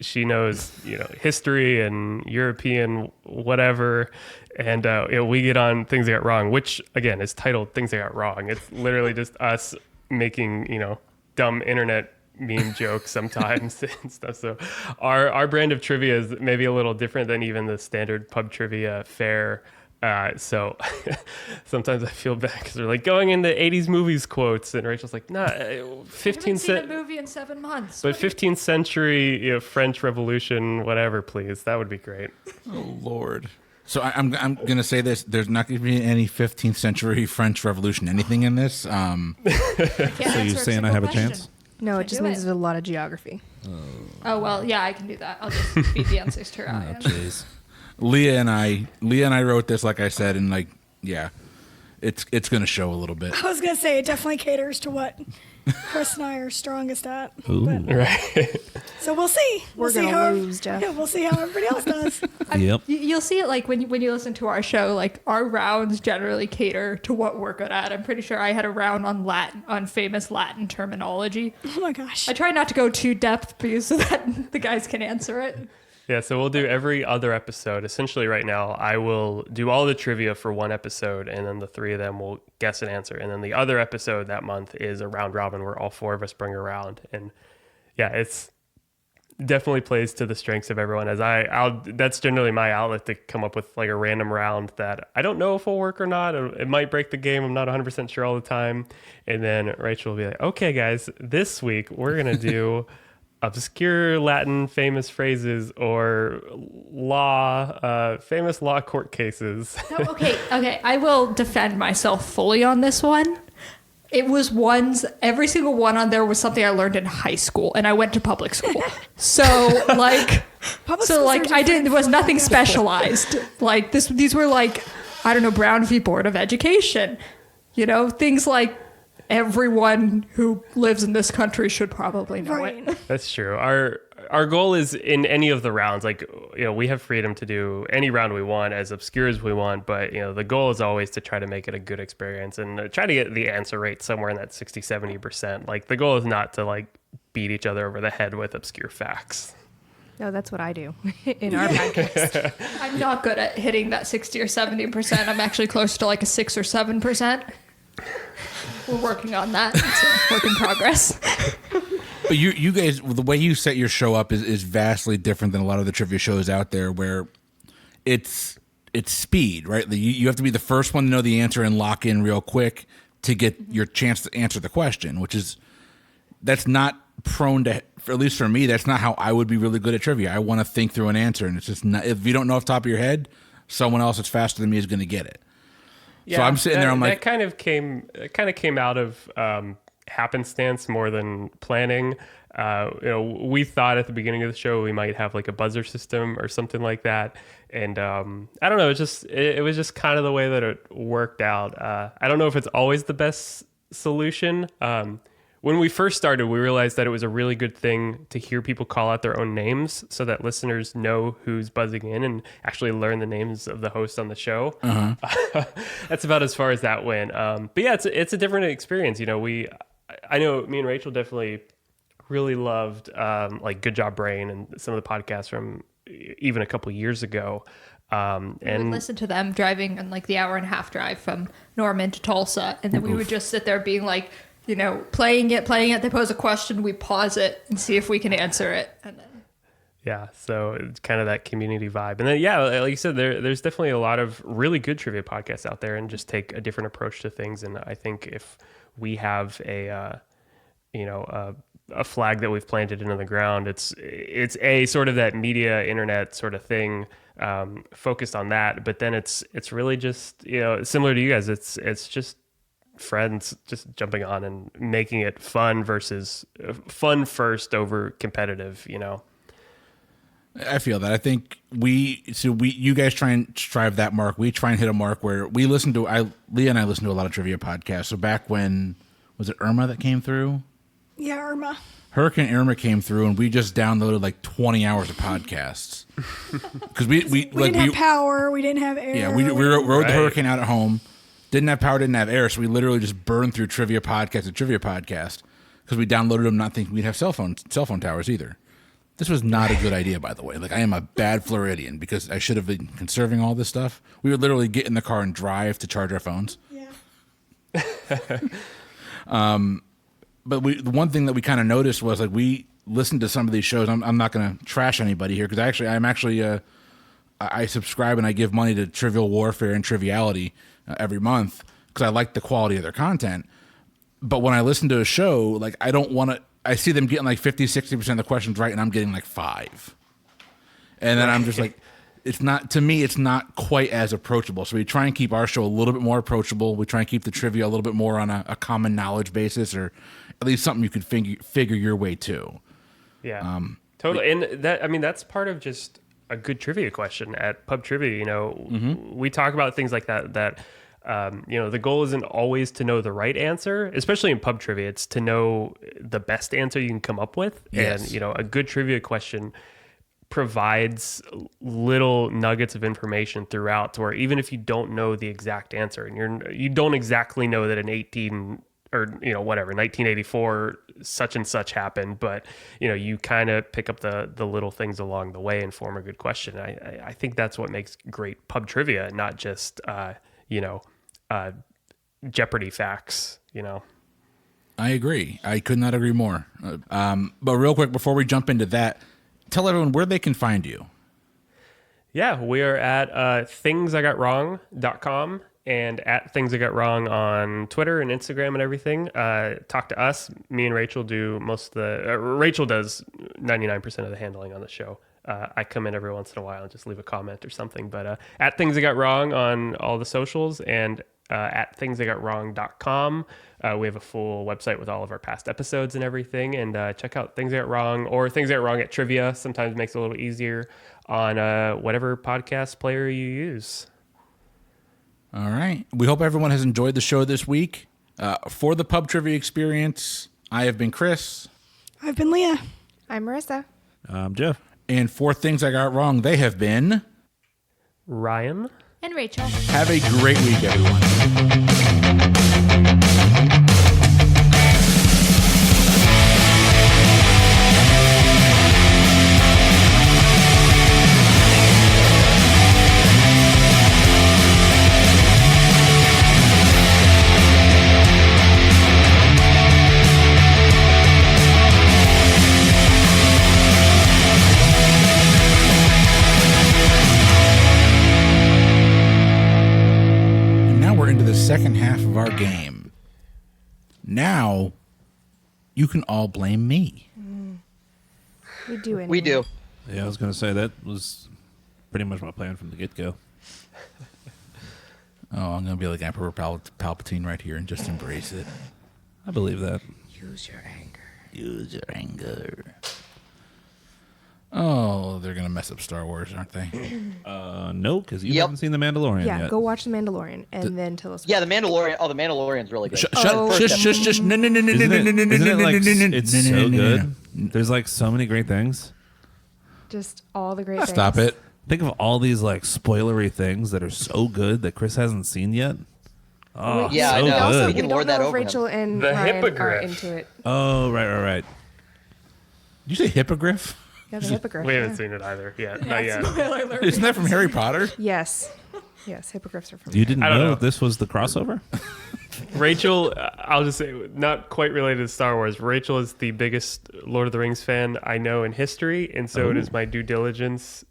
She knows, history and European whatever. And we get on Things I Got Wrong, which, again, is titled Things I Got Wrong. It's literally just us making, dumb internet meme jokes sometimes and stuff. So our brand of trivia is maybe a little different than even the standard pub trivia fare. So sometimes I feel bad because they're like going into 80s movies quotes, and Rachel's like, nah, 15th seen a movie in 7 months. But 15th century, French Revolution, whatever, please. That would be great. Oh, Lord. So I'm going to say this. There's not going to be any 15th century French Revolution, anything in this. So you're saying I have a chance? No, it just means there's a lot of geography. Oh, well, yeah, I can do that. I'll just be the ancestor I am. Jeez. Leah and I wrote this, like I said, and it's going to show a little bit. I was going to say it definitely caters to what Chris and I are strongest at. Right. So we'll see. We're gonna lose, Jeff. Yeah, we'll see how everybody else does. Yep. You'll see it like when you listen to our show, like our rounds generally cater to what we're good at. I'm pretty sure I had a round on famous Latin terminology. Oh my gosh. I try not to go too depth because so that the guys can answer it. Yeah, so we'll do every other episode. Essentially right now, I will do all the trivia for one episode, and then the three of them will guess an answer. And then the other episode that month is a round robin where all four of us bring a round. And yeah, it's definitely plays to the strengths of everyone, as that's generally my outlet to come up with like a random round that I don't know if will work or not. It might break the game. I'm not 100% sure all the time. And then Rachel will be like, okay, guys, this week we're going to do obscure Latin famous phrases or famous law court cases. Okay. I will defend myself fully on this one. It was every single one on there was something I learned in high school, and I went to public school. So there was nothing specialized. Like these were like, I don't know, Brown v. Board of Education, things like everyone who lives in this country should probably know it. That's true. Our goal is in any of the rounds, we have freedom to do any round we want, as obscure as we want, but the goal is always to try to make it a good experience and try to get the answer rate somewhere in that 60-70%. Like the goal is not to beat each other over the head with obscure facts. No, that's what I do in our podcast. I'm not good at hitting that 60 or 70%. I'm actually close to like a 6 or 7%. We're working on that. It's a work in progress. But you guys, the way you set your show up is vastly different than a lot of the trivia shows out there, where it's speed, right? You have to be the first one to know the answer and lock in real quick to get your chance to answer the question, that's not prone to, at least for me, that's not how I would be really good at trivia. I want to think through an answer, and it's just not, if you don't know off the top of your head, someone else that's faster than me is going to get it. Yeah, so I'm sitting there, I'm like, that kind of came out of happenstance more than planning. We thought at the beginning of the show we might have like a buzzer system or something like that, and I don't know. It was just kind of the way that it worked out. I don't know if it's always the best solution. When we first started, we realized that it was a really good thing to hear people call out their own names so that listeners know who's buzzing in and actually learn the names of the hosts on the show. Uh-huh. That's about as far as that went. But yeah, it's a different experience. I know me and Rachel definitely really loved like Good Job Brain and some of the podcasts from even a couple years ago. And we would listen to them driving on like the hour and a half drive from Norman to Tulsa. And then we would just sit there being like, playing it. They pose a question, we pause it and see if we can answer it. And then. Yeah, so it's kind of that community vibe. And then, yeah, like you said, there's definitely a lot of really good trivia podcasts out there and just take a different approach to things. And I think if we have a flag that we've planted into the ground, it's a sort of that media internet sort of thing focused on that. But then it's really just, similar to you guys, it's just friends just jumping on and making it fun versus fun first over competitive, I feel that. I think you guys try and strive that mark. We try and hit a mark where we Leah and I listen to a lot of trivia podcasts. So back when, was it Irma that came through? Yeah, Irma. Hurricane Irma came through, and we just downloaded like 20 hours of podcasts because we didn't have power. We didn't have air. Yeah, we rode the hurricane out at home. Didn't have power, didn't have air, so we literally just burned through trivia podcast to trivia podcast because we downloaded them not thinking we'd have cell phone towers either. This was not a good idea, by the way. Like, I am a bad Floridian because I should have been conserving all this stuff. We would literally get in the car and drive to charge our phones. Yeah. But the one thing that we kind of noticed was like we listened to some of these shows. I'm not going to trash anybody here because I subscribe and I give money to Trivial Warfare and Triviality every month because I like the quality of their content. But when I listen to a show, like I see them getting like 50-60% of the questions right, and I'm getting like 5. And then I'm just like, it's not quite as approachable. So we try and keep our show a little bit more approachable. We try and keep the trivia a little bit more on a common knowledge basis, or at least something you could figure your way to. Yeah, totally. And that's part of just a good trivia question at Pub Trivia. We talk about things like that. The goal isn't always to know the right answer, especially in pub trivia. It's to know the best answer you can come up with. Yes. And, a good trivia question provides little nuggets of information throughout to where even if you don't know the exact answer and you don't exactly know that in 1984 such and such happened, but you kind of pick up the little things along the way and form a good question. I think that's what makes great pub trivia, not just Jeopardy facts. I agree. I could not agree more. But real quick before we jump into that, tell everyone where they can find you. Yeah, we are at thingsigotwrong.com and at Things I Got Wrong on Twitter and Instagram and everything. Talk to us. Me and Rachel do most of the... Rachel does 99% of the handling on the show. I come in every once in a while and just leave a comment or something. But at Things I Got Wrong on all the socials and at thingsigotwrong.com. We have a full website with all of our past episodes and everything. And check out Things I Got Wrong or Things I Got Wrong at Trivia. Sometimes makes it a little easier on whatever podcast player you use. All right. We hope everyone has enjoyed the show this week. For the Pub Trivia Experience, I have been Chris. I've been Leah. I'm Marissa. I'm Jeff. And for Things I Got Wrong, they have been... Ryan. And Rachel. Have a great week, everyone. Second half of our game. Now, you can all blame me. We do anyway. We do. Yeah, I was going to say that was pretty much my plan from the get-go. Oh, I'm going to be like Emperor Palpatine right here and just embrace it. I believe that. Use your anger. Use your anger. Oh, they're going to mess up Star Wars, aren't they? No, because you haven't seen The Mandalorian yet. Yeah, go watch The Mandalorian and then tell us. Yeah, The Mandalorian. Oh, The Mandalorian's really good. Shush. No. Isn't it like it's so good? There's like so many great things. Just all the great things. Stop it. Think of all these like spoilery things that are so good that Chris hasn't seen yet. Oh, yeah, so I know. good. We can lord that over him. Rachel and The Ryan are hippogriff. into it. Oh, right. Did you say hippogriff? Yeah, the hippogriff. We haven't seen it either yet. Not yet. Isn't that from Harry Potter? Yes, hippogriffs are from. You didn't I don't know know. this was the crossover? Rachel, I'll just say, not quite related to Star Wars. Rachel is the biggest Lord of the Rings fan I know in history, and so it is my due diligence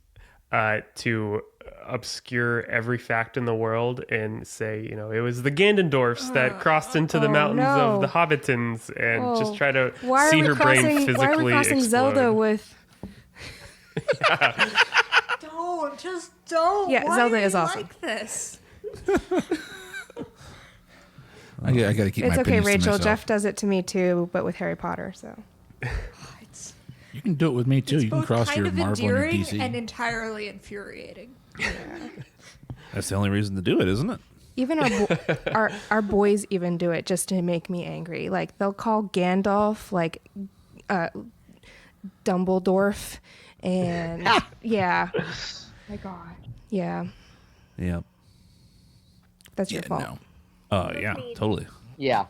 to obscure every fact in the world and say, it was the Ganondorfs that crossed into the mountains of the Hobbitans, and just try to see her brain physically Why are we crossing explode. Zelda with? Don't. Yeah, Why Zelda are is you awesome. like this? I got to keep It's my okay, opinions to Rachel. myself. Jeff does it to me too, but with Harry Potter. So You can do it with me too. It's You can both cross kind your of Marvel and your endearing DC. and entirely infuriating. That's the only reason to do it, isn't it? Even our boys even do it just to make me angry. Like they'll call Gandalf like Dumbledore, and yeah, My God. yeah, Yep. that's your fault. No. Yeah, totally. Yeah.